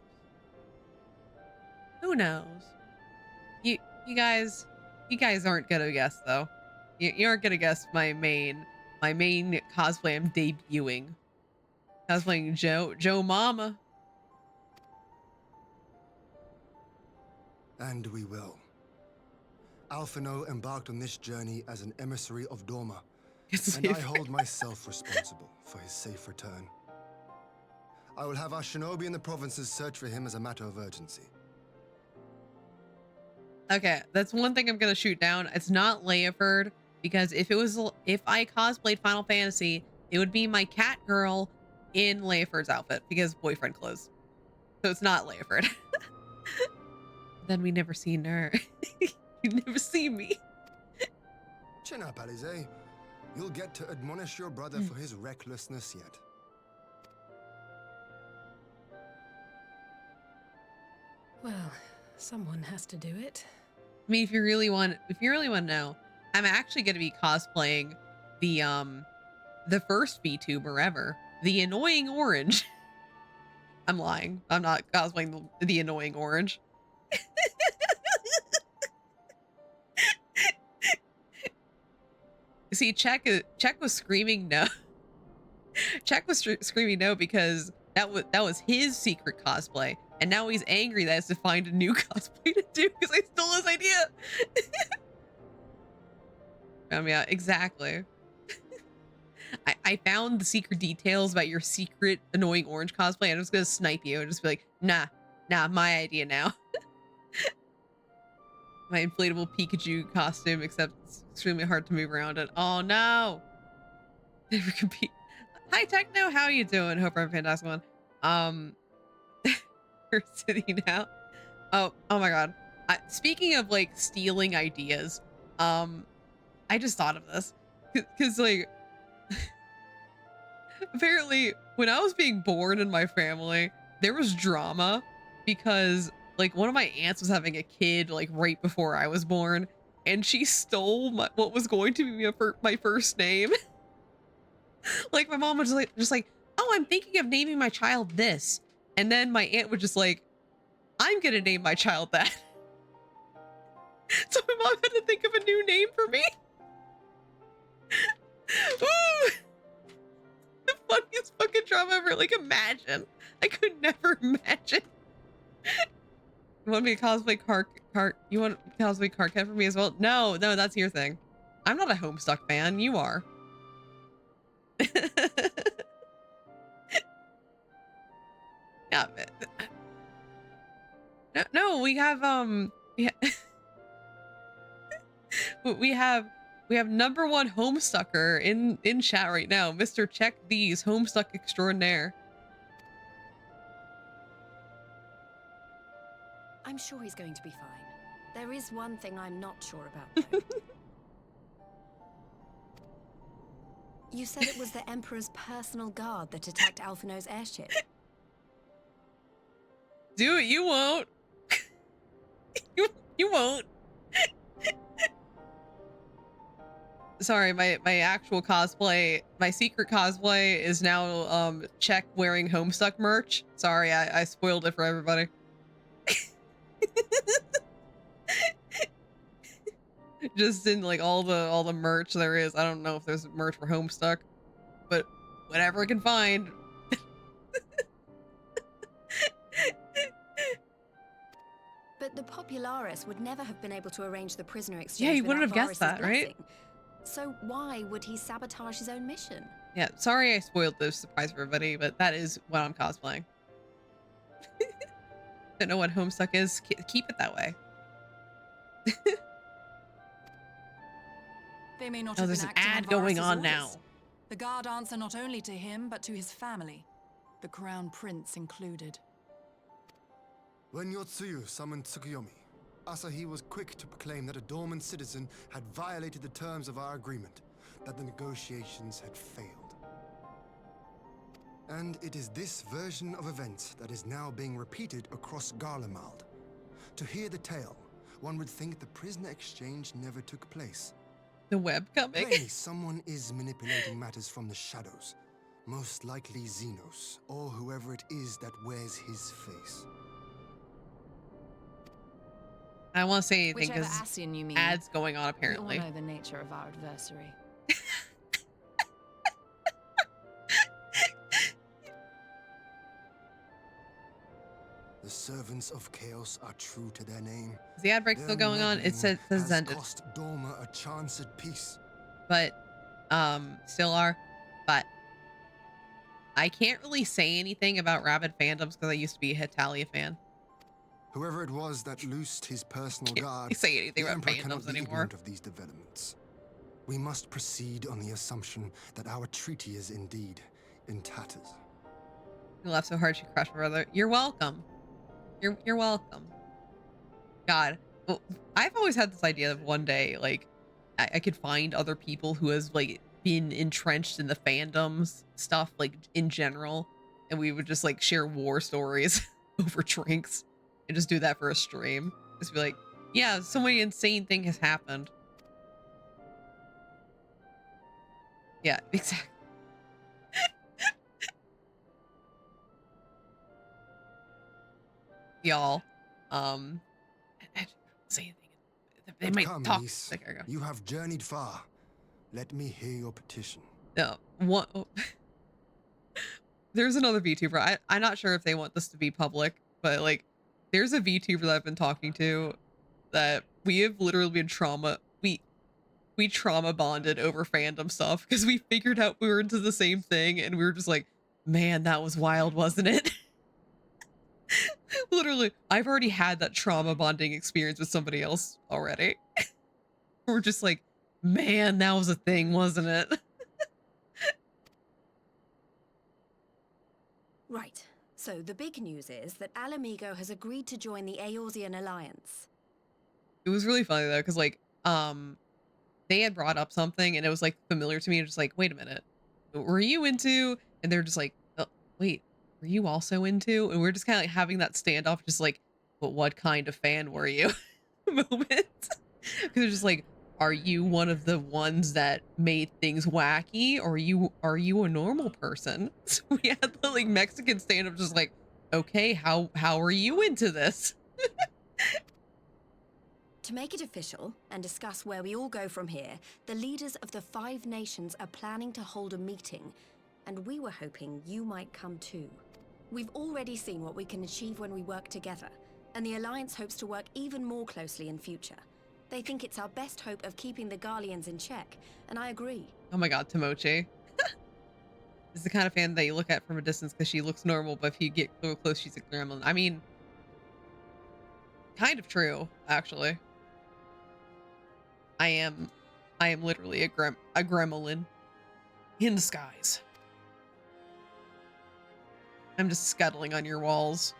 Who knows? You guys aren't gonna guess though. You aren't gonna guess my main cosplay I'm debuting. Cosplaying Joe Mama. And we will. Alphino embarked on this journey as an emissary of Dorma, and I hold myself responsible for his safe return. I will have our shinobi in the provinces search for him as a matter of urgency. Okay, that's one thing I'm gonna shoot down. It's not Leoford, because if I cosplayed Final Fantasy, it would be my cat girl in Leoford's outfit because boyfriend clothes. So it's not Leoford. Then we never seen her. You never see me. Chin up, Alize. You'll get to admonish your brother for his recklessness yet. Well, someone has to do it. I mean, if you really want to know, I'm actually going to be cosplaying the first VTuber ever, the annoying orange. I'm lying. I'm not cosplaying the annoying orange. See, Check was screaming no. Check was screaming no because that was his secret cosplay, and now he's angry that he has to find a new cosplay to do because I stole his idea. Yeah, exactly. I found the secret details about your secret annoying orange cosplay, and I'm just gonna snipe you and just be like, nah, my idea now. My inflatable Pikachu costume, except it's extremely hard to move around it. Oh no! Never compete. Hi Techno, how you doing? Hope I'm a fantastic one. We're sitting now. Oh my god. Speaking of like stealing ideas, I just thought of this because like apparently when I was being born in my family, there was drama because like one of my aunts was having a kid like right before I was born, and she stole what was going to be my first name. Like my mom was just like, oh, I'm thinking of naming my child this, and then my aunt was just like, I'm gonna name my child that. So my mom had to think of a new name for me. Ooh, the funniest fucking drama ever. Like imagine, I could never imagine. You want me to cosplay you want to cosplay Carcat for me as well? No, that's your thing. I'm not a Homestuck fan. You are. Yeah. No, we have we have #1 Homestucker in chat right now, Mr. Check These Homestuck extraordinaire. I'm sure he's going to be fine. There is one thing I'm not sure about, though. You said it was the Emperor's personal guard that attacked Alphino's airship. Do it, you won't. You won't. Sorry, my actual cosplay, my secret cosplay is now Check wearing Homestuck merch. Sorry, I spoiled it for everybody. Just in like all the merch there is. I don't know if there's merch for Homestuck, but whatever I can find. But the Popularis would never have been able to arrange the prisoner exchange. Yeah, you wouldn't have without guessed that, Varus's right? blessing. So why would he sabotage his own mission? Yeah, sorry I spoiled the surprise for everybody, but that is what I'm cosplaying. Don't know what Homestuck is. Keep it that way. They may not Oh, have there's been an acting ad on going Varus's on orders. now. The guard answer not only to him, but to his family, the Crown Prince included. When Yotsuyu summoned Tsukuyomi, Asahi was quick to proclaim that a dormant citizen had violated the terms of our agreement, that the negotiations had failed. And it is this version of events that is now being repeated across Garlemald. To hear the tale, one would think the prisoner exchange never took place. The webcomic. Plainly, someone is manipulating matters from the shadows. Most likely Xenos, or whoever it is that wears his face. I don't want to say anything Whichever because Ascian you mean. ads going on We all apparently. know the nature of our adversary. The servants of chaos are true to their name. Is the ad break still going on? It says has ended, cost Dorma a chance at peace. but still are. But I can't really say anything about rabid fandoms because I used to be a Hetalia fan. Whoever it was that loosed his personal guard, say anything the about Emperor cannot fandoms be anymore. ignorant of these developments. We must proceed on the assumption that our treaty is indeed in tatters. You laughed so hard she crushed my brother. You're welcome. You're welcome. God, well, I've always had this idea of one day, like, I could find other people who has like been entrenched in the fandoms stuff, like in general, and we would just like share war stories over drinks and just do that for a stream. Just be like, yeah, so many insane thing has happened. Yeah, exactly. Y'all, I don't say anything. They might Come, talk. niece. Like, I go. You have journeyed far. Let me hear your petition. No, one. Oh. There's another VTuber. I'm not sure if they want this to be public, but like, there's a VTuber that I've been talking to that we have literally been we trauma bonded over fandom stuff because we figured out we were into the same thing and we were just like, man, that was wild, wasn't it? Literally, I've already had that trauma bonding experience with somebody else already. We're just like, man, that was a thing, wasn't it? Right. So the big news is that Alamigo has agreed to join the Eorzean Alliance. It was really funny though, because like, they had brought up something and it was like familiar to me and just like, wait a minute, were you into? And they're just like, oh, wait, were you also into? And we're just kind of like having that standoff, just like, but what kind of fan were you? Moment. Because they're just like, are you one of the ones that made things wacky, or are you a normal person? So we had the like Mexican stand-up, just like, okay, how are you into this? To make it official and discuss where we all go from here, the leaders of the 5 nations are planning to hold a meeting, and we were hoping you might come too. We've already seen what we can achieve when we work together, and the Alliance hopes to work even more closely in future. They think it's our best hope of keeping the Garleans in check, and I agree. Oh my god, Tomochi. Is the kind of fan that you look at from a distance because she looks normal, but if you get real close, she's a gremlin. I mean, kind of true, actually. I am literally a gremlin in disguise. I'm just scuttling on your walls.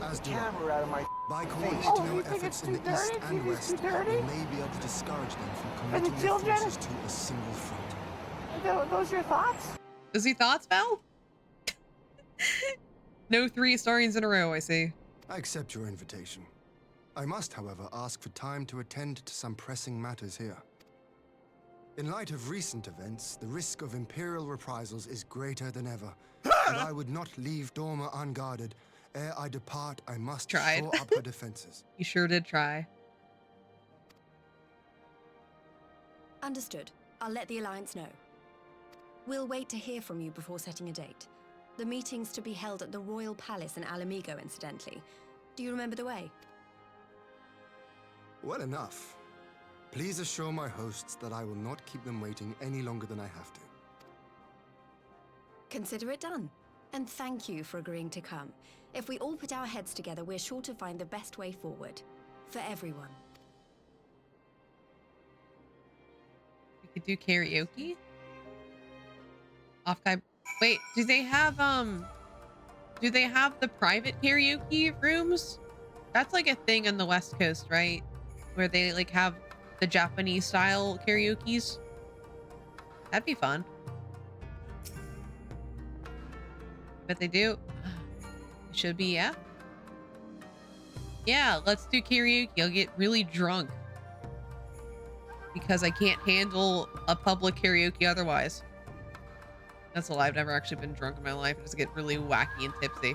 As do Camera out of my by face. coordinating Oh, you our think efforts it's in the too east dirty? and You think west, it's too we dirty? may be able to discourage them from the committing their children? forces to a single front. Those your thoughts? Is he thoughts, Val? No 3 historians in a row, I see. I accept your invitation. I must, however, ask for time to attend to some pressing matters here. In light of recent events, the risk of Imperial reprisals is greater than ever, and I would not leave Dorma unguarded. Ere I depart, I must Tried. shore up her defenses. You sure did try. Understood. I'll let the Alliance know. We'll wait to hear from you before setting a date. The meeting's to be held at the Royal Palace in Alamigo, incidentally. Do you remember the way? Well enough. Please assure my hosts that I will not keep them waiting any longer than I have to. Consider it done. And thank you for agreeing to come. If we all put our heads together, we're sure to find the best way forward. For everyone. We could do karaoke? Off time. Wait, do they have the private karaoke rooms? That's like a thing on the West Coast, right? Where they like have the Japanese style karaoke's. That'd be fun. Bet they do. It should be, yeah. Yeah, let's do karaoke. I'll get really drunk. Because I can't handle a public karaoke otherwise. That's a lie. I've never actually been drunk in my life. I just get really wacky and tipsy.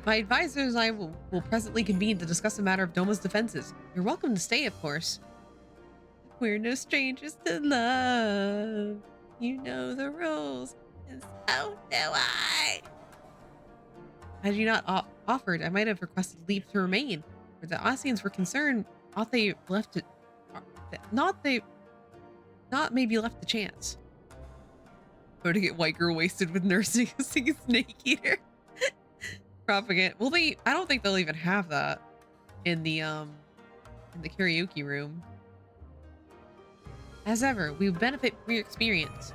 My advisors and I will presently convene to discuss the matter of Doma's defenses. You're welcome to stay, of course. We're no strangers to love. You know the rules, and so do I. Had you not offered, I might have requested leave to remain. Where the Ossians were concerned, thought they left it. Not maybe left the chance. Go to get white girl wasted with nursing a snake eater. Propaganda. Well, I don't think they'll even have that in the karaoke room. As ever, we would benefit from your experience.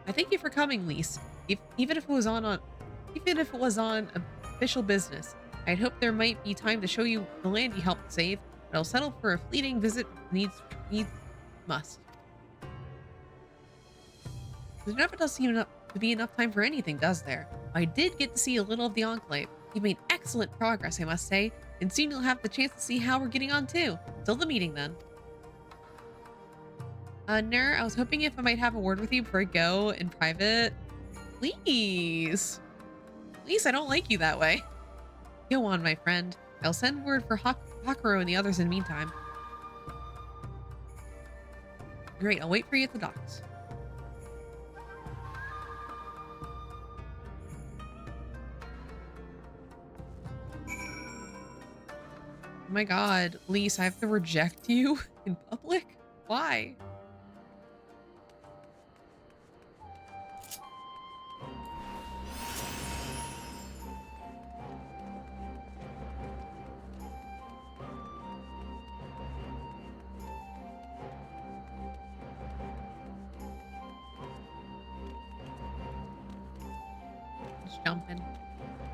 I thank you for coming, Lise. Even if it was on official business, I'd hope there might be time to show you the land you helped save, but I'll settle for a fleeting visit needs must. There never does seem to be enough time for anything, does there? I did get to see a little of the Enclave. You made excellent progress, I must say, and soon you'll have the chance to see how we're getting on too. Till the meeting then. Nur, I was hoping if I might have a word with you before I go in private. Please. Please, I don't like you that way. Go on, my friend. I'll send word for Hakuro and the others in the meantime. Great, I'll wait for you at the docks. Oh my god, Lise, I have to reject you in public? Why? Just jumping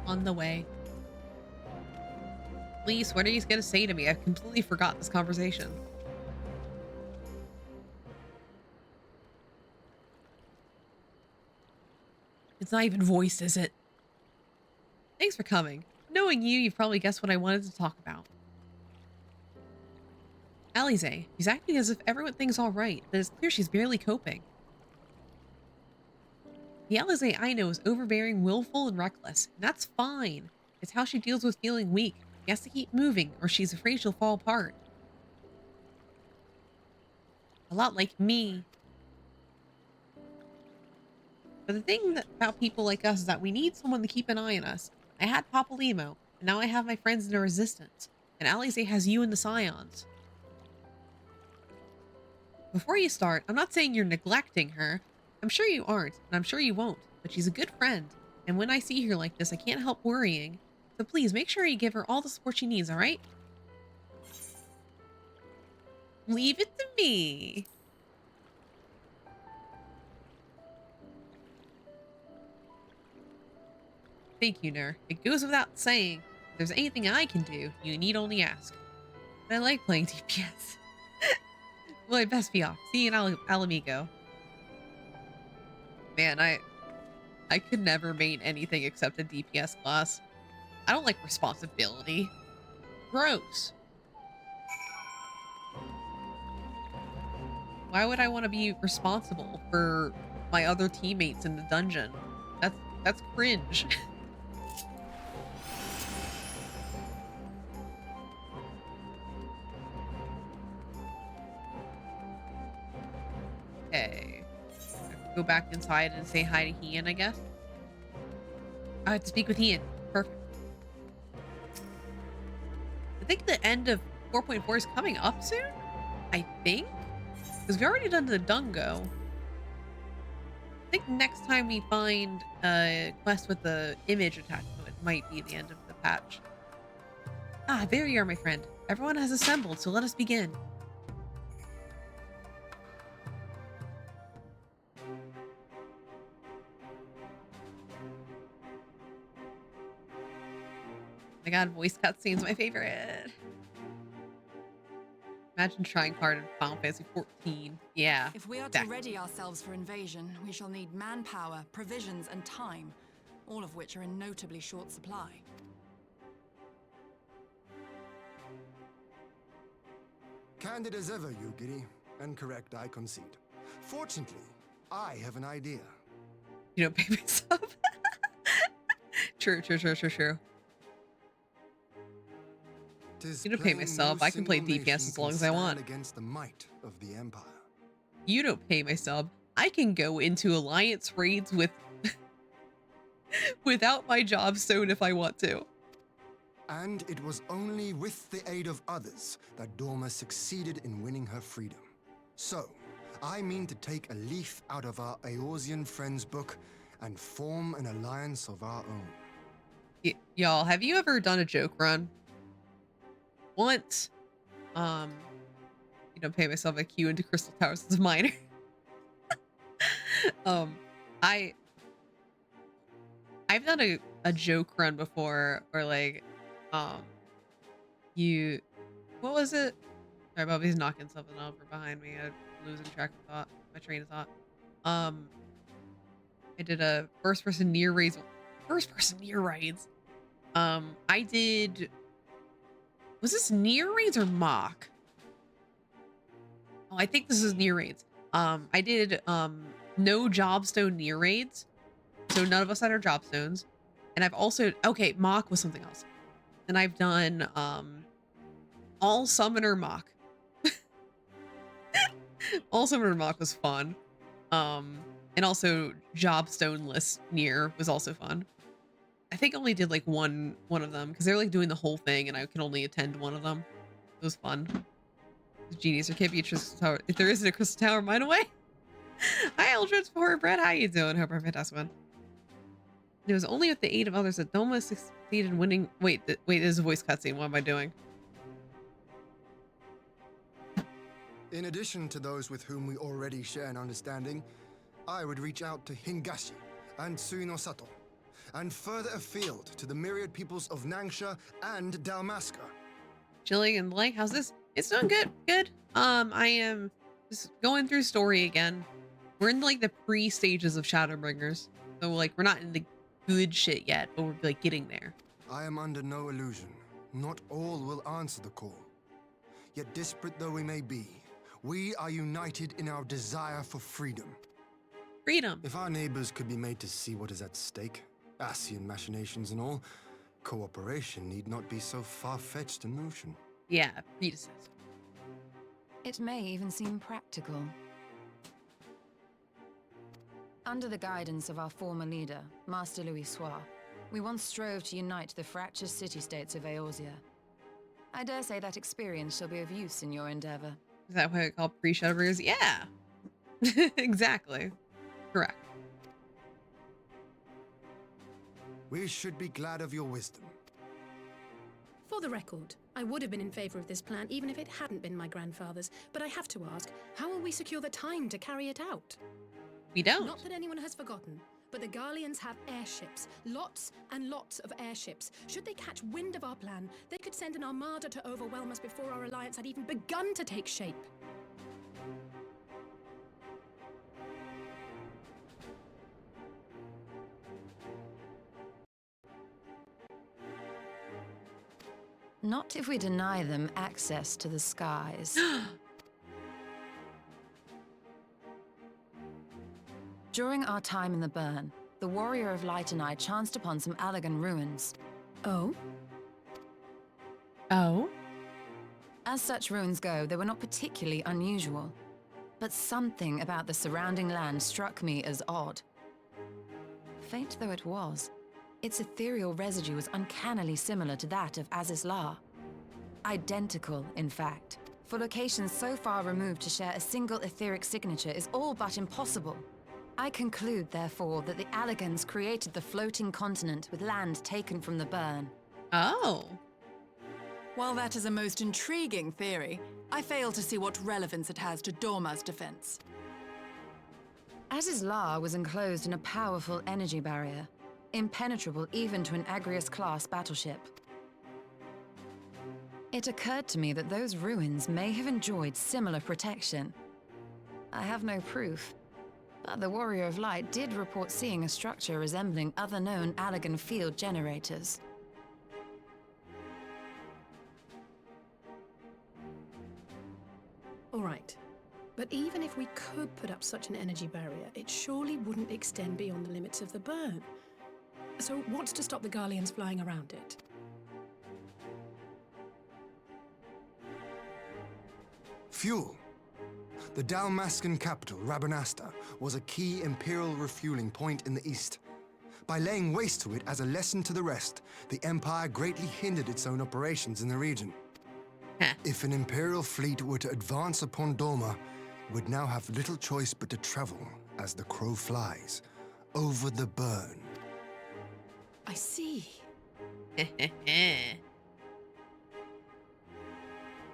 on the way. Lise, what are you going to say to me? I've completely forgot this conversation. It's not even voiced, is it? Thanks for coming. Knowing you, you've probably guessed what I wanted to talk about. Alize, she's acting as if everyone thinks all right, but it's clear she's barely coping. The Alize I know is overbearing, willful, and reckless, and that's fine. It's how she deals with feeling weak. She has to keep moving, or she's afraid she'll fall apart. A lot like me. But the thing about people like us is that we need someone to keep an eye on us. I had Papa Limo, and now I have my friends in the Resistance. And Alize has you and the Scions. Before you start, I'm not saying you're neglecting her. I'm sure you aren't, and I'm sure you won't. But she's a good friend. And when I see her like this, I can't help worrying. So please, make sure you give her all the support she needs, alright? Leave it to me. Thank you, Nur. It goes without saying, if there's anything I can do, you need only ask. But I like playing DPS. Well, I best be off. See you in Alamigo. Man, I could never main anything except a DPS class. I don't like responsibility. Gross. Why would I want to be responsible for my other teammates in the dungeon? That's cringe. Okay. Go back inside and say hi to Ian, I guess. I have to speak with Ian. Perfect. I think the end of 4.4 is coming up soon. I think. Because we've already done the Dungo. I think next time we find a quest with the image attached to it might be the end of the patch. Ah, there you are, my friend. Everyone has assembled, so let us begin. Oh my god, voice cutscene's my favorite. Imagine trying hard in Final Fantasy 14. Yeah. If we are to ready ourselves for invasion, we shall need manpower, provisions, and time, all of which are in notably short supply. Candid as ever, Yugiri, and correct, I concede. Fortunately, I have an idea. You don't pay me sub. True. You don't pay my sub. I can play DPS as long as I want. Against the might of the Empire. You don't pay my sub. I can go into alliance raids with without my job stone if I want to. And it was only with the aid of others that Dorma succeeded in winning her freedom. So, I mean to take a leaf out of our Eorzean friends book and form an alliance of our own. Y'all, have you ever done a joke run? Once, you don't pay myself a queue into Crystal Towers as a minor. I've done a joke run before, or like, what was it? Sorry, Bobby's knocking something over behind me. I'm losing track of thought, my train of thought. I did a first person near raids. I did, was this near raids or mock? Oh, I think this is near raids. I did, no jobstone near raids. So none of us had our jobstones. And I've also, okay, mock was something else. And I've done, all summoner mock. All summoner mock was fun. And also jobstone list near was also fun. I think I only did like one of them because they're like doing the whole thing and I can only attend one of them. It was fun. Genius, there can't be a crystal tower. If there isn't a crystal tower, mine away. Hi, Eldred's for Brett. How you doing? Hope I'm fantastic one. It was only with the aid of others that Doma succeeded in winning. Wait, there's a voice cutscene. What am I doing? In addition to those with whom we already share an understanding, I would reach out to Hingashi and Tsunosato, and further afield to the myriad peoples of Nangsha and Dalmasca. Chilling and like, how's this? It's doing good. I am just going through story again. We're in like the pre-stages of Shadowbringers. So like, we're not in the good shit yet, but we're like getting there. I am under no illusion. Not all will answer the call. Yet disparate though we may be, we are united in our desire for freedom. Freedom. If our neighbors could be made to see what is at stake, Ascian machinations and all, cooperation need not be so far-fetched a notion. Yeah, predecessor. It may even seem practical. Under the guidance of our former leader, Master Louis Soir, we once strove to unite the fractious city-states of Eorzea. I dare say that experience shall be of use in your endeavor. Is that what I call pre-Shadowbringers? Yeah. Exactly. Correct. We should be glad of your wisdom. For the record, I would have been in favor of this plan even if it hadn't been my grandfather's, but I have to ask, how will we secure the time to carry it out? We don't. Not that anyone has forgotten, but the Garleans have airships. Lots and lots of airships. Should they catch wind of our plan, they could send an armada to overwhelm us before our alliance had even begun to take shape. Not if we deny them access to the skies. During our time in the Burn, the Warrior of Light and I chanced upon some Allagan ruins. Oh? Oh? As such ruins go, they were not particularly unusual. But something about the surrounding land struck me as odd. Faint though it was, its ethereal residue was uncannily similar to that of Azizlar. Identical, in fact. For locations so far removed to share a single etheric signature is all but impossible. I conclude, therefore, that the Allagans created the floating continent with land taken from the Burn. Oh. While that is a most intriguing theory, I fail to see what relevance it has to Dorma's defense. Azizlar was enclosed in a powerful energy barrier, impenetrable even to an Agrius-class battleship. It occurred to me that those ruins may have enjoyed similar protection. I have no proof, but the Warrior of Light did report seeing a structure resembling other known Allagan field generators. All right. But even if we could put up such an energy barrier, it surely wouldn't extend beyond the limits of the burn. So what's to stop the Garleans flying around it? Fuel. The Dalmascan capital, Rabanasta, was a key Imperial refueling point in the east. By laying waste to it as a lesson to the rest, the Empire greatly hindered its own operations in the region. If an Imperial fleet were to advance upon Doma, it would now have little choice but to travel, as the crow flies, over the burn. I see.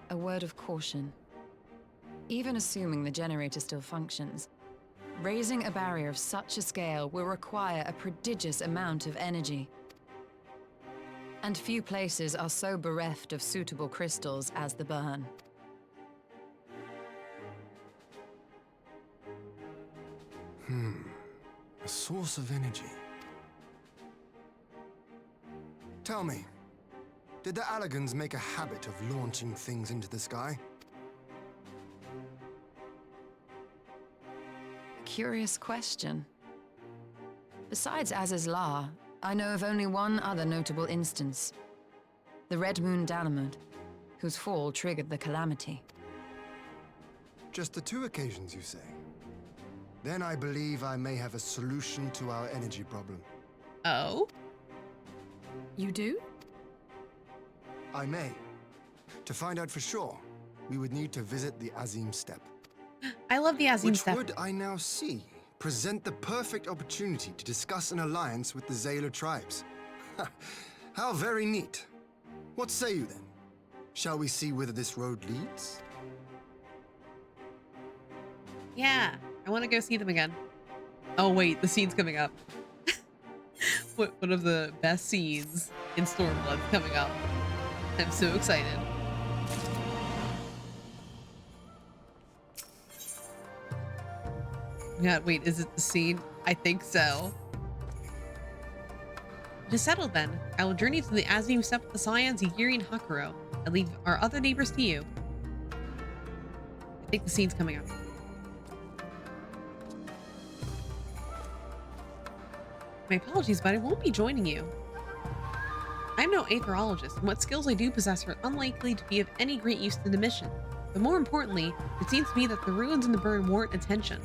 A word of caution. Even assuming the generator still functions, raising a barrier of such a scale will require a prodigious amount of energy. And few places are so bereft of suitable crystals as the burn. A source of energy. Tell me, did the Allagans make a habit of launching things into the sky? Curious question. Besides Azizlar, I know of only one other notable instance. The Red Moon Dalamud, whose fall triggered the calamity. Just the 2 occasions, you say? Then I believe I may have a solution to our energy problem. Oh? You do? I may. To find out for sure, we would need to visit the Azim Steppe. I love the Azim Which Steppe. would, I now see, present the perfect opportunity to discuss an alliance with the Zayla tribes. How very neat. What say you then? Shall we see whither this road leads? Yeah, I want to go see them again. Oh wait, the scene's coming up. One of the best scenes in Stormblood coming up. I'm so excited. Yeah, wait, is it the scene? I think so. It is settled then. I will journey to the Azim Steppe with the Scions, Yiri, and Hakuro. I leave our other neighbors to you. I think the scene's coming up. My apologies, but I won't be joining you. I'm no aetherologist, and what skills I do possess are unlikely to be of any great use to the mission. But more importantly, it seems to me that the ruins in the burn warrant attention.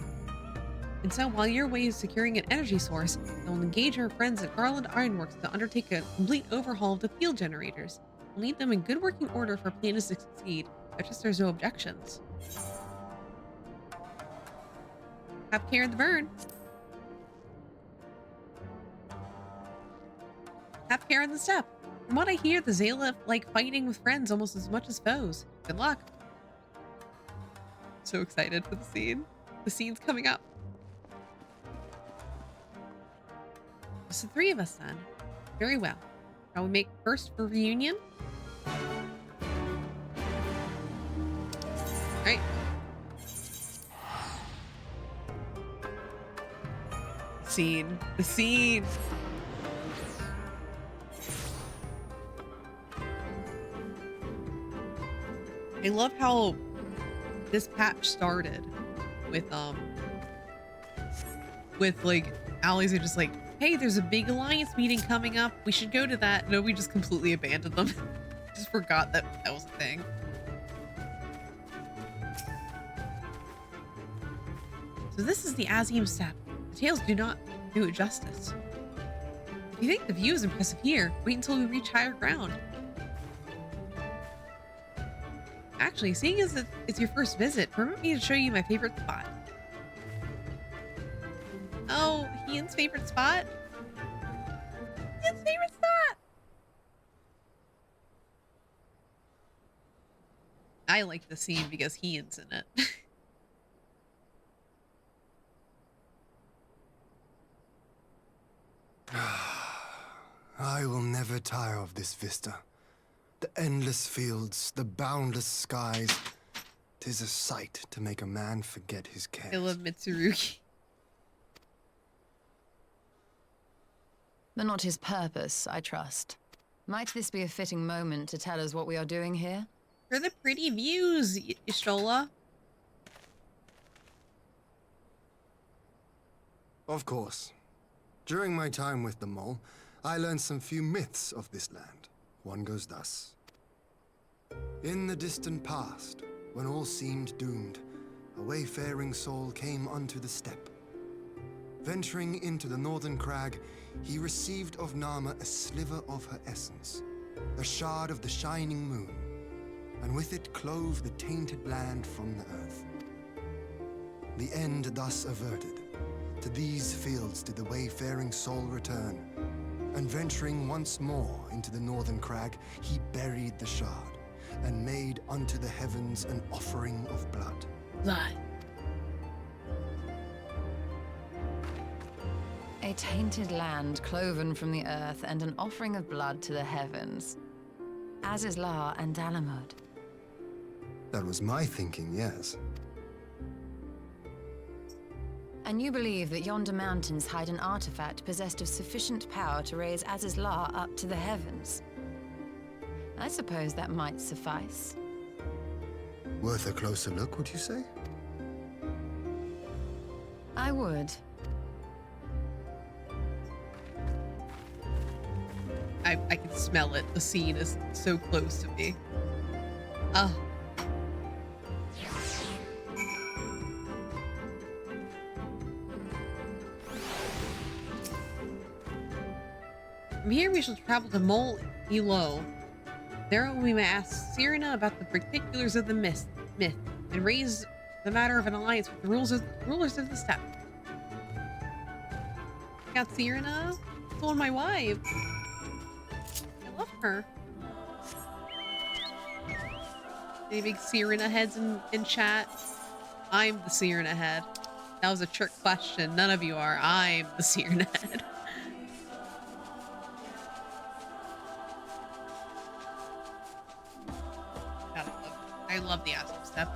And so, while your way is securing an energy source, I will engage our friends at Garland Ironworks to undertake a complete overhaul of the field generators. We'll need them in good working order for our plan to succeed. I trust there's no objections. Have care of the burn. Have care in the steppe. From what I hear, the Zayla like fighting with friends almost as much as foes. Good luck. So excited for the scene. The scene's coming up. Just the 3 of us then. Very well. Shall we make first for reunion? Alright. Scene. The scene. I love how this patch started with like allies are just like, hey, there's a big alliance meeting coming up. We should go to that. No, we just completely abandoned them. Just forgot that that was a thing. So this is the Azim Steppe. The tales do not do it justice. If you think the view is impressive here, wait until we reach higher ground. Actually, seeing as it's your first visit, permit me to show you my favorite spot. Oh, Ian's favorite spot? Ian's favorite spot! I like the scene because Ian's in it. I will never tire of this vista. The endless fields, the boundless skies. 'Tis a sight to make a man forget his cares. I love Mitsurugi. But not his purpose, I trust. Might this be a fitting moment to tell us what we are doing here? For the pretty views, Y'shtola. Of course. During my time with the mole, I learned some few myths of this land. One goes thus. In the distant past, when all seemed doomed, a wayfaring soul came unto the steppe. Venturing into the northern crag, he received of Nama a sliver of her essence, a shard of the shining moon, and with it clove the tainted land from the earth. The end thus averted, to these fields did the wayfaring soul return, and venturing once more into the northern crag, he buried the shard, and made unto the heavens an offering of blood. Blood. A tainted land cloven from the earth and an offering of blood to the heavens. Azizlar and Dalamud. That was my thinking, yes. And you believe that yonder mountains hide an artifact possessed of sufficient power to raise Azizlar up to the heavens. I suppose that might suffice. Worth a closer look, would you say? I would. I can smell it. The scene is so close to me. Oh. From here we shall travel to Mol Elo. There we may ask Cyrena about the particulars of the myth, and raise the matter of an alliance with the rulers of the steppe. Got Cyrena? Sold my wife. I love her. Any big Cyrena heads in chat? I'm the Cyrena head. That was a trick question. None of you are. I'm the Cyrena head. I love the Astral Step.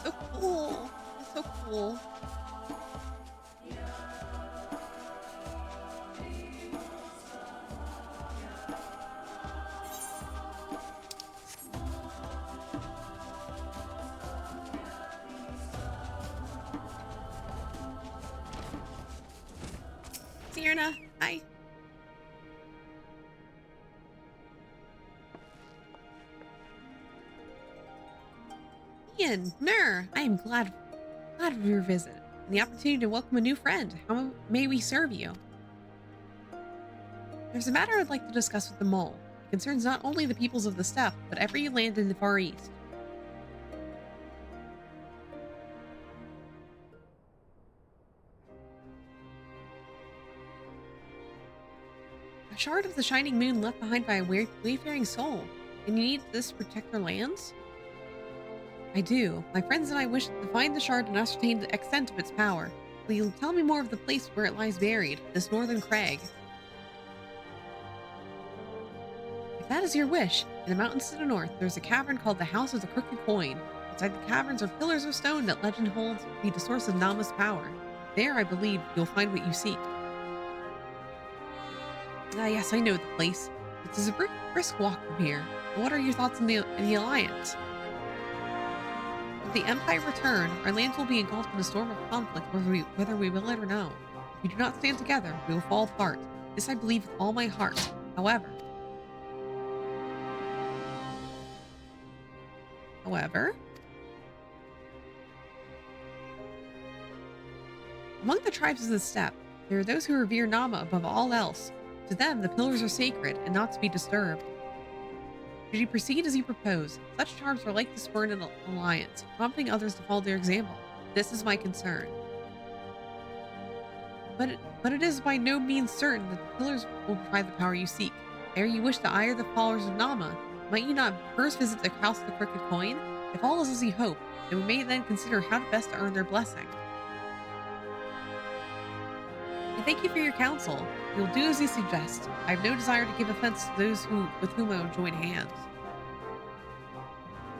So cool. It's so cool. Cyrena, hi. Ian, I am glad of your visit and the opportunity to welcome a new friend. How may we serve you? There's a matter I'd like to discuss with the mole. It concerns not only the peoples of the steppe, but every land in the Far East. A shard of the shining moon left behind by a wayfaring soul. And you need this to protect their lands? I do. My friends and I wish to find the shard and ascertain the extent of its power. Will you tell me more of the place where it lies buried, this northern crag? If that is your wish, in the mountains to the north, there is a cavern called the House of the Crooked Coin. Inside the caverns are pillars of stone that legend holds to be the source of Nama's power. There, I believe, you'll find what you seek. Ah, yes, I know the place. It is a brisk walk from here. But what are your thoughts on the Alliance? If the Empire return, our lands will be engulfed in a storm of conflict whether we will it or no. If we do not stand together, we will fall apart. This I believe with all my heart. However, among the tribes of the steppe, there are those who revere Nama above all else. To them, the pillars are sacred and not to be disturbed. Should you proceed as you propose, such charms are like to spur an alliance, prompting others to follow their example. This is my concern. But it is by no means certain that the pillars will provide the power you seek. Ere you wish to ire the followers of Nama, might you not first visit the House of the Crooked Coin? If all is as you hope, then we may then consider how best to earn their blessing. I thank you for your counsel. We will do as you suggest. I have no desire to give offense to those with whom I will join hands.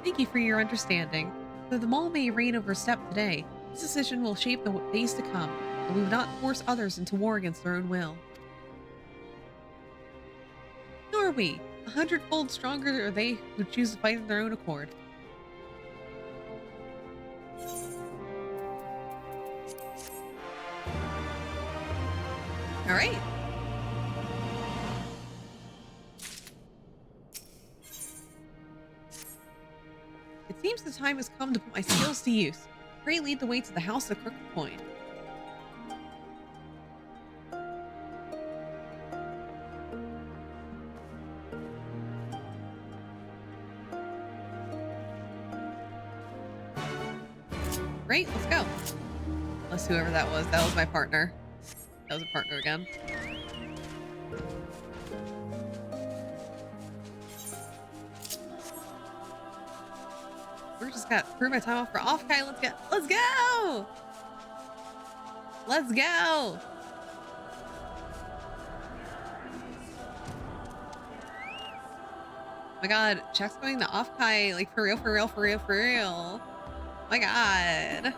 Thank you for your understanding. Though the mole may reign over steppe today, this decision will shape the days to come, and we will not force others into war against their own will. Nor are we. 100-fold stronger are they who choose to fight of their own accord. right. It seems the time has come to put my skills to use. Pray lead the way to the House of Crooked Coin. Great, let's go. Unless whoever that was my partner. That was a partner again. We're just got prove my time off for off-kai. Let's go. Let's go. Let's go. Oh my god, Jack's going to off-kai, like for real, for real, for real, for real. Oh my god.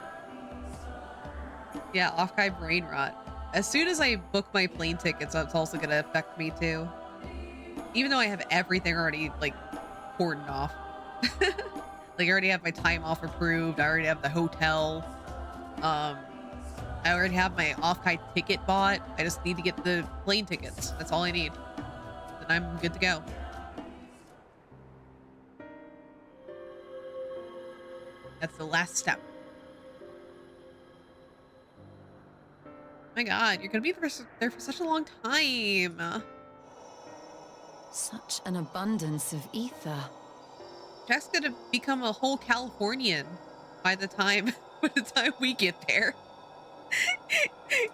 Yeah, off-kai brain rot. As soon as I book my plane tickets, that's also gonna affect me too. Even though I have everything already like cordoned off. Like I already have my time off approved. I already have the hotel. I already have my off-kai ticket bought. I just need to get the plane tickets. That's all I need. Then I'm good to go. That's the last step. My god, you're gonna be there for such a long time. Such an abundance of ether. Jack's gonna become a whole Californian by the time we get there.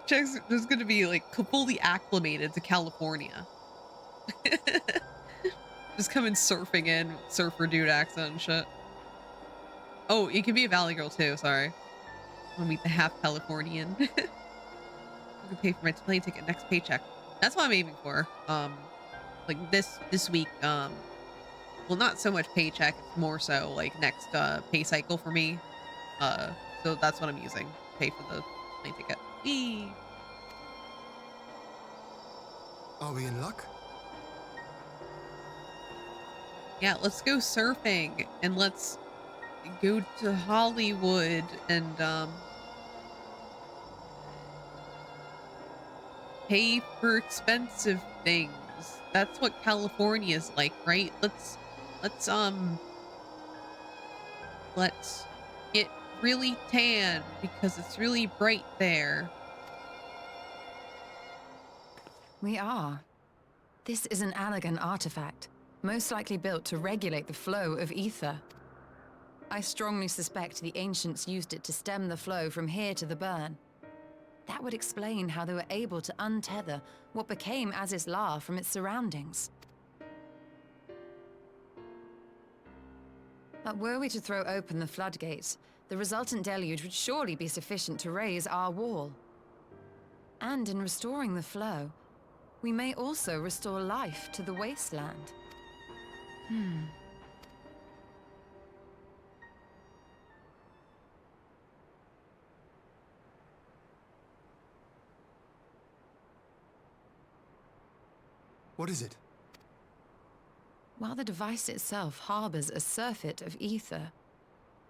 Jack's just gonna be like fully acclimated to California. Just coming surfing in, surfer dude accent and shit. Oh, you can be a Valley girl too, sorry. I'll meet the half Californian. I can pay for my plane ticket next paycheck. That's what I'm aiming for. Like this week, well, not so much paycheck, it's more so like next pay cycle for me. So that's what I'm using. Pay for the plane ticket. Whee! Are we in luck? Yeah, let's go surfing and let's go to Hollywood and pay for expensive things. That's what California's like, right? Let's get really tan because it's really bright there. We are. This is an Allegan artifact, most likely built to regulate the flow of ether. I strongly suspect the ancients used it to stem the flow from here to the burn. That would explain how they were able to untether what became Azys La from its surroundings. But were we to throw open the floodgates, the resultant deluge would surely be sufficient to raise our wall. And in restoring the flow, we may also restore life to the wasteland. What is it? While the device itself harbors a surfeit of ether,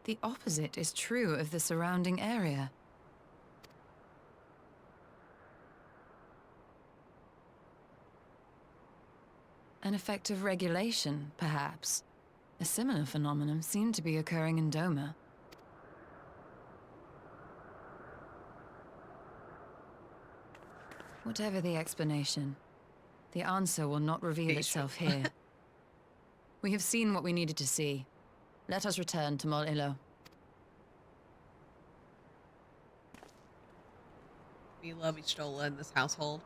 the opposite is true of the surrounding area. An effect of regulation, perhaps. A similar phenomenon seemed to be occurring in Doma. Whatever the explanation, the answer will not reveal itself here. We have seen what we needed to see. Let us return to Mol Ilo. We love Ishtola in this household.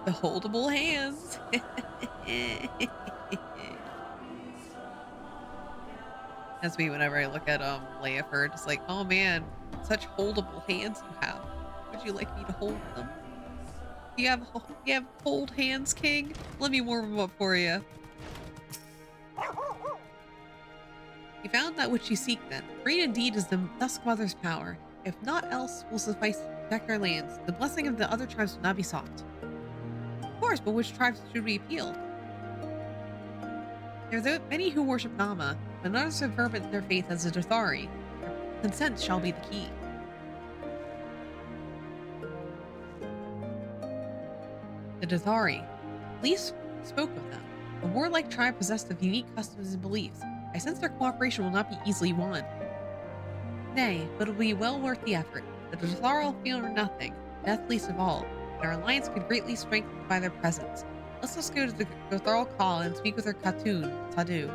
The holdable hands. That's me whenever I look at Leia, just like, oh man, such holdable hands you have. Would you like me to hold them? You have hold hands, King? Let me warm them up for you. You found that which you seek then. Great indeed is the Dusk Mother's power. If naught else will suffice to protect our lands, the blessing of the other tribes will not be sought. Of course, but which tribes should we appeal? There are many who worship Nama. but none is firm in their faith as a Dothari. Their consent shall be the key. The Dothari. Police spoke of them. A warlike tribe possessed of unique customs and beliefs. I sense their cooperation will not be easily won. Nay, but it will be well worth the effort. The Dothari will fear nothing, death least of all, and our alliance could greatly strengthen by their presence. Let's just go to the Dothari Call and speak with their Khatun, Sadu.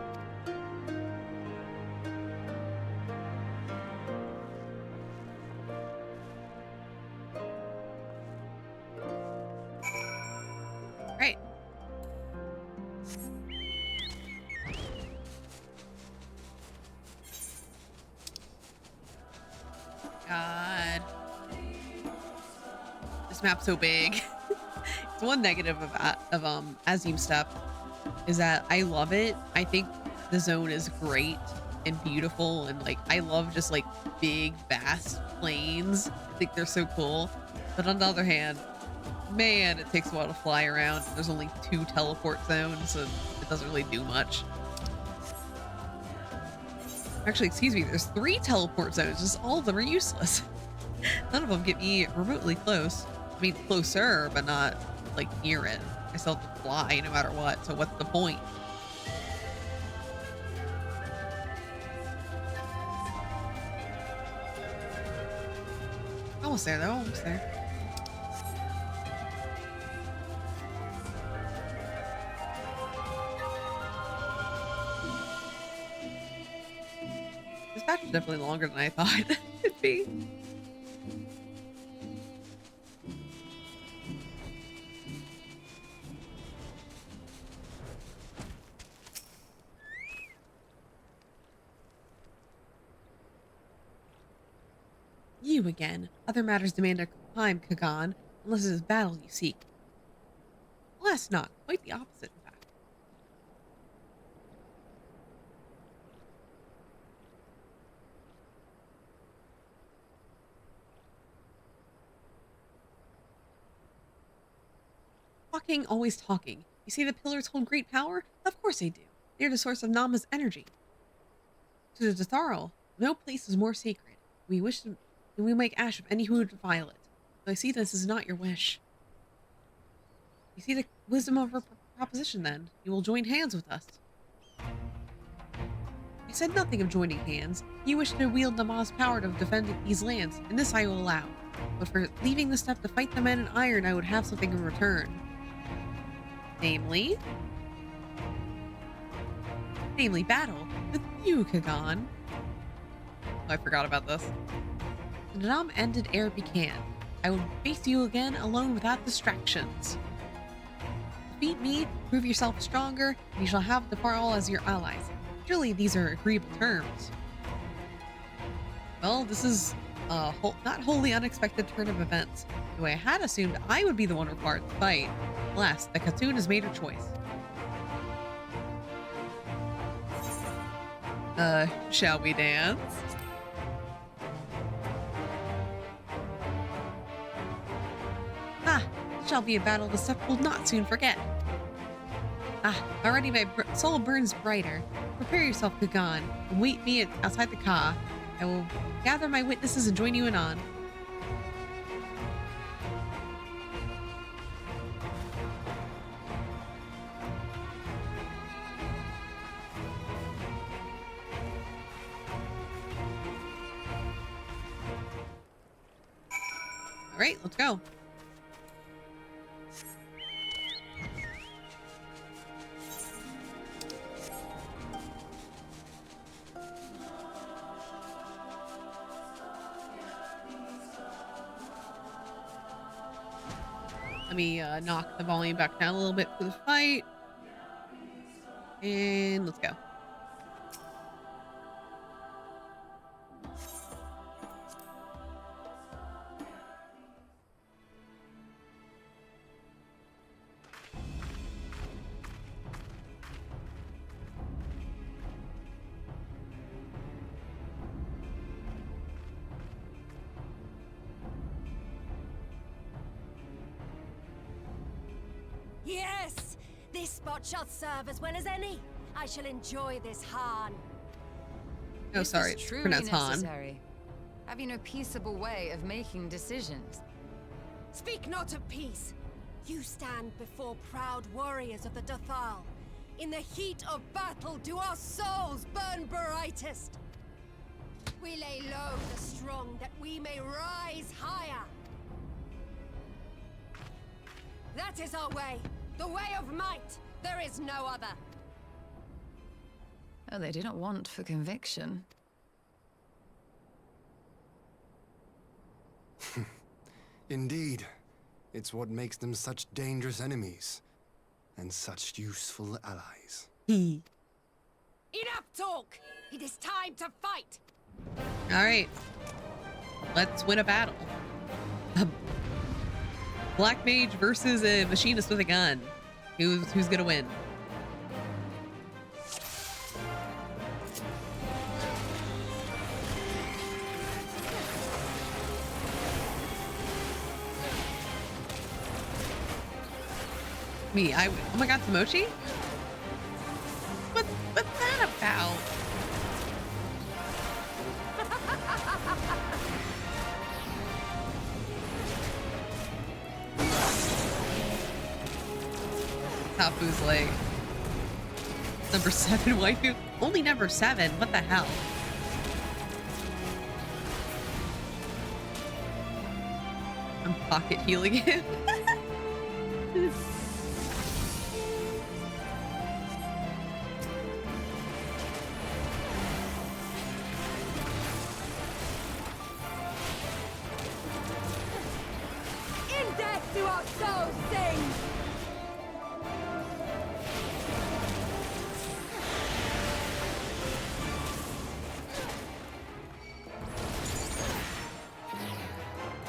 Right. God. This map's so big. It's one negative of Azim Steppe is that I love it. I think the zone is great and beautiful, and like I love just like big, vast plains. I think they're so cool. But on the other hand, man, it takes a while to fly around. There's only 2 teleport zones, and it doesn't really do much. Actually, excuse me, there's 3 teleport zones, just all of them are useless. None of them get me remotely close. I mean, closer, but not, like, near it. I still have to fly no matter what, so what's the point? Almost there, though, almost there. This batch is definitely longer than I thought it'd be. You again. Other matters demand our time, Kagan, unless it is battle you seek. Alas, not. Quite the opposite, in fact. Talking, always talking. You see the pillars hold great power? Of course they do. They are the source of Nama's energy. To the Dothari, no place is more sacred. We wish to, and we make ash of any who would defile it. So I see this is not your wish. You see the wisdom of her proposition, then. You will join hands with us. I said nothing of joining hands. You wish to wield Nama's power to defend these lands, and this I will allow. But for leaving the step to fight the men in iron, I would have something in return. Namely battle with you, Kagan. Oh, I forgot about this. The Nadam ended ere it began. I will face you again alone without distractions. Defeat me, prove yourself stronger, and you shall have the Dothari as your allies. Surely these are agreeable terms. Well, this is a not wholly unexpected turn of events. Though I had assumed I would be the one required to fight. Alas, the Khatun has made her choice. Shall we dance? Ah, it shall be a battle the Steppe will not soon forget. Ah, already my soul burns brighter. Prepare yourself, Kagan, and wait me outside the Ka. I will gather my witnesses and join you in on. All right, let's go. Let me knock the volume back down a little bit for the fight. And let's go. Yes! This spot shall serve as well as any. I shall enjoy this Hahn. Oh, Is sorry. this truly Pronounced Han. necessary? Have you no peaceable way of making decisions? Speak not of peace. You stand before proud warriors of the Dathal. In the heat of battle, do our souls burn brightest. We lay low the strong, that we may rise higher. That is our way, the way of might. There is no other. Oh, they do not want for conviction. Indeed. It's what makes them such dangerous enemies. And such useful allies. Enough talk! It is time to fight! Alright. Let's win a battle. Black mage versus a machinist with a gun. Who's gonna win? Me, oh my god, Tomochi? What's that about? Tafu's like number 7 waifu. Only number 7. What the hell? I'm pocket healing him. In death do our souls sing!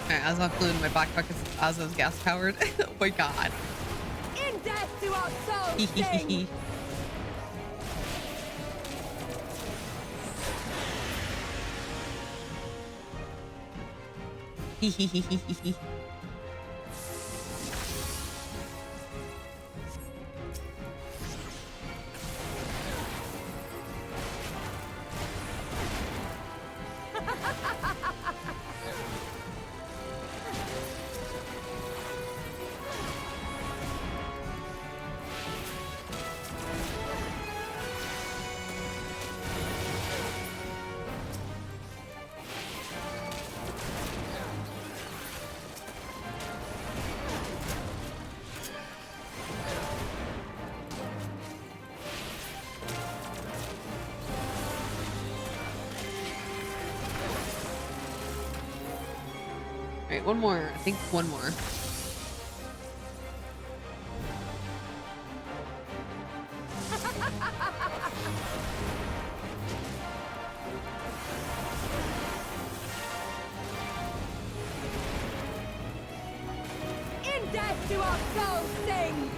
Alright, Azov flew in my backpack because Azov's gas powered. Oh my god. In death do our souls sing! Alright, one more. I think one more. In death do our souls sing!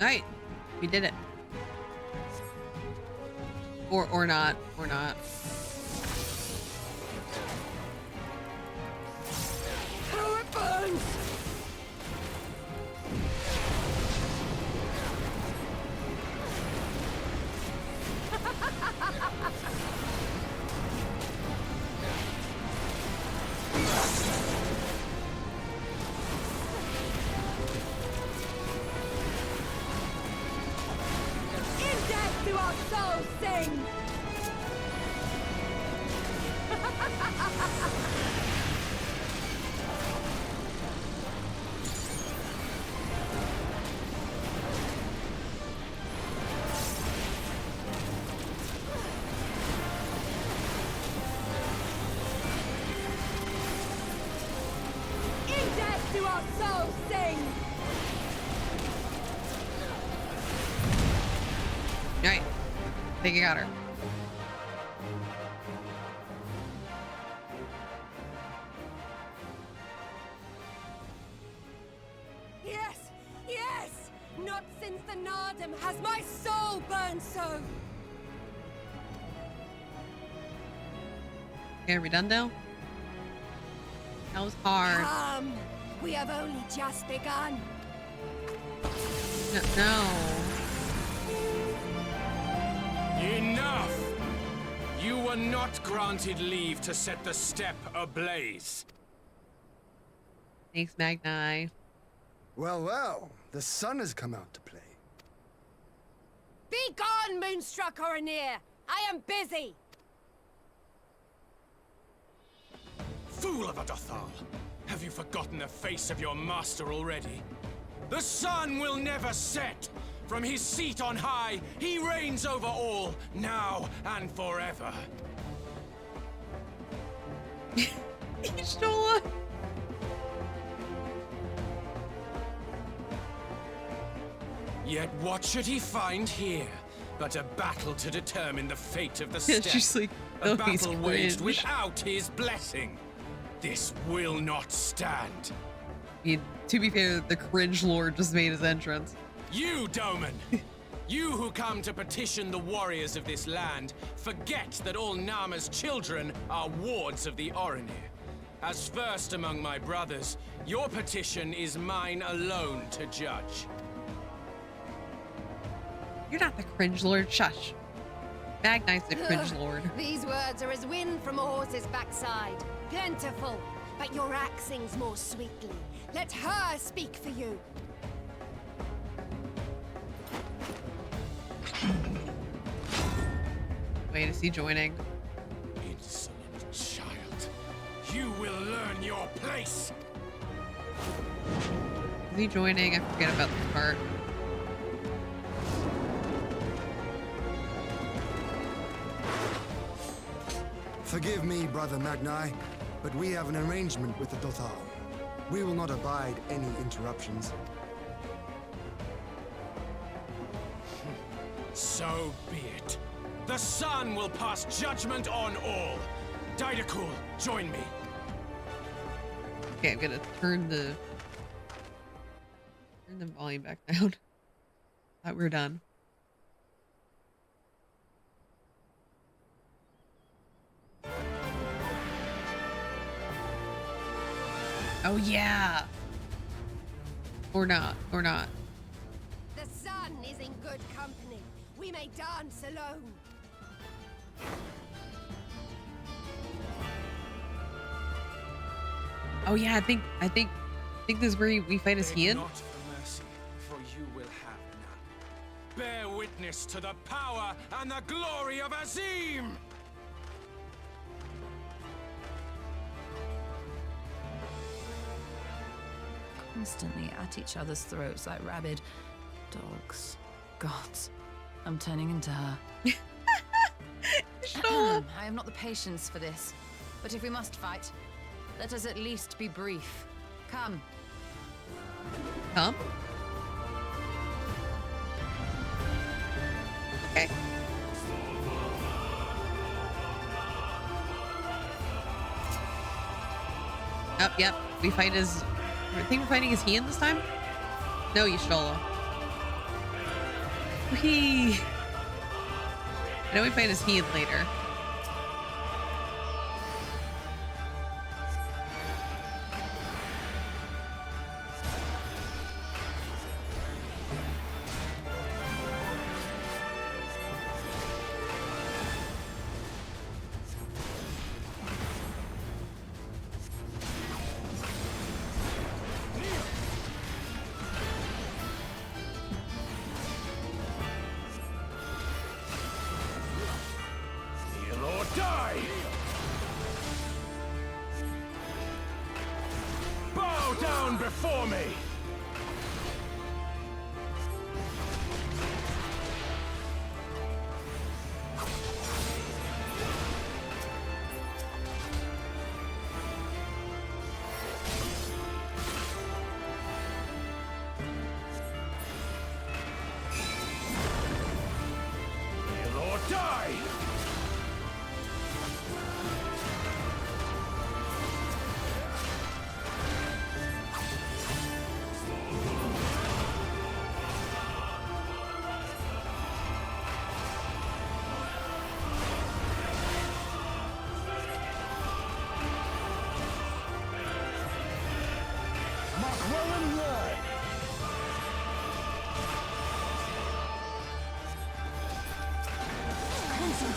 Alright, we did it. Or not, or not. How it burns! In death do our souls sing! think I got her. Yes! Yes! Not since the Nardum has my soul burned so! Okay, are we done now? That was hard. Come! We have only just begun. No. Enough! You were not granted leave to set the steppe ablaze. Thanks, Magni. Well, well, the sun has come out to play. Be gone, Moonstruck Oranir! I am busy! Fool of a Dothal! Have you forgotten the face of your master already? The sun will never set! From his seat on high, he reigns over all, now and forever. Ishtola! Yet what should he find here but a battle to determine the fate of the steppe? She's like, a oh, he's battle waged cringe. without his blessing. This will not stand. I mean, to be fair, the cringe lord just made his entrance. You, Doman! You who come to petition the warriors of this land, forget that all Nama's children are wards of the Oranir. As first among my brothers, your petition is mine alone to judge. You're not the cringe lord. Shush. Magni's the cringe lord. These words are as wind from a horse's backside. Plentiful, but your axe sings more sweetly. Let her speak for you. Wait, is he joining? Insolent child. You will learn your place! Is he joining? I forget about this part. Forgive me, Brother Magni, but we have an arrangement with the Dothal. We will not abide any interruptions. So be it. The sun will pass judgment on all. Didakul, join me. Okay, I'm gonna turn the volume back down. Thought we were done. Oh yeah. Or not. The sun is in good company. We may dance alone. Oh yeah, I think this is where we fight as Beg Hien. not for mercy, for you will have none. Bear witness to the power and the glory of Azim! Constantly at each other's throats like rabid dogs. Gods, I'm turning into her. Sure. I have not the patience for this. But if we must fight, let us at least be brief. Come. Come. Okay. Oh, yep. We fight as... I think we're fighting as Hien this time? No, Y'shtola. Whee! I know we fight as Hien later.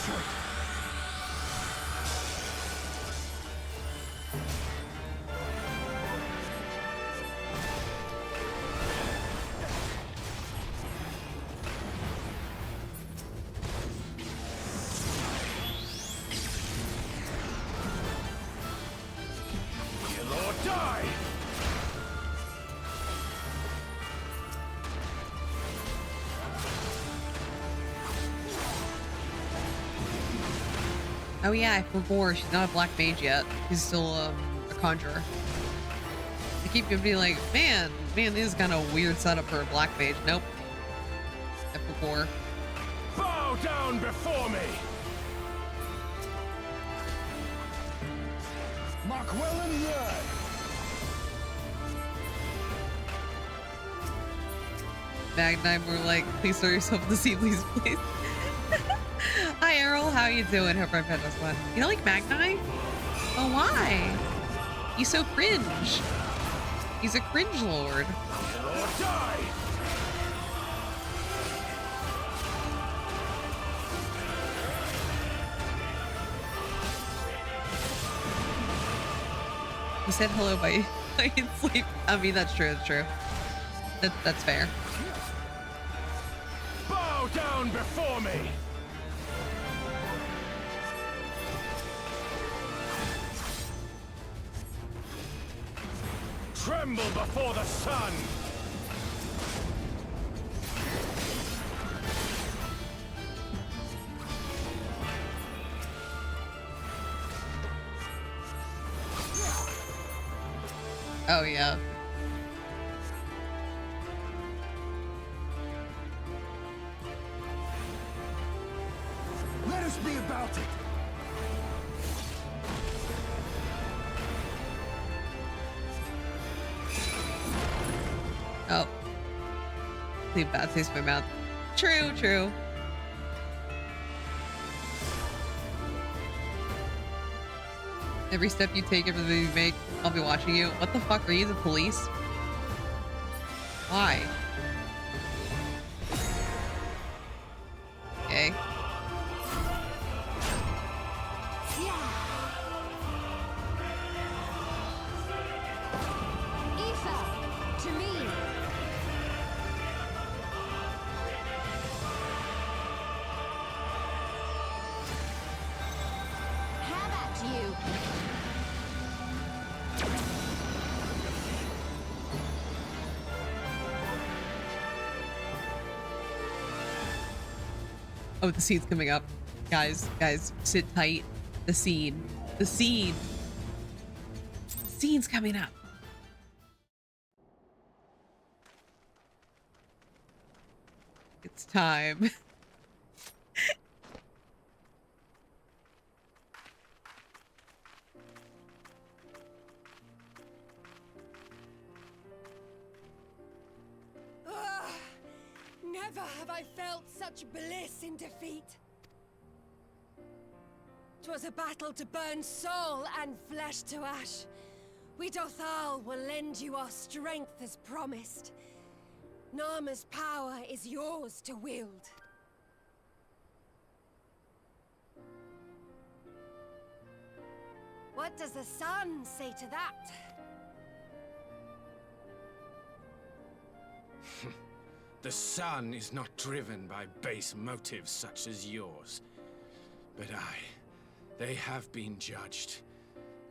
penetrate. Kill or die! Oh yeah, I forgot she's not a black mage yet. She's still a conjurer. I keep being like, man, this is kind of a weird setup for a black mage. Nope. I forgot. Bow down before me! Markwellen Red! Magnite, we're like, please throw yourself in the sea, please. Hi Errol, how you doing? Hope I read this one. You don't like Magnite? Oh, why? He's so cringe. He's a cringe lord. Kill or die! He said hello by sleep. I mean, that's true. That's true. That's fair. Bow down before me! Tremble before the sun! Oh yeah. Let us be about it! Oh. Leave bad taste in my mouth. True, true. Every step you take, every move you make, I'll be watching you. What the fuck? Are you the police? Why? Okay. Aoife, to me. How about you? Oh, the scene's coming up. Guys, sit tight. The scene. The scene. The scene's coming up. It's time. Never have I felt such bliss in defeat. 'Twas a battle to burn soul and flesh to ash. We Dothal will lend you our strength as promised. Narma's power is yours to wield. What does the sun say to that? The sun is not driven by base motives such as yours. But they have been judged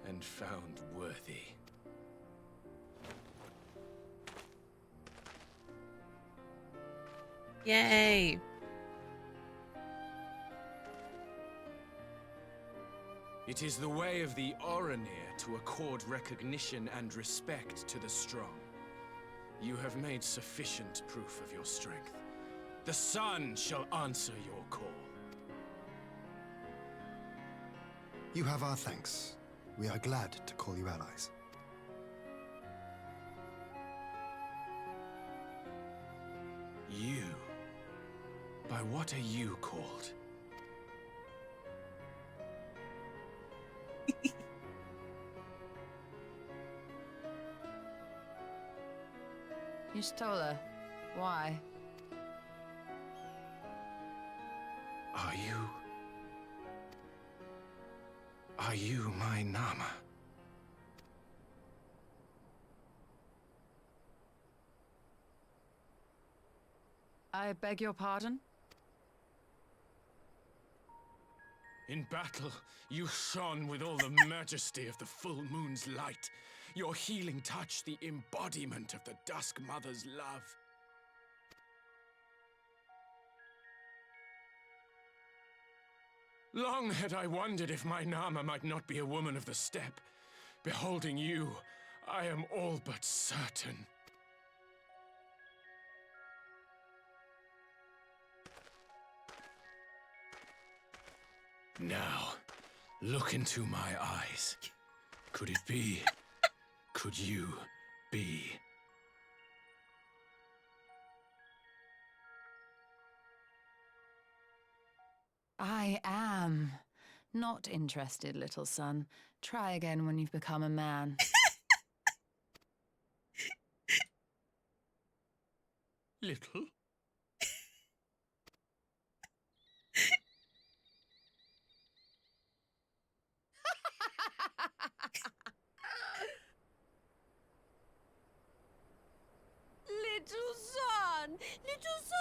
and found worthy. Yay. It is the way of the Orinir to accord recognition and respect to the strong. You have made sufficient proof of your strength. The sun shall answer your call. You have our thanks. We are glad to call you allies. You? By what are you called? Y'shtola, why? Are you Are you my Nama? I beg your pardon? In battle, you shone with all the majesty of the full moon's light. Your healing touch, the embodiment of the Dusk Mother's love. Long had I wondered if my Nama might not be a woman of the steppe. Beholding you, I am all but certain. Now, look into my eyes. Could it be? Could you be? I am. Not interested, little son. Try again when you've become a man. Little? Little son! Little son!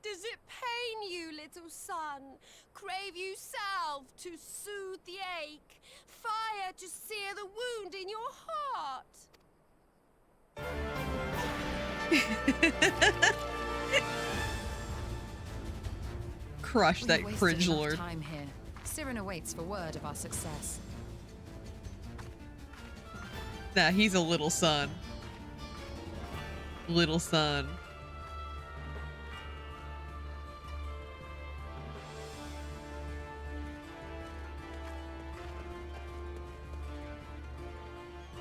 Does it pain you, little son? Crave you salve to soothe the ache? Fire to sear the wound in your heart? Crush that We've wasted cringe enough lord. time here. Siren awaits for word of our success. Nah, he's a little son. Little son.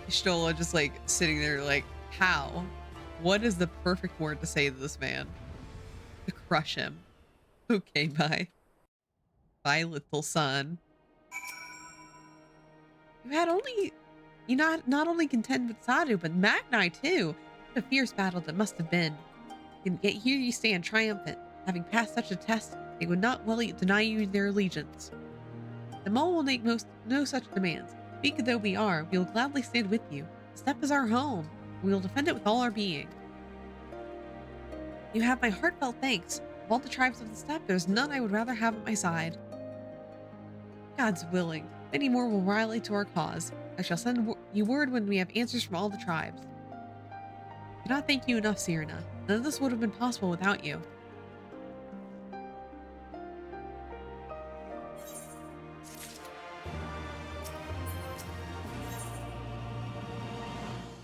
Stola just like sitting there like, how? What is the perfect word to say to this man? To crush him. Okay, bye. Bye, little son. You not only contend with Sadu, but Magni too. What a fierce battle that must have been. And yet here you stand triumphant. Having passed such a test, they would not well deny you their allegiance. The mole will make no such demands. Weak though we are, we will gladly stand with you. The steppe is our home. We will defend it with all our being. You have my heartfelt thanks. Of all the tribes of the steppe, there's none I would rather have at my side. God's willing. Many more will rally to our cause. I shall send you word when we have answers from all the tribes. I cannot thank you enough, Sirena. None of this would have been possible without you.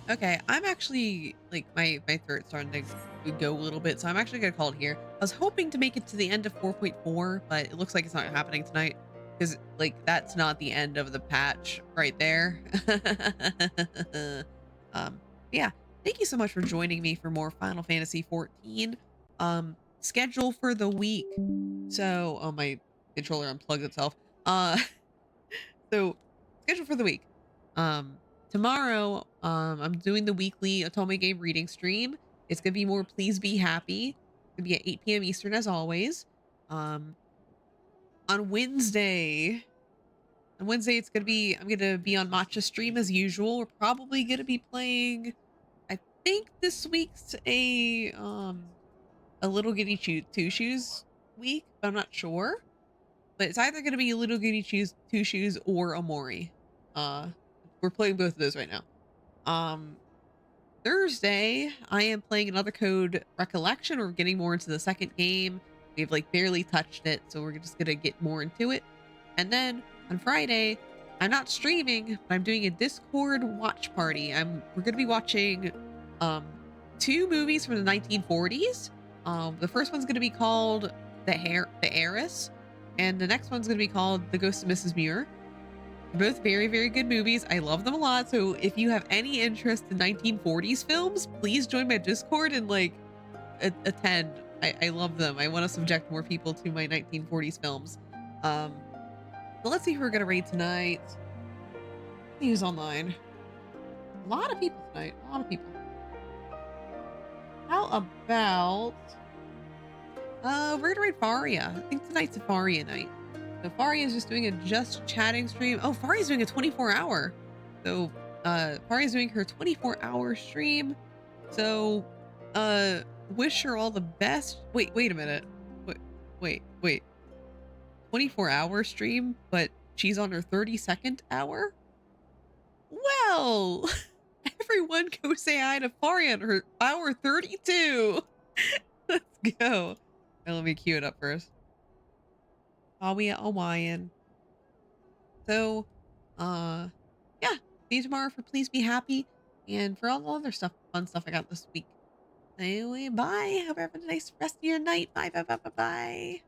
Okay, I'm actually, like, my throat's starting to go a little bit, so I'm actually gonna call it here. I was hoping to make it to the end of 4.4, but it looks like it's not happening tonight, because, like, that's not the end of the patch right there. Yeah, thank you so much for joining me for more Final Fantasy 14. Schedule for the week. So, oh, my controller unplugged itself. So, schedule for the week. Tomorrow, I'm doing the weekly Otome Game reading stream. It's gonna be more Please Be Happy. It's gonna be at 8 p.m. Eastern as always. On Wednesday, it's gonna be, I'm gonna be on Matcha stream as usual. We're probably gonna be playing, I think this week's a Little Goody Two Shoes week, but I'm not sure. But it's either gonna be a Little Goody Two Shoes or Omori. We're playing both of those right now. Thursday, I am playing another Code Recollection. We're getting more into the second game. We've like barely touched it, so we're just gonna get more into it. And then on Friday, I'm not streaming, but I'm doing a Discord watch party. We're gonna be watching 2 movies from the 1940s. The first one's gonna be called The Heiress, and the next one's gonna be called The Ghost of Mrs. Muir. Both very, very good movies. I love them a lot. So if you have any interest in 1940s films, please join my Discord and like attend. I love them. I want to subject more people to my 1940s films. So let's see who we're gonna raid tonight. Who's online? A lot of people tonight. A lot of people. How about We're gonna raid Faria. I think tonight's a Faria night. So Faria is just doing a just chatting stream. Oh, Faria's doing a 24-hour. So Faria's doing her 24-hour stream. So wish her all the best. Wait a minute. Wait. 24-hour stream, but she's on her 32nd hour? Well, everyone go say hi to Faria on her hour 32. Let's go. Let me cue it up first. Faria Hawaiian. So, yeah. See you tomorrow for Please Be Happy and for all the other stuff, fun stuff I got this week. Anyway, bye. Hope you have a nice rest of your night. Bye.